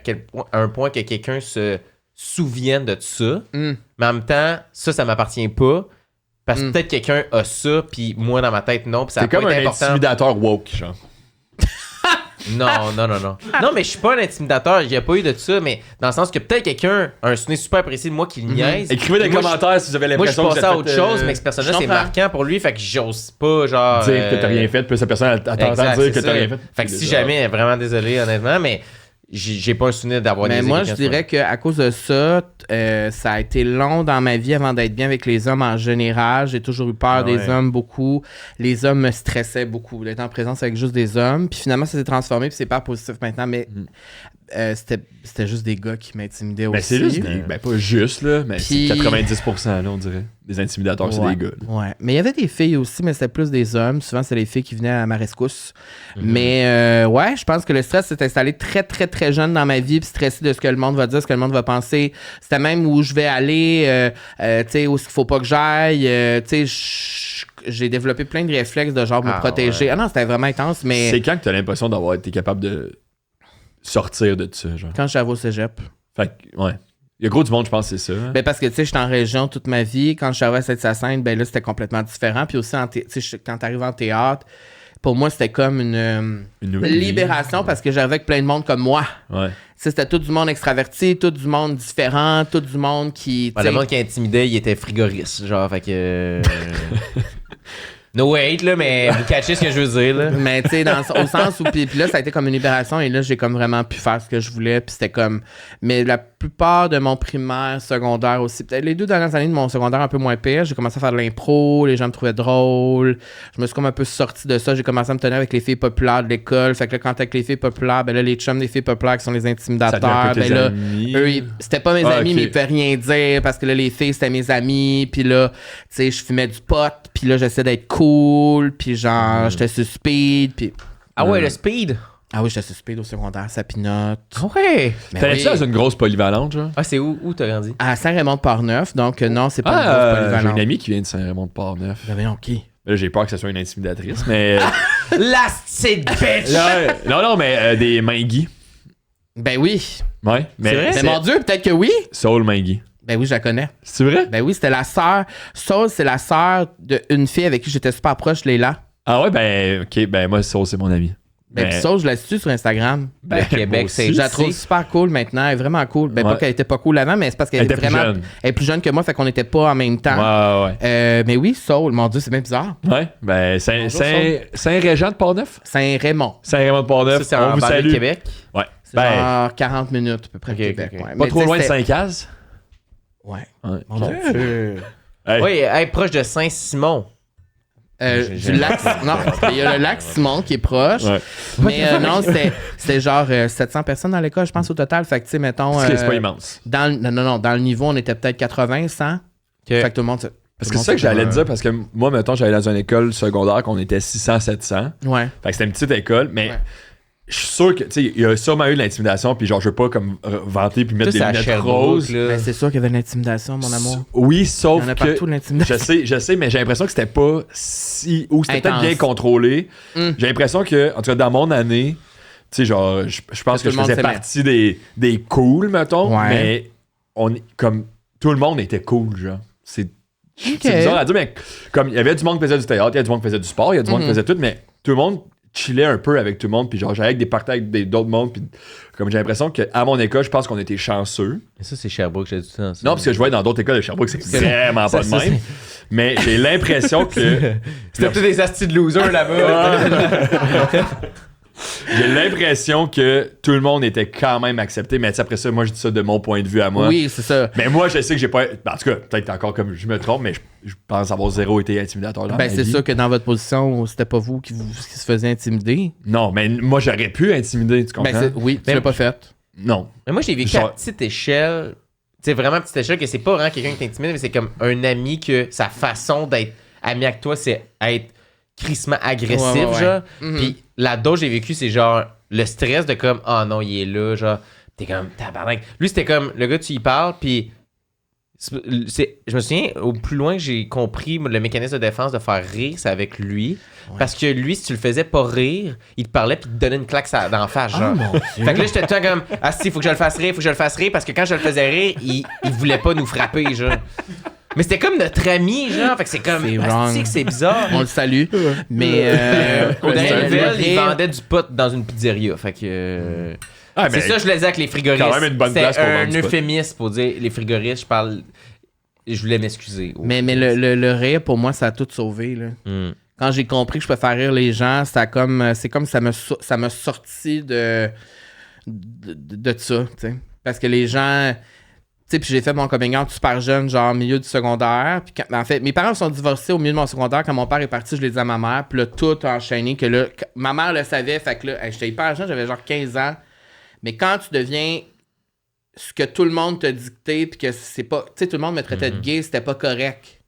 un point que quelqu'un se souvienne de ça. Mais en même temps, ça m'appartient pas. Parce que peut-être quelqu'un a ça, puis moi dans ma tête, non. Puis ça C'est a pas comme été un important. intimidateur woke, genre. Non. Non, mais je suis pas un intimidateur, il y a pas eu de ça, mais dans le sens que peut-être quelqu'un a un souvenir super précis de moi qui le niaise. Écrivez des Puis moi, commentaires si vous avez Moi, je suis l'impression que passé à vous autre êtes chose, fait, mais que cette personne-là, je c'est comprends. marquant pour lui, fait que j'ose pas, genre. dire que t'as rien fait, puis sa personne elle t'entend Exact, dire c'est que t'as ça. rien fait. Fait que si jamais, vraiment désolé, honnêtement, mais j'ai pas un souvenir d'avoir Mais niaisé moi, je quelqu'un, dirais qu'à cause de ça, ça a été long dans ma vie avant d'être bien avec les hommes en général. J'ai toujours eu peur des hommes beaucoup. Les hommes me stressaient beaucoup. D'être en présence avec juste des hommes. Puis finalement, ça s'est transformé, puis c'est pas positif maintenant, mais c'était juste des gars qui m'intimidaient aussi. Ben c'est juste pas juste, là, mais Puis- c'est 90%, là, on dirait. Des intimidateurs, c'est Ouais. des gars. là. Ouais. Mais il y avait des filles aussi, mais c'était plus des hommes. Souvent, c'était les filles qui venaient à ma rescousse. Mais ouais, je pense que le stress s'est installé très, très, très jeune dans ma vie. Puis stressé de ce que le monde va dire, ce que le monde va penser. C'était même où je vais aller, tu sais, où il faut pas que j'aille. Tu sais, j'ai développé plein de réflexes de genre me protéger. ouais. Ah non, c'était vraiment intense, mais C'est quand que t'as l'impression d'avoir été capable de sortir de ça, genre. quand j'étais au cégep. Fait que, ouais. Il y a gros du monde, je pense, c'est ça. hein. Ben parce que, tu sais, j'étais en région toute ma vie. Quand je suis arrivé à Sainte-Hyacinthe, ben là, c'était complètement différent. Puis aussi, tu sais, quand t'arrives en théâtre, pour moi, c'était comme une nouvelle vie. libération parce que j'arrivais avec plein de monde comme moi. Ouais. Tu sais, c'était tout du monde extraverti, tout du monde différent, tout du monde qui... tu Le sais, monde qui intimidait, il était frigoriste, genre, fait que... No hate, là, mais vous catchez ce que je veux dire, là. mais tu sais, au sens où... Puis là, ça a été comme une libération et là, j'ai comme vraiment pu faire ce que je voulais. Puis c'était comme... Mais la plupart de mon primaire, secondaire aussi, peut-être les 2 dernières années de mon secondaire un peu moins pire, j'ai commencé à faire de l'impro, les gens me trouvaient drôle. Je me suis comme un peu sorti de ça. J'ai commencé à me tenir avec les filles populaires de l'école. Fait que là, quand t'es avec les filles populaires, ben là, les chums des filles populaires qui sont les Ça devient intimidateurs, un peu tes ben là... amis. Eux, c'était pas mes Ah, amis, ok. mais ils pouvaient rien dire parce que là, les filles, c'était mes amis. Puis là, tu sais, je fumais du pot. Puis là, j'essayais d'être cool. Puis genre, j'étais sur speed. Puis... Ah ouais, le speed. Ah oui, j'étais sur speed au secondaire, ça pinote. Ouais. Mais T'allais-tu oui. dans une grosse polyvalente, genre? Ah, c'est où t'as grandi? À Saint-Raymond-de-Port-Neuf, donc non, c'est pas une grosse Ah, j'ai polyvalente. une amie qui vient de Saint-Raymond-de-Port-Neuf. Ben voyons, qui? Là, j'ai peur que ce soit une intimidatrice, mais... La petite bitch! non, mais des Mingui. Ben oui. Ouais, mais C'est vrai? Mais mon Dieu, peut-être que oui. Saul Mingui. Ben oui, je la connais. C'est vrai? Ben oui, c'était la sœur. Saul, c'est la sœur d'une fille avec qui j'étais super proche, Léla. Ah ouais, ben, ok, ben moi, Saul, c'est mon ami. Ben puis Saul, je la suis sur Instagram. Le Québec, moi aussi. c'est Je la trouve super cool maintenant. Elle est vraiment cool. Ben, Ouais. pas qu'elle était pas cool avant, mais c'est parce qu'elle Elle est était plus vraiment. jeune. Elle est plus jeune que moi, fait qu'on n'était pas en même temps. Ouais. Mais oui, Saul, mon Dieu, c'est bien bizarre. Ouais, ben, Bonjour, Saint-Régent de Port-Neuf? Saint-Raymond. Saint-Raymond de Ça, Port-Neuf, c'est on en vous banlieue de salue. Québec. Ouais. C'est Ben, genre 40 minutes à peu près Ok, de Québec. ok, ok. Ouais. pas Mais trop tu sais, loin de c'était- Saint-Caz? Ouais. Ouais. Mon Dieu. Hey. Oui, proche de Saint-Simon. Du lac. Non, il y a le lac Simon qui est proche. Ouais. Mais non, c'était genre 700 personnes dans l'école, je pense, au total. Fait que, tu sais, mettons. C'est pas immense. Non, dans le niveau, on était peut-être 80, 100. Fait que tout le monde. Parce que c'est ça que j'allais te dire, parce que moi, mettons, j'allais dans une école secondaire qu'on était 600, 700. Ouais. Fait que c'était une petite école, mais Ouais. je suis sûr que, tu sais, il y a sûrement eu de l'intimidation, puis genre, je veux pas comme vanter puis mettre Ça, des c'est à lunettes Sherbrooke, roses. là. Ben, c'est sûr qu'il y avait de l'intimidation, mon amour. Oui, Il y sauf en a que. partout de l'intimidation. Je sais, mais j'ai l'impression que c'était pas si. Ou c'était peut-être Intense. bien contrôlé. Mm. J'ai l'impression que, en tout cas, dans mon année, tu sais, genre, je pense que tout le je monde faisais s'aimait. partie des cools, mettons, Ouais. mais on est comme. Tout le monde était cool, genre. C'est Ok. bizarre à dire, mais comme il y avait du monde qui faisait du théâtre, il y a du monde qui faisait du sport, il y a du monde qui faisait tout, mais tout le monde, chillais un peu avec tout le monde, puis genre j'allais avec des parties avec d'autres mondes, puis comme j'ai l'impression qu'à mon école, je pense qu'on était chanceux. Mais ça, c'est Sherbrooke, j'ai dit ça. Non, parce que je voyais dans d'autres écoles de Sherbrooke, c'est vraiment pas de ça, même. Mais j'ai l'impression que... C'était tous des astis de losers là-bas. J'ai l'impression que tout le monde était quand même accepté, mais après ça, moi je dis ça de mon point de vue à moi. Oui, c'est ça. Mais moi, je sais que j'ai pas... En tout cas, peut-être encore comme je me trompe, mais je pense avoir zéro été intimidateur dans ma C'est vie. sûr que dans votre position, c'était pas vous qui se faisiez intimider. Non, mais moi, j'aurais pu intimider, tu comprends? Oui, tu l'as pas fait. Non. Mais moi, j'ai vécu Genre- à petite échelle. Tu sais, vraiment à petite échelle, que c'est pas vraiment quelqu'un qui t'intimide, mais c'est comme un ami que sa façon d'être ami avec toi, c'est être crissement agressif, Ouais. genre. Mhm. Puis la dose j'ai vécu, c'est genre le stress de comme, oh non, il est là, genre. T'es comme, tabarnak. Lui, c'était comme, le gars, tu y parles, puis. Je me souviens, au plus loin que j'ai compris le mécanisme de défense de faire rire, c'est avec lui. Parce que lui, si tu le faisais pas rire, il te parlait puis il te donnait une claque dans la face, genre. Fait que là, j'étais tout le temps comme, ah si, faut que je le fasse rire, parce que quand je le faisais rire, il voulait pas nous frapper, genre. Mais c'était comme notre ami, genre. Fait que c'est comme, C'est asti wrong. que c'est bizarre. On le salue. Mais Aux dernières nouvelles, il rire- vendait du pot dans une pizzeria. Fait que. Ah, C'est mais ça, je le disais avec les frigoristes. quand même une bonne place pour C'était un vendre du pot. euphémisme pour dire les frigoristes, je voulais m'excuser. Mais le rire, pour moi, ça a tout sauvé. Là. Hmm. Quand j'ai compris que je peux faire rire les gens, c'est comme ça m'a sorti de ça, tu sais. Parce que les gens... Tu sais, puis j'ai fait mon coming out super jeune, genre milieu du secondaire. Puis en fait, mes parents sont divorcés au milieu de mon secondaire. Quand mon père est parti, je l'ai dit à ma mère. Puis là, tout a enchaîné. Que là, ma mère le savait. Fait que là, j'étais hyper jeune, j'avais genre 15 ans. Mais quand tu deviens ce que tout le monde t'a dicté, puis que c'est pas... Tu sais, tout le monde me traitait de gay, c'était pas correct.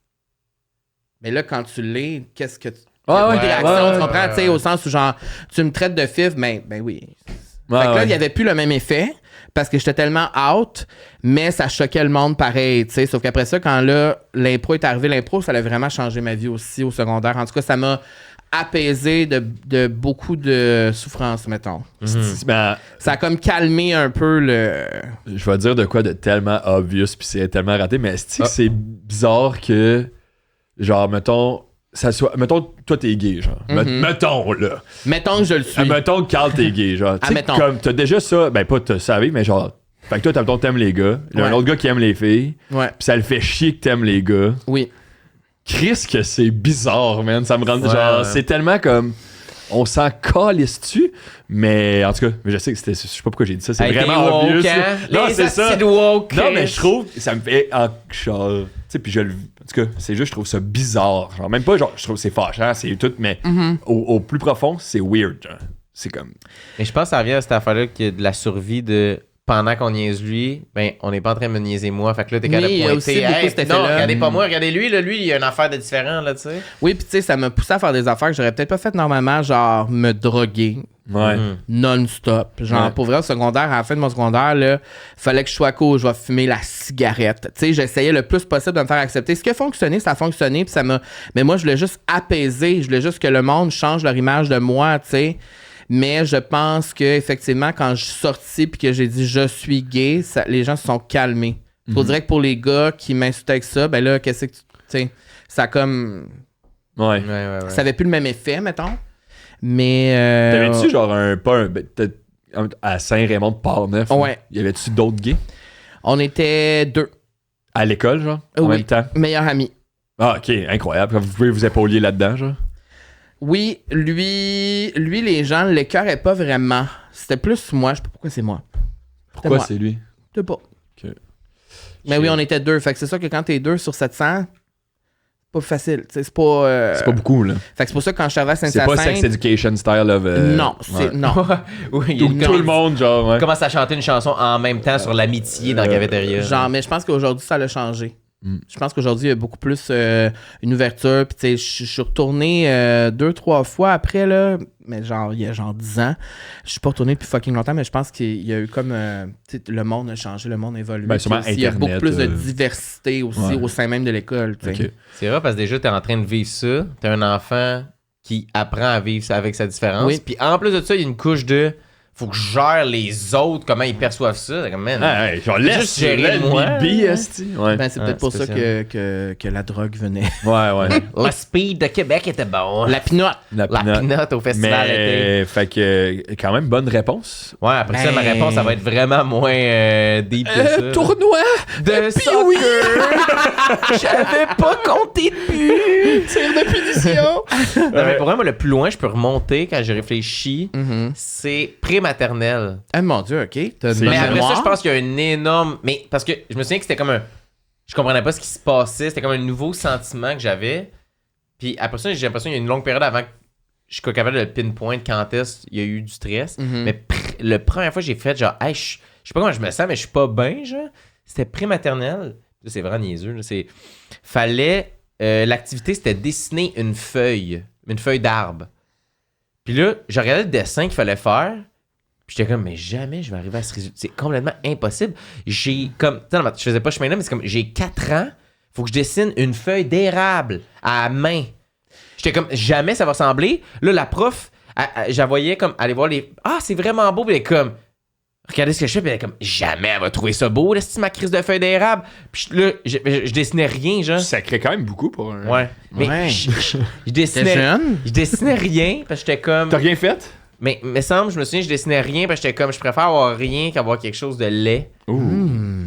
Mais là, quand tu l'es, qu'est-ce que tu... Ouais, des réactions, tu comprends? Tu sais, au sens où, genre, tu me traites de fif, ben oui. Fait que là, il n'y avait plus le même effet parce que j'étais tellement out, mais ça choquait le monde pareil, tu sais. Sauf qu'après ça, quand là, l'impro est arrivé, l'impro, ça a vraiment changé ma vie aussi au secondaire. En tout cas, ça m'a apaisé de beaucoup de souffrance, mettons. Ben, Ça a comme calmé un peu le... je vais dire de quoi de tellement obvious, puis c'est tellement raté, mais est-ce que c'est bizarre que, genre, mettons, toi, t'es gay, genre. Mettons, là. Mettons que je le suis. Mettons que Carl, t'es gay, genre. Tu sais, Admettons. comme, t'as déjà ça, ben pas t'as savais, mais genre, fait que toi, t'aimes les gars, il y a un Ouais. autre gars qui aime les filles, Ouais. pis ça le fait chier que t'aimes les gars. Oui. Chris, que c'est bizarre, man. Ça me rend, Ouais, genre, ouais. c'est tellement comme... On s'en calisse-tu, mais en tout cas, je sais que c'était... Je sais pas pourquoi j'ai dit ça, c'est Hey, vraiment t'es woke, obvious. hein? Non, Les c'est ça. astis de woke, Non, mais Chris. je trouve, ça me fait... genre, tu sais, puis je le... En tout cas, c'est juste, je trouve ça bizarre. Genre, même pas, genre, je trouve que c'est fâchant, c'est tout, mais au plus profond, c'est weird, genre. C'est comme... Mais je pense que ça revient à cette affaire-là que de la survie de pendant qu'on niaise lui, ben on n'est pas en train de me niaiser moi. Fait que là, t'es capable Oui, il y de a pointer. aussi beaucoup Hey, cet non, effet-là. regardez pas moi, regardez lui. Là, lui, il y a une affaire de différent, là, tu sais. Oui, puis tu sais, ça m'a poussé à faire des affaires que j'aurais peut-être pas faites normalement, genre me droguer Ouais. non-stop. Genre, Ouais. pour vrai, au secondaire, à la fin de mon secondaire, là, fallait que je sois cool, je vais fumer la cigarette. Tu sais, j'essayais le plus possible de me faire accepter. Ce qui a fonctionné, ça a fonctionné, puis ça m'a... Mais moi, je voulais juste apaiser, je voulais juste que le monde change leur image de moi, tu sais. Mais je pense que effectivement, quand je suis sorti puis que j'ai dit je suis gay, les gens se sont calmés. Faut dire que pour les gars qui m'insultaient avec ça, ben là, qu'est-ce que tu sais, ça comme Ouais. ça avait plus le même effet, mettons. Mais T'avais-tu, genre, peut-être à Saint-Raymond de Port-Neuf? Ouais. Y avait-tu d'autres gays? on était 2 À l'école, genre? En Oui. même temps? meilleurs amis. Ah, ok, incroyable. Vous pouvez vous épaulier là-dedans, genre? Oui, lui les gens l'écœuraient pas vraiment. C'était plus moi, je sais pas pourquoi c'est moi. Pourquoi moi. c'est lui? Je sais pas. Ok. Mais oui, on était 2. Fait que c'est sûr que quand t'es 2 sur 700, c'est pas facile. Tu sais, c'est pas. C'est pas beaucoup, là. Fait que c'est pour ça que quand je suis arrivé à C'est pas Saint-Hyacinthe. Sex Education style of... Non, c'est. ouais. Non. Oui, il y a Tout, une tout le monde, genre, ouais. commence à chanter une chanson en même temps sur l'amitié dans la cafétéria. Genre, mais je pense qu'aujourd'hui, ça l'a changé. Je pense qu'aujourd'hui, il y a beaucoup plus une ouverture. Puis, tu sais, je suis retourné 2-3 fois après, là. Mais genre, il y a genre 10 ans. Je suis pas retourné depuis fucking longtemps, mais je pense qu'il y a eu comme. Tu sais, le monde a changé, le monde a évolué. Ben, sûrement Puis aussi, il y a Internet, beaucoup plus de diversité aussi ouais. au sein même de l'école, tu sais. Ok. C'est vrai parce que déjà, t'es en train de vivre ça. T'es un enfant qui apprend à vivre ça avec sa différence. Oui. Puis en plus de ça, il y a une couche de faut que je gère les autres, comment ils perçoivent ça. Comme, man, Genre, laisse juste gérer le moi. BB, esti. Ouais. Ben, c'est peut-être pour ça spécial. que la drogue venait. Ouais. Le speed de Québec était bon. La pinotte. La pinotte au festival été. Mais, fait que, quand même, bonne réponse. Ouais, après ça, ma Ben- réponse, ça va être vraiment moins deep que ça. Tournoi de soccer. J'avais pas compté de but. Tir de punition. Non, mais pour moi, le plus loin je peux remonter quand j'ai réfléchi, Mhm. c'est prématernelle. Ah, mon Dieu, OK. T'as une Mais bonne Mais après mémoire. ça, je pense qu'il y a une énorme. Mais parce que je me souviens que c'était comme un. Je comprenais pas ce qui se passait. C'était comme un nouveau sentiment que j'avais. Puis après ça, j'ai l'impression qu'il y a une longue période avant que je sois capable de le pinpoint quand est-ce qu'il y a eu du stress. Mhm. Mais la première fois que j'ai fait, genre, hey, je sais pas comment je me sens, mais je suis pas bien, genre. C'était prématernel. Là, c'est vraiment niaiseux. Là. Fallait. L'activité, c'était dessiner une feuille d'arbre. Puis là, je regardais le dessin qu'il fallait faire. Puis j'étais comme, mais jamais je vais arriver à ce résultat. C'est complètement impossible. J'ai comme. Je faisais pas chemin là, mais c'est comme, j'ai 4 ans. Faut que je dessine une feuille d'érable à la main. J'étais comme, jamais ça va ressembler. Là, la prof, je la voyais comme aller voir les. Ah, c'est vraiment beau. Puis elle est comme, regardez ce que je fais. Puis elle est comme, jamais elle va trouver ça beau, là, c'est ma crise de feuille d'érable. Puis là, je dessinais rien, genre. Ça crée quand même beaucoup pour un. Ouais. Mais Ouais. je T'es dessinais. jeune? Je dessinais rien parce que j'étais comme. T'as rien fait? Mais me semble, je me souviens, je dessinais rien parce que j'étais comme, je préfère avoir rien qu'avoir quelque chose de laid.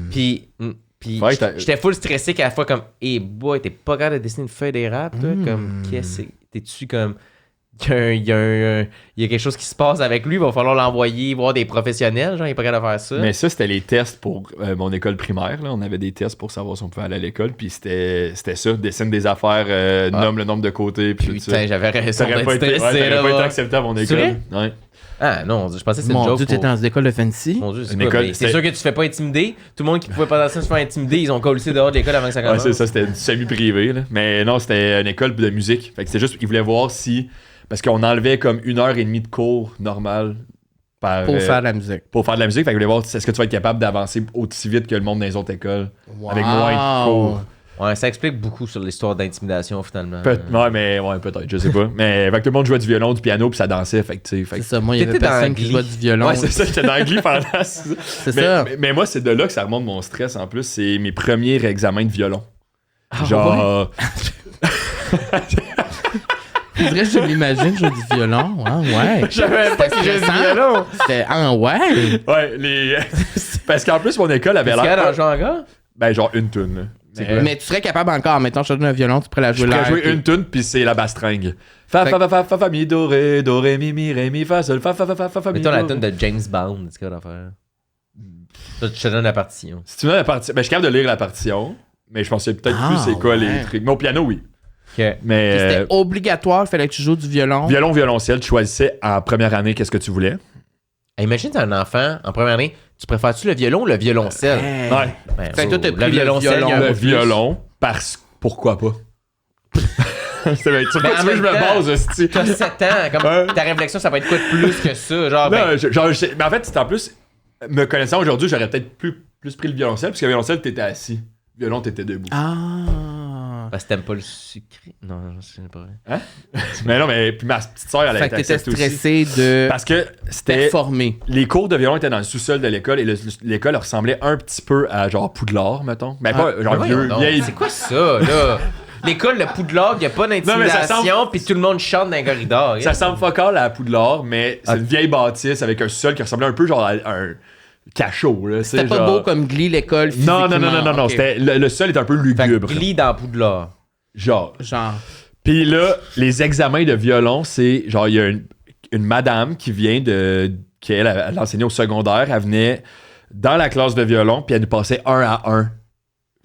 Puis Ouais, t'as- j'étais full stressé qu'à la fois comme, hey boy, t'es pas capable de dessiner une feuille d'érable, toi? Comme, qu'est-ce que c'est? T'es-tu comme. Il y a quelque chose qui se passe avec lui, il va falloir l'envoyer voir des professionnels, genre, il est pas capable de faire ça. Mais ça, c'était les tests pour mon école primaire. Là. On avait des tests pour savoir si on pouvait aller à l'école. Puis c'était ça. Dessine des affaires, nomme le nombre de côtés. Puis tout ça. Putain, j'avais raison Ça aurait d'être pas été, stressé, ça aurait pas été là. accepté à mon C'est école. Ouais. Ah non, je pensais que c'était une Mon joke. Dieu, t'étais dans une école de fancy. Mon Dieu, c'est Une quoi, école, mais c'est c'était- sûr que tu te fais pas intimider. Tout le monde qui pouvait pas se faire intimider, ils ont collé dehors de l'école avant que ça Ouais, commence. c'est ça, c'était du semi-privé. Là. Mais non, c'était une école de musique. Fait que c'était juste qu'ils voulaient voir si. Parce qu'on enlevait comme 1h30 de cours normal par, Pour faire de la musique. pour faire de la musique. Fait qu'ils voulaient voir est-ce que tu vas être capable d'avancer aussi vite que le monde dans les autres écoles. Avec Wow. moins de cours. Ouais, ça explique beaucoup sur l'histoire d'intimidation finalement. Ouais, peut-être, je sais pas. Mais fait que tout le monde jouait du violon, du piano, puis ça dansait. Fait que tu sais. Fait C'est que- ça, moi, il y avait T'étais dans personne qui Glee. jouait du violon. Ouais, c'est ça, j'étais dans Glee pendant. C'est mais, ça. mais moi, c'est de là que ça remonte mon stress en plus. C'est mes premiers examens de violon. Ah, Genre. On dirait que je l'imagine jouer du violon. Ah, ouais. Je savais pas que j'ai du violon. C'était, ah, ouais. Ouais, les. Parce qu'en plus, mon école avait Est-ce qu'il y a dans l'air. le genre encore? Ben, genre une tune. là. Mais tu serais capable encore. Mettons, je te donne un violon, tu pourrais la Je jouer pourrais là. jouer une tune, puis c'est la bastringue. Fa, fa, fa, fa, fa, fa, mi, do, ré, mi, ré, mi, fa, sol, fa, fa, fa, fa, fa, fa, mi, Mettons la do, tune ré. de James Bond, est-ce qu'il y a d'affaire? Je te donne la partition. Si tu veux la partition. Ben, je suis capable de lire la partition, mais je pensais peut-être Ah, plus c'est quoi les ouais. trucs. Mais au piano, oui. Ok. Mais. C'était obligatoire, il fallait que tu joues du violon. Violon, violoncelle, tu choisissais en première année qu'est-ce que tu voulais. Hey, imagine t'as un enfant en première année, tu préfères-tu le violon ou le violoncelle? Hey. Ouais. Ben, Fait que toi, t'as le pris le violoncelle, il y a un Le peu plus. violon, parce pourquoi pas? C'est vrai, sur quoi Mais en tu veux que je même me temps, base, hostie? T'as 7 ans, comme Ouais. ta réflexion, ça va être quoi de plus que ça? Genre, ben, Non, mais en fait, c'est en plus, me connaissant aujourd'hui, j'aurais peut-être plus pris le violoncelle, parce que le violoncelle, t'étais assis. Le violon, t'étais debout. Ah. parce que t'aimes pas le sucré. Non, c'est pas vrai. Mais non, mais puis ma petite soeur, elle a Fait été que t'étais acceptée aussi. stressé de Parce que c'était. performer. Les cours de violon étaient dans le sous-sol de l'école et l'école ressemblait un petit peu à genre Poudlard, mettons. Mais pas genre Voyons vieux, donc, vieille. C'est quoi ça, là? L'école de Poudlard, y a pas Non, mais ça d'intimidation, puis tout le monde chante dans les corridors. Ça semble focal à Poudlard, mais c'est Ah. une vieille bâtisse avec un sol qui ressemblait un peu genre à un cachot. Là, C'était pas beau comme Glee, l'école. Non, physiquement. Ok. c'était le sol est un peu Fait que lugubre. Glee dans Poudlard. Genre. Genre. Puis là, les examens de violon, c'est genre, il y a une madame qui vient qui elle enseignait au secondaire, elle venait dans la classe de violon, puis elle nous passait 1 à 1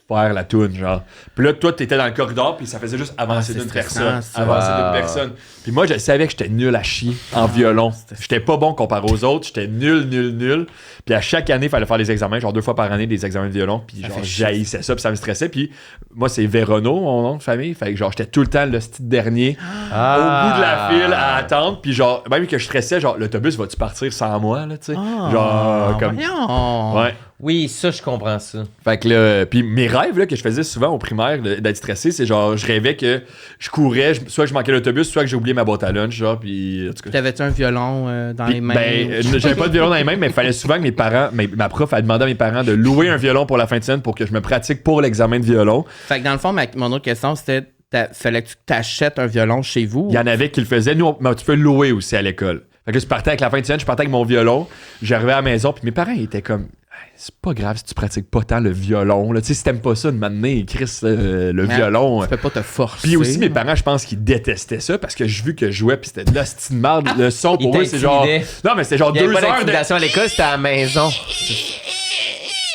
faire la toune, genre. Puis là, toi, t'étais dans le corridor, puis ça faisait juste avancer c'est d'une stressant, personne, ça. avancer d'une Wow. personne. Puis moi, je savais que j'étais nul à chier en violon. J'étais pas bon comparé aux autres, j'étais nul. Puis à chaque année, il fallait faire des examens, genre 2 fois par année, des examens de violon, puis genre, fait chier. j'haïssais ça, puis ça me stressait. Puis moi, c'est Vérono, mon nom de famille, fait que genre, j'étais tout le temps le petit dernier au bout de la file à attendre, puis genre, même que je stressais, genre, l'autobus va-tu partir sans moi, là, tu sais? Ah, genre, comme. voyons. Ouais. Oui, ça, je comprends ça. Fait que là, puis mes rêves là, que je faisais souvent au primaire d'être stressé, c'est genre, je rêvais que je courais, soit que je manquais l'autobus, soit que j'ai oublié ma boîte à lunch, genre, puis en tout cas. T'avais-tu un violon dans les mains? J'avais pas de violon dans les mains, mais il fallait souvent que mes parents, ma prof, elle demandait à mes parents de louer un violon pour la fin de semaine pour que je me pratique pour l'examen de violon. Fait que dans le fond, mon autre question, c'était fallait que tu t'achètes un violon chez vous? Il y en avait qui le faisaient. Nous, mais tu peux le louer aussi à l'école. Fait que là, je partais avec la fin de semaine, je partais avec mon violon, j'arrivais à la maison, puis mes parents ils étaient comme. C'est pas grave si tu pratiques pas tant le violon. Là. Tu sais, si t'aimes pas ça de m'amener, Chris, le violon. Tu peux pas te forcer. Puis aussi, mes parents, je pense qu'ils détestaient ça parce que j'ai vu que je jouais, puis c'était de la petite merde. Le son pour eux, c'est genre. Non, mais c'était genre Il y avait 2 pas heures de. d'intimidation à l'école, c'était à la maison.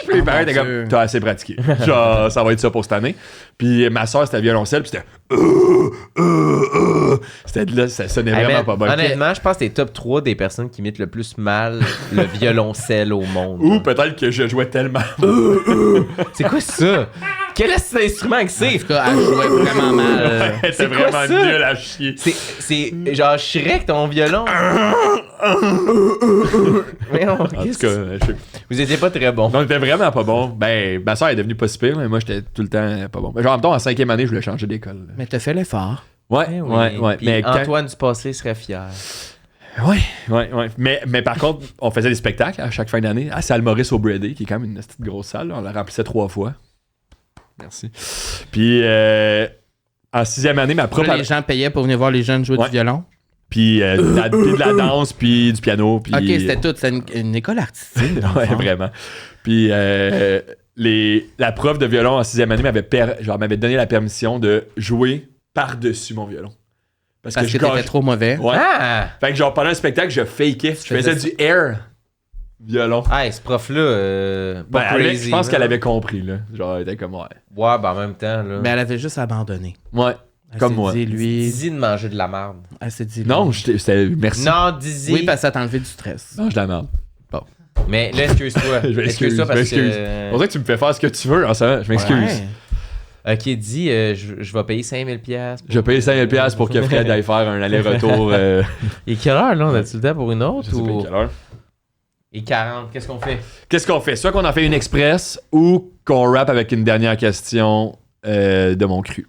Puis les parents étaient comme, t'as assez pratiqué. Genre, ça va être ça pour cette année. Puis ma soeur, c'était violoncelle, puis c'était. C'était de là, ça sonnait vraiment pas bien. Honnêtement, je pense que t'es top 3 des personnes qui imitent le plus mal le violoncelle au monde. Ou peut-être que je jouais tellement. C'est quoi ça? Quel est cet instrument que c'est? En tout cas, elle jouait vraiment mal. C'était quoi vraiment ça? nul à chier. C'est genre Shrek, ton violon. Voyons, En tout cas, vous étiez pas très bon. on était vraiment pas bon. Ben, ma soeur est devenue pas si pire, mais moi, j'étais tout le temps pas bon. Mais genre, en même temps, en 5e année, je voulais changer d'école. Mais t'as fait l'effort. Ouais, Eh oui. ouais. Puis Mais Antoine du passé serait fier. Ouais. Mais par contre, on faisait des spectacles à chaque fin d'année à Salle Maurice au Brady, qui est quand même une petite grosse salle. Là. On la remplissait 3 fois. Merci. Puis, en 6e année, ma propre. Là, les gens payaient pour venir voir les jeunes jouer Ouais. du violon. Puis, de la danse, puis du piano. Puis, Ok, c'était tout. C'était une école artistique. dans le ouais, fond. vraiment. Puis, la prof de violon en 6e année m'avait donné la permission de jouer par-dessus mon violon. Parce que t'étais trop mauvais. Ouais. Ah! Fait que genre pendant le spectacle, je fakeais. Je faisais du air violon. Hey, ce prof-là, pas crazy. Je pense là. qu'elle avait compris, là. Genre, elle était comme, ouais. Ouais, ben en même temps, là. Mais elle avait juste abandonné. Ouais, Elle comme s'est moi. dit, lui. Dizzy de manger de la merde. Elle s'est dit. Non, lui. c'était merci. Non, Dizzy. Oui, parce que ça t'a enlevé du stress. Non, je la merde. Mais là, excuse-toi. Je m'excuse, Excuse-toi parce je m'excuse. que... On dirait que tu me fais faire ce que tu veux en ce moment. Je m'excuse. Ouais. Ok, dis, je vais payer 5000$. Je vais payer 5$ pour que Fred aille faire un aller-retour. Et quelle heure, là? On a-tu le temps pour une autre? Je sais pas Ou... quelle heure. Et 40, qu'est-ce qu'on fait? Qu'est-ce qu'on fait? Soit qu'on en fait une express ou qu'on rappe avec une dernière question de mon cru.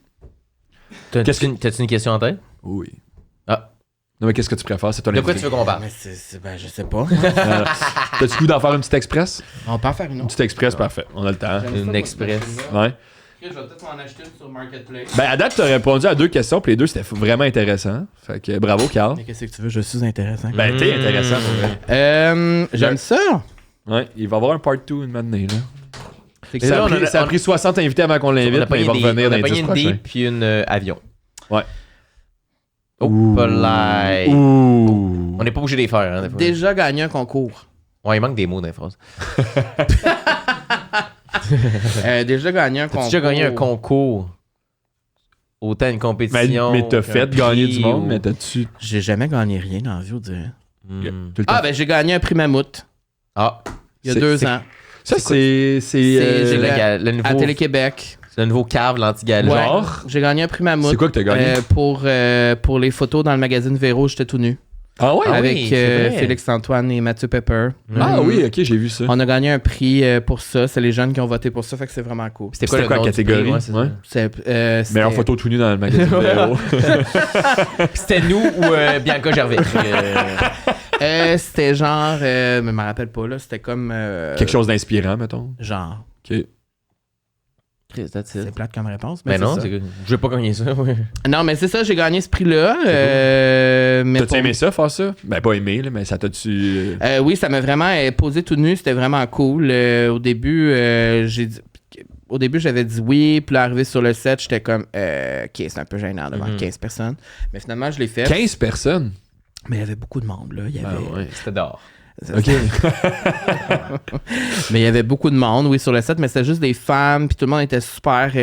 T'as-tu une question en tête? Oui. Ah. Non, mais qu'est-ce que tu préfères? C'est toi De quoi tu l'invité. veux qu'on parle? Mais ben, je sais pas. T'as-tu goût d'en faire une petite express? On peut en faire une Une autre. petite express, parfait. On a le temps. Une express. Ouais. Je vais peut-être m'en acheter une sur Marketplace. Ben, à date, t'as répondu à 2 questions, puis les 2, c'était vraiment intéressant. Fait que bravo, Carl. Mais qu'est-ce que tu veux? Je suis intéressant. Ben, t'es intéressant pour vrai. J'aime ça. Ouais, il va y avoir un part 2 une matinée, là. Fait que Ça, là, ça a pris 60 invités avant qu'on On l'invite, a mais il va revenir dans les 10 une prochains. deep puis une avion. Ouais. Oh, polite. Ouh. On n'est pas obligé de les faire, hein, des fois. déjà gagné un concours. Ouais, il manque des mots dans les phrases. Déjà gagné un T'as concours. déjà gagné un concours? Autant une compétition. Mais t'as qu'un fait gagner prix du monde, ou- mais t'as-tu. J'ai jamais gagné rien dans la vie, on dirait. Hmm. Tout le temps. Ah, ben j'ai gagné un prix Mammouth. Ah, Il y a C'est- 2 c'est- ans. Ça, c'est. j'ai c'est la- le nouveau, À Télé-Québec. c'est le nouveau cave, l'anti-galop. Ouais. Genre? J'ai gagné un prix Mammouth. C'est quoi que t'as gagné? Pour les photos dans le magazine Véro, j'étais tout nu. Ah ouais? Ah avec oui, c'est vrai. Félix-Antoine et Mathieu Pepper. Ah oui, ok, j'ai vu ça. On a gagné un prix pour ça. C'est les jeunes qui ont voté pour ça, fait que c'est vraiment cool. C'était quoi C'était le quoi nom la du catégorie? prix? Ouais, c'est ça. Ouais. C'était Meilleure photo tout nu dans le magazine Véro. C'était nous ou Bianca Gervais. c'était genre... mais je me rappelle pas, là. C'était comme... Quelque chose d'inspirant, mettons. Genre... Ok. Chris, that's it. C'est plate comme réponse, mais Mais non, c'est c'est que je vais pas gagner ça. Ouais. ça. Non, mais c'est ça, j'ai gagné ce prix-là. mais T'as-tu pour- aimé ça, faire ça? Ben, pas aimé, là, mais ça t'a-tu. Oui, ça m'a vraiment posé tout nu, c'était vraiment cool. Au début, j'avais dit oui, puis là, arrivé sur le set, j'étais comme, ok, c'est un peu gênant devant 15 personnes. Mais finalement, je l'ai fait. 15 personnes? Mais il y avait beaucoup de monde, là. Il y avait... Ah ouais. C'était dehors. Ok. Mais il y avait beaucoup de monde, oui, sur le set, mais c'était juste des femmes, puis tout le monde était super... tu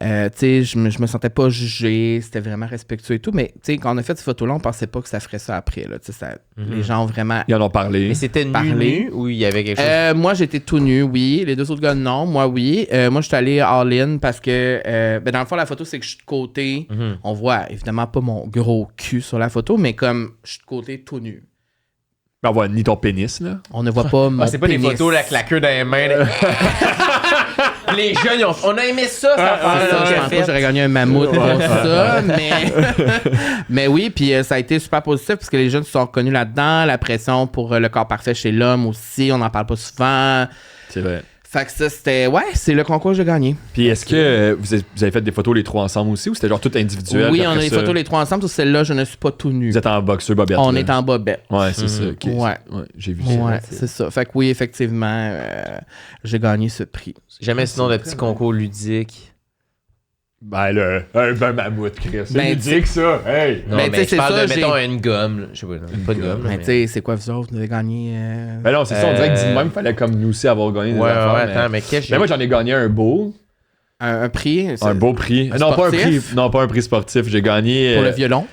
sais, je me sentais pas jugé, c'était vraiment respectueux et tout, mais tu sais, quand on a fait ces photos-là, on pensait pas que ça ferait ça après, là. Tu sais, les gens ont vraiment... Ils en ont parlé. Mais c'était Parler. nu ou il y avait quelque chose? Moi, j'étais tout nu, oui. Les 2 autres gars, non. Moi, oui. Moi, je suis allé all-in parce que, dans le fond, la photo, c'est que je suis de côté. Mhm. On voit évidemment pas mon gros cul sur la photo, mais comme je suis de côté tout nu. On voit ni ton pénis, là. On ne voit pas mon C'est pas des pénis. photos là, avec la queue dans les mains. là. Les jeunes, on a aimé ça, cette C'est ça, affaire-là. je j'ai pense fait. pas que j'aurais gagné un mammouth pour ça, mais oui, puis ça a été super positif parce que les jeunes se sont reconnus là-dedans, la pression pour le corps parfait chez l'homme aussi, on n'en parle pas souvent. C'est vrai. Fait que ça, c'était, c'est le concours que j'ai gagné. Puis est-ce que vous avez fait des photos les trois ensemble aussi ou c'était genre tout individuel? Oui, puis on a après des ça, photos les trois ensemble, sur celle-là, je ne suis pas tout nu. Vous êtes en boxeur bobette. On là. est en bobette. Ouais, c'est ça. ok. Ouais. J'ai vu ça. Ouais, c'est ça. Fait que oui, effectivement, j'ai gagné ce prix. Jamais sinon de petits concours ludiques. Ben là, un mammouth, Chris. C'est Ben, ludique, ça. Hey! Non, Mais mais tu sais, je parle c'est de, ça, mettons, une gomme. Là. Je sais pas, pas de gomme. là, Mais tu sais, c'est quoi vous autres? Vous avez gagné. Ben non, c'est ça, on dirait que du même, il fallait comme nous aussi avoir gagné des Ouais, affaires. ouais, mais... attends, mais qu'est-ce que Ben moi, j'en ai gagné un beau. Un prix. Un beau prix. Non, pas un prix. Sportif? Non, pas un prix sportif. J'ai gagné. Pour le violon.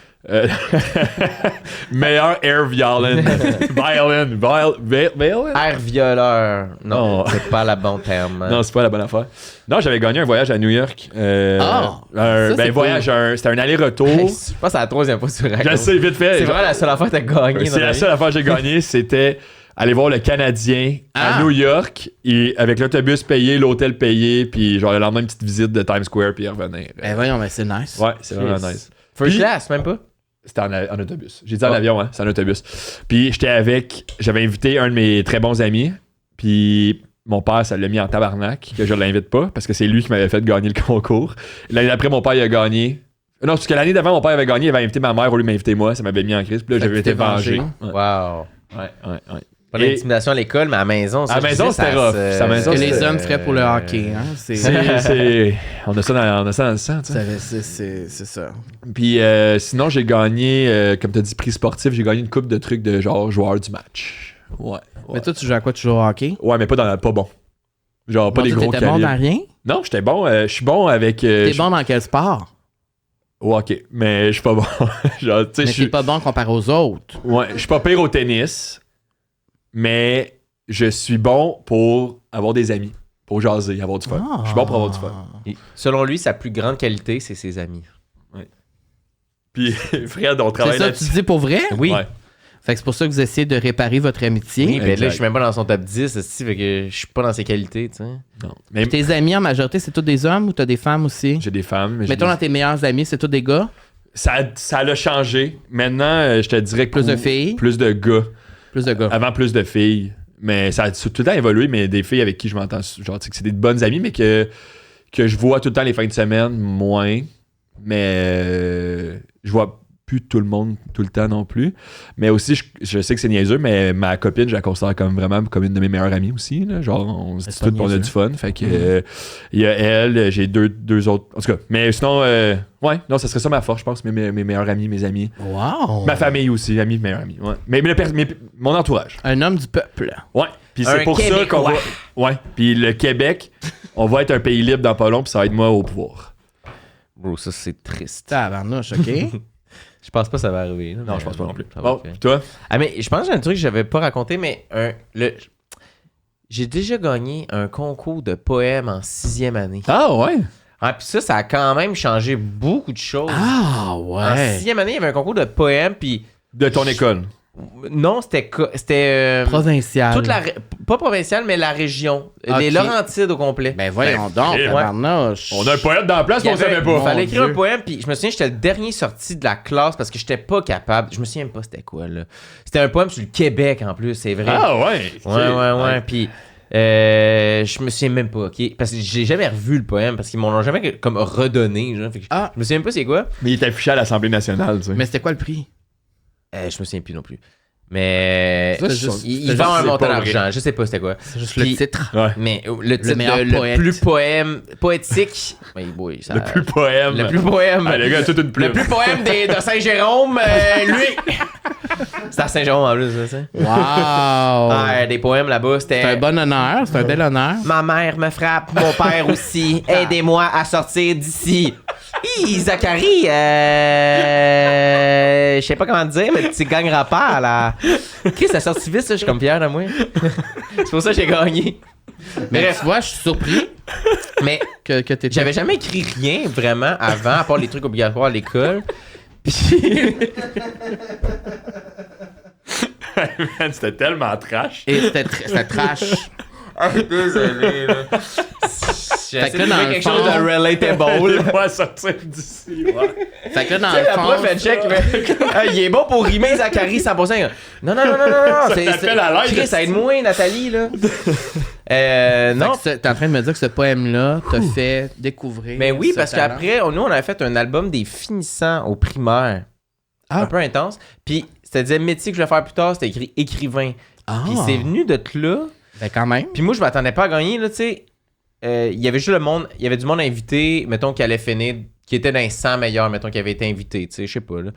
Meilleur air violin. Violin? Air violeur. Non, Non. c'est pas la bonne terme. Non, c'est pas la bonne affaire. Non, j'avais gagné un voyage à New York. Ça, c'est voyage, c'était un aller-retour. Hey, je pense que c'est la troisième fois que tu racontes. Je sais, vite fait. C'est vraiment la seule affaire que t'as gagné. C'est la seule affaire que j'ai gagnée, c'était aller voir le Canadien à New York et avec l'autobus payé, l'hôtel payé, puis genre le lendemain une petite visite de Times Square puis revenir. Ben voyons, mais c'est nice. Ouais, c'est vraiment Yes. nice. First Puis- class, même pas. C'était en autobus. J'ai dit en Oh. avion, hein, c'est en autobus. Puis j'avais invité un de mes très bons amis, puis mon père, ça l'a mis en tabarnak, que je l'invite pas, parce que c'est lui qui m'avait fait gagner le concours. L'année d'après, mon père, il a gagné. Non, parce que l'année d'avant, mon père avait gagné, il avait invité ma mère au lieu de m'inviter moi, ça m'avait mis en crise, puis là, Fait que j'avais été tu t'es vengé. vengé. Ouais, Wow. ouais. Pas Et- d'intimidation à l'école, mais à la maison, ça, À la je maison, disais, c'était ça rough. se- À la maison, Ce que les c'est- hommes feraient pour le hockey, hein. On a ça dans le sang, tu sais. C'est ça. Puis sinon, j'ai gagné, comme tu as dit, prix sportif, j'ai gagné une coupe de trucs de genre joueur du match. Ouais. Mais toi, tu joues à quoi? Tu joues au hockey? Ouais, mais pas bon. Genre, pas Bon, des toi, gros t'étais bon calibres. dans rien? Non, j'étais bon. Je suis bon avec. T'es bon dans quel sport? Au hockey, mais je suis pas bon. Genre, tu sais, Mais je t'es suis. pas bon comparé aux autres. Ouais, je suis pas pire au tennis, mais je suis bon pour avoir des amis, pour jaser, avoir du fun. Je suis bon pour avoir du fun. Et selon lui, sa plus grande qualité, c'est ses amis. Puis, Fred, on C'est travaille ça que là-dessus. tu dis pour vrai? Oui. Ouais. Fait que c'est pour ça que vous essayez de réparer votre amitié. Oui, mais là, Exact. je suis même pas dans son top 10, aussi, fait que je suis pas dans ses qualités, tu sais. Non. Mais Tes amis, en majorité, c'est tous des hommes ou t'as des femmes aussi? j'ai des femmes. Mais j'ai Mettons des- dans tes meilleurs amis, c'est tous des gars? Ça l'a changé. Maintenant, je te dirais que Plus de filles? Plus de gars. Plus de gars. Avant, plus de filles. Mais ça a tout le temps évolué, mais des filles avec qui je m'entends, genre, tu sais, que c'est des bonnes amies, mais que je vois tout le temps les fins de semaine, moins. Mais je vois plus tout le monde tout le temps non plus. Mais aussi, je sais que c'est niaiseux, mais ma copine, je la considère comme vraiment comme une de mes meilleures amies aussi. Là. Genre, on se dit C'est pas tout, on a niaiseux. du fun. Fait que il y a elle, j'ai deux autres. En tout cas, mais sinon, ouais, non, ça serait ça ma force, je pense, mes meilleurs amis, mes amis. Wow! Ma famille aussi, amis, meilleurs amis. Ouais. Mais mon entourage. Un homme du peuple. Ouais. Puis c'est Un pour ça qu'on va. Québécois. Ouais. Puis le Québec, on va être un pays libre dans pas long, puis ça va être moi au pouvoir. Bro, ça, c'est triste. Tabarnouche, OK? Je pense pas que ça va arriver. là, Non, mais je pense pas non plus. ça va Bon, être fait. puis toi? Ah, mais je pense que j'ai un truc que j'avais pas raconté, mais j'ai déjà gagné un concours de poèmes en 6e année. Ah ouais? Ah, puis ça a quand même changé beaucoup de choses. Ah, En ouais. 6e année, il y avait un concours de poèmes, puis De ton école. non, c'était Provincial. toute pas provinciale, mais la région. Les Ok. Laurentides au complet. Ben voyons donc, ouais. tabarnouche. On a un poète dans la place, Il y mais on savait avait- pas. Il fallait écrire Dieu. un poème, puis je me souviens, j'étais le dernier sorti de la classe parce que j'étais pas capable. Je me souviens même pas c'était quoi, là. C'était un poème sur le Québec, en plus, c'est vrai. Ah ouais? Ouais. Puis, je me souviens même pas, OK? Parce que j'ai jamais revu le poème, parce qu'ils m'en ont jamais comme redonné, genre. Fait que Ah. je me souviens même pas c'est quoi. Mais il est affiché à l'Assemblée nationale, tu sais. Mais c'était quoi le prix? Je me souviens plus non plus. Mais Ça, il c'est vend un juste- montant c'est pas d'argent. Je sais pas c'était quoi. C'est juste Puis- le titre. Ouais. Mais le titre meilleur le poète. plus poétique. Oui, boy, ça- Le plus poème. Le plus poème. Ah, le gars a toute une plume. Le plus poème de Saint-Jérôme, lui. C'est à Saint-Jérôme en plus, ça, c'est. Wow! Ah, des poèmes là-bas, c'était. C'est un bon honneur, c'est un bel honneur. Ma mère me frappe, mon père aussi. Aidez-moi à sortir d'ici. Hi, Zachary, je sais pas comment te dire, mais tu gagneras pas, là. Chris, ça sorti vite, ça, je suis comme Pierre de moi. C'est pour ça que j'ai gagné. Mais Bref. tu vois, je suis surpris Mais que t'étais... j'avais jamais écrit rien vraiment avant, à part les trucs obligatoires à l'école. Puis. Man, c'était tellement trash. Et c'était trash. Désolé, là. Fait que là, dans le quelque fond- chose de relatable. Laisse-moi sortir d'ici. Ouais. Fait que là, dans Tu sais, le la fond... prof, elle check, mais il est bon pour rimer Zachary 100%. Non. C'est t'appelle à l'aide, Chris, c'est- aide-moi, Nathalie, là. Non. T'es en train de me dire que ce poème-là t'a fait découvrir. Mais oui, ce parce talent. qu'après, nous, on avait fait un album des finissants au primaire. Un peu intense. Puis, c'était disait métier que je vais faire plus tard, c'était écrit écrivain. Puis, c'est venu de là. Ben quand même. Puis, moi, je m'attendais pas à gagner, là, tu sais. Il y avait juste le monde, il y avait du monde invité, mettons, qui allait finir, qui était dans les 100 meilleurs, mettons, qui avait été invité, tu sais, je sais pas, là.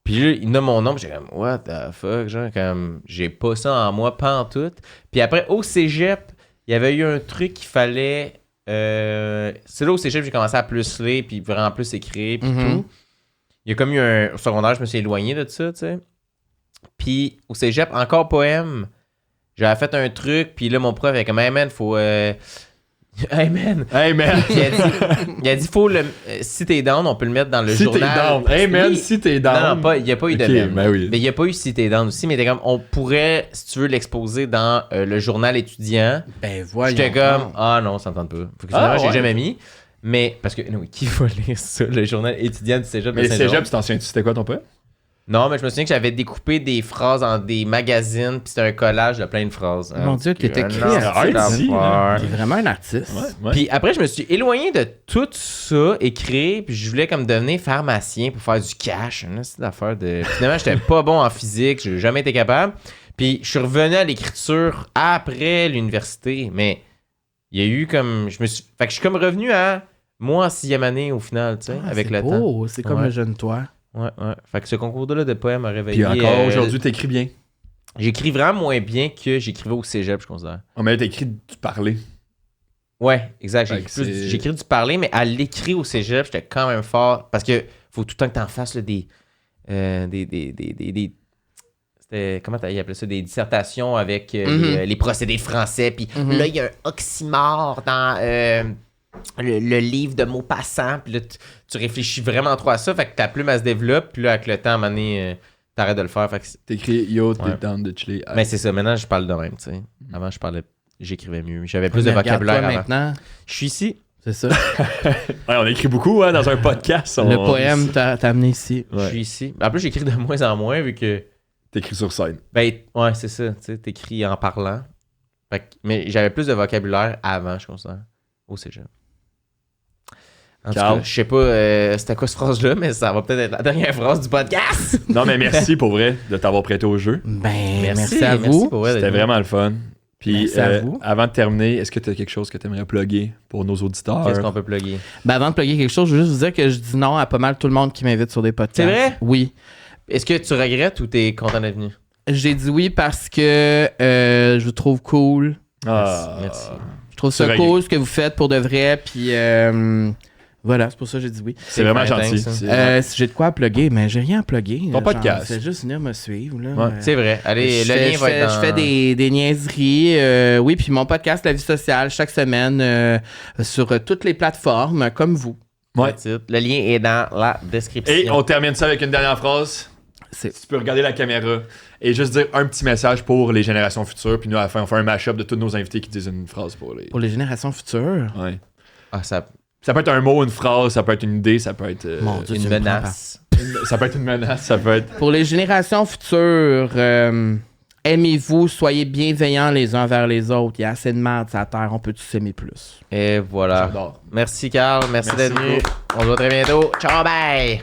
Puis là, il nomme mon nom, j'ai comme, what the fuck, genre, comme, j'ai pas ça en moi, pas en tout. Puis après, au cégep, il y avait eu un truc qu'il fallait. C'est là au cégep, j'ai commencé à plus lire, puis vraiment plus écrire, puis tout. Il y a comme eu un. Au secondaire, je me suis éloigné de ça, tu sais. Puis au cégep, encore poème. J'avais fait un truc, puis là, mon prof avait comme, hey man, faut. Hey man! Hey man! Il a dit, faut le. Si t'es down, on peut le mettre dans le Si t'es journal. down. Hey man, Oui. si t'es down. Non, il n'y a pas eu de Ok, même. ben oui. Mais il n'y a pas eu si t'es down aussi, mais t'es comme, on pourrait, si tu veux, l'exposer dans le journal étudiant. Ben voyons. J'étais comme, donc. ah non, ça me tente pas. Fait que finalement, j'ai ouais. jamais mis. Mais, parce que, oui, qui va lire ça, le journal étudiant du cégep de Mais Saint-Jean? cégep, tu t'en souviens-tu, c'était quoi ton poème? Non, mais je me souviens que j'avais découpé des phrases dans des magazines, puis c'était un collage de plein de phrases. Mon Dieu, t'étais Non, créatif. c'est artsy, l'affaire. T'es vraiment un artiste. Ouais. Puis après, je me suis éloigné de tout ça, écrire, puis je voulais comme devenir pharmacien pour faire du cash. C'est d'affaire de. Finalement, j'étais pas bon en physique, j'ai jamais été capable. Puis je suis revenu à l'écriture après l'université, mais il y a eu comme. Fait que je suis comme revenu à moi en 6e année au final, tu sais, avec le temps. Oh, c'est comme Ouais. le jeune toi. Ouais. Fait que ce concours-là de poèmes a réveillé. Puis encore aujourd'hui, t'écris bien. J'écris vraiment moins bien que j'écrivais au cégep, je considère. On m'a écrit du parler. Ouais, exact. Fait que J'écris du parler, mais à l'écrit au cégep, j'étais quand même fort. Parce que faut tout le temps que t'en fasses là, des c'était, comment il appelait ça? Des dissertations avec les procédés français. Puis là, il y a un oxymore dans le livre de Maupassant. Puis là, tu réfléchis vraiment trop à ça. Fait que ta plume, elle se développe. Puis là, avec le temps, à un moment donné, t'arrêtes de le faire. Fait que T'écris Yo, t'es Ouais. down de chiller. mais c'est ça. Maintenant, je parle de même, tu sais. Avant, j'écrivais mieux. J'avais plus de Mais regarde-toi vocabulaire avant. maintenant. Je suis ici. C'est ça. Ouais, on écrit beaucoup hein, dans un podcast. Le poème t'a amené ici. Je Ouais. suis ici. En plus, j'écris de moins en moins vu que. T'écris sur scène. Ben, ouais, c'est ça. Tu sais, t'écris en parlant. Fait que- mais j'avais plus de vocabulaire avant, je considère. Au cégep. En tout Carl. cas, je sais pas c'était quoi cette phrase-là, mais ça va peut-être être la dernière phrase du podcast. Non, mais merci pour vrai de t'avoir prêté au jeu. Ben, merci à vous. pour vrai d'être C'était venu. vraiment le fun. Puis, Merci à vous. avant de terminer, est-ce que tu as quelque chose que tu aimerais plugger pour nos auditeurs? Qu'est-ce qu'on peut plugger? Ben, avant de plugger quelque chose, je veux juste vous dire que je dis non à pas mal tout le monde qui m'invite sur des podcasts. C'est vrai? Oui. Est-ce que tu regrettes ou t'es content d'être venu? J'ai dit oui parce que je vous trouve cool. Ah, Merci. Je trouve C'est ça vrai. cool ce que vous faites pour de vrai. Puis voilà, c'est pour ça que j'ai dit oui. C'est vraiment fin gentil. dingue, ça. C'est- Si j'ai de quoi à plugger, mais j'ai rien à plugger. Ton podcast. C'est juste venir me suivre. Là. Ouais. C'est vrai. Allez, Je le fais- lien va être dans... Je fais des niaiseries. Oui, puis mon podcast La Vie Sociale, chaque semaine, sur toutes les plateformes, comme vous. Ouais. That's it. Le lien est dans la description. Et on termine ça avec une dernière phrase. C'est- Si tu peux regarder la caméra et juste dire un petit message pour les générations futures. Puis nous, à la fin, on fait un mash-up de tous nos invités qui disent une phrase pour les. Pour les générations futures. Ouais. Ah, ça... Ça peut être un mot, une phrase, ça peut être une idée, ça peut être. Mon Dieu, Une tu me prends menace. Ça peut être une menace, ça peut être. Pour les générations futures, aimez-vous, soyez bienveillants les uns vers les autres. Il y a assez de merde sur la terre, on peut tous s'aimer plus. Et voilà. J'adore. Merci, Carl. Merci Merci d'être venu. beaucoup. On se voit très bientôt. Ciao, bye!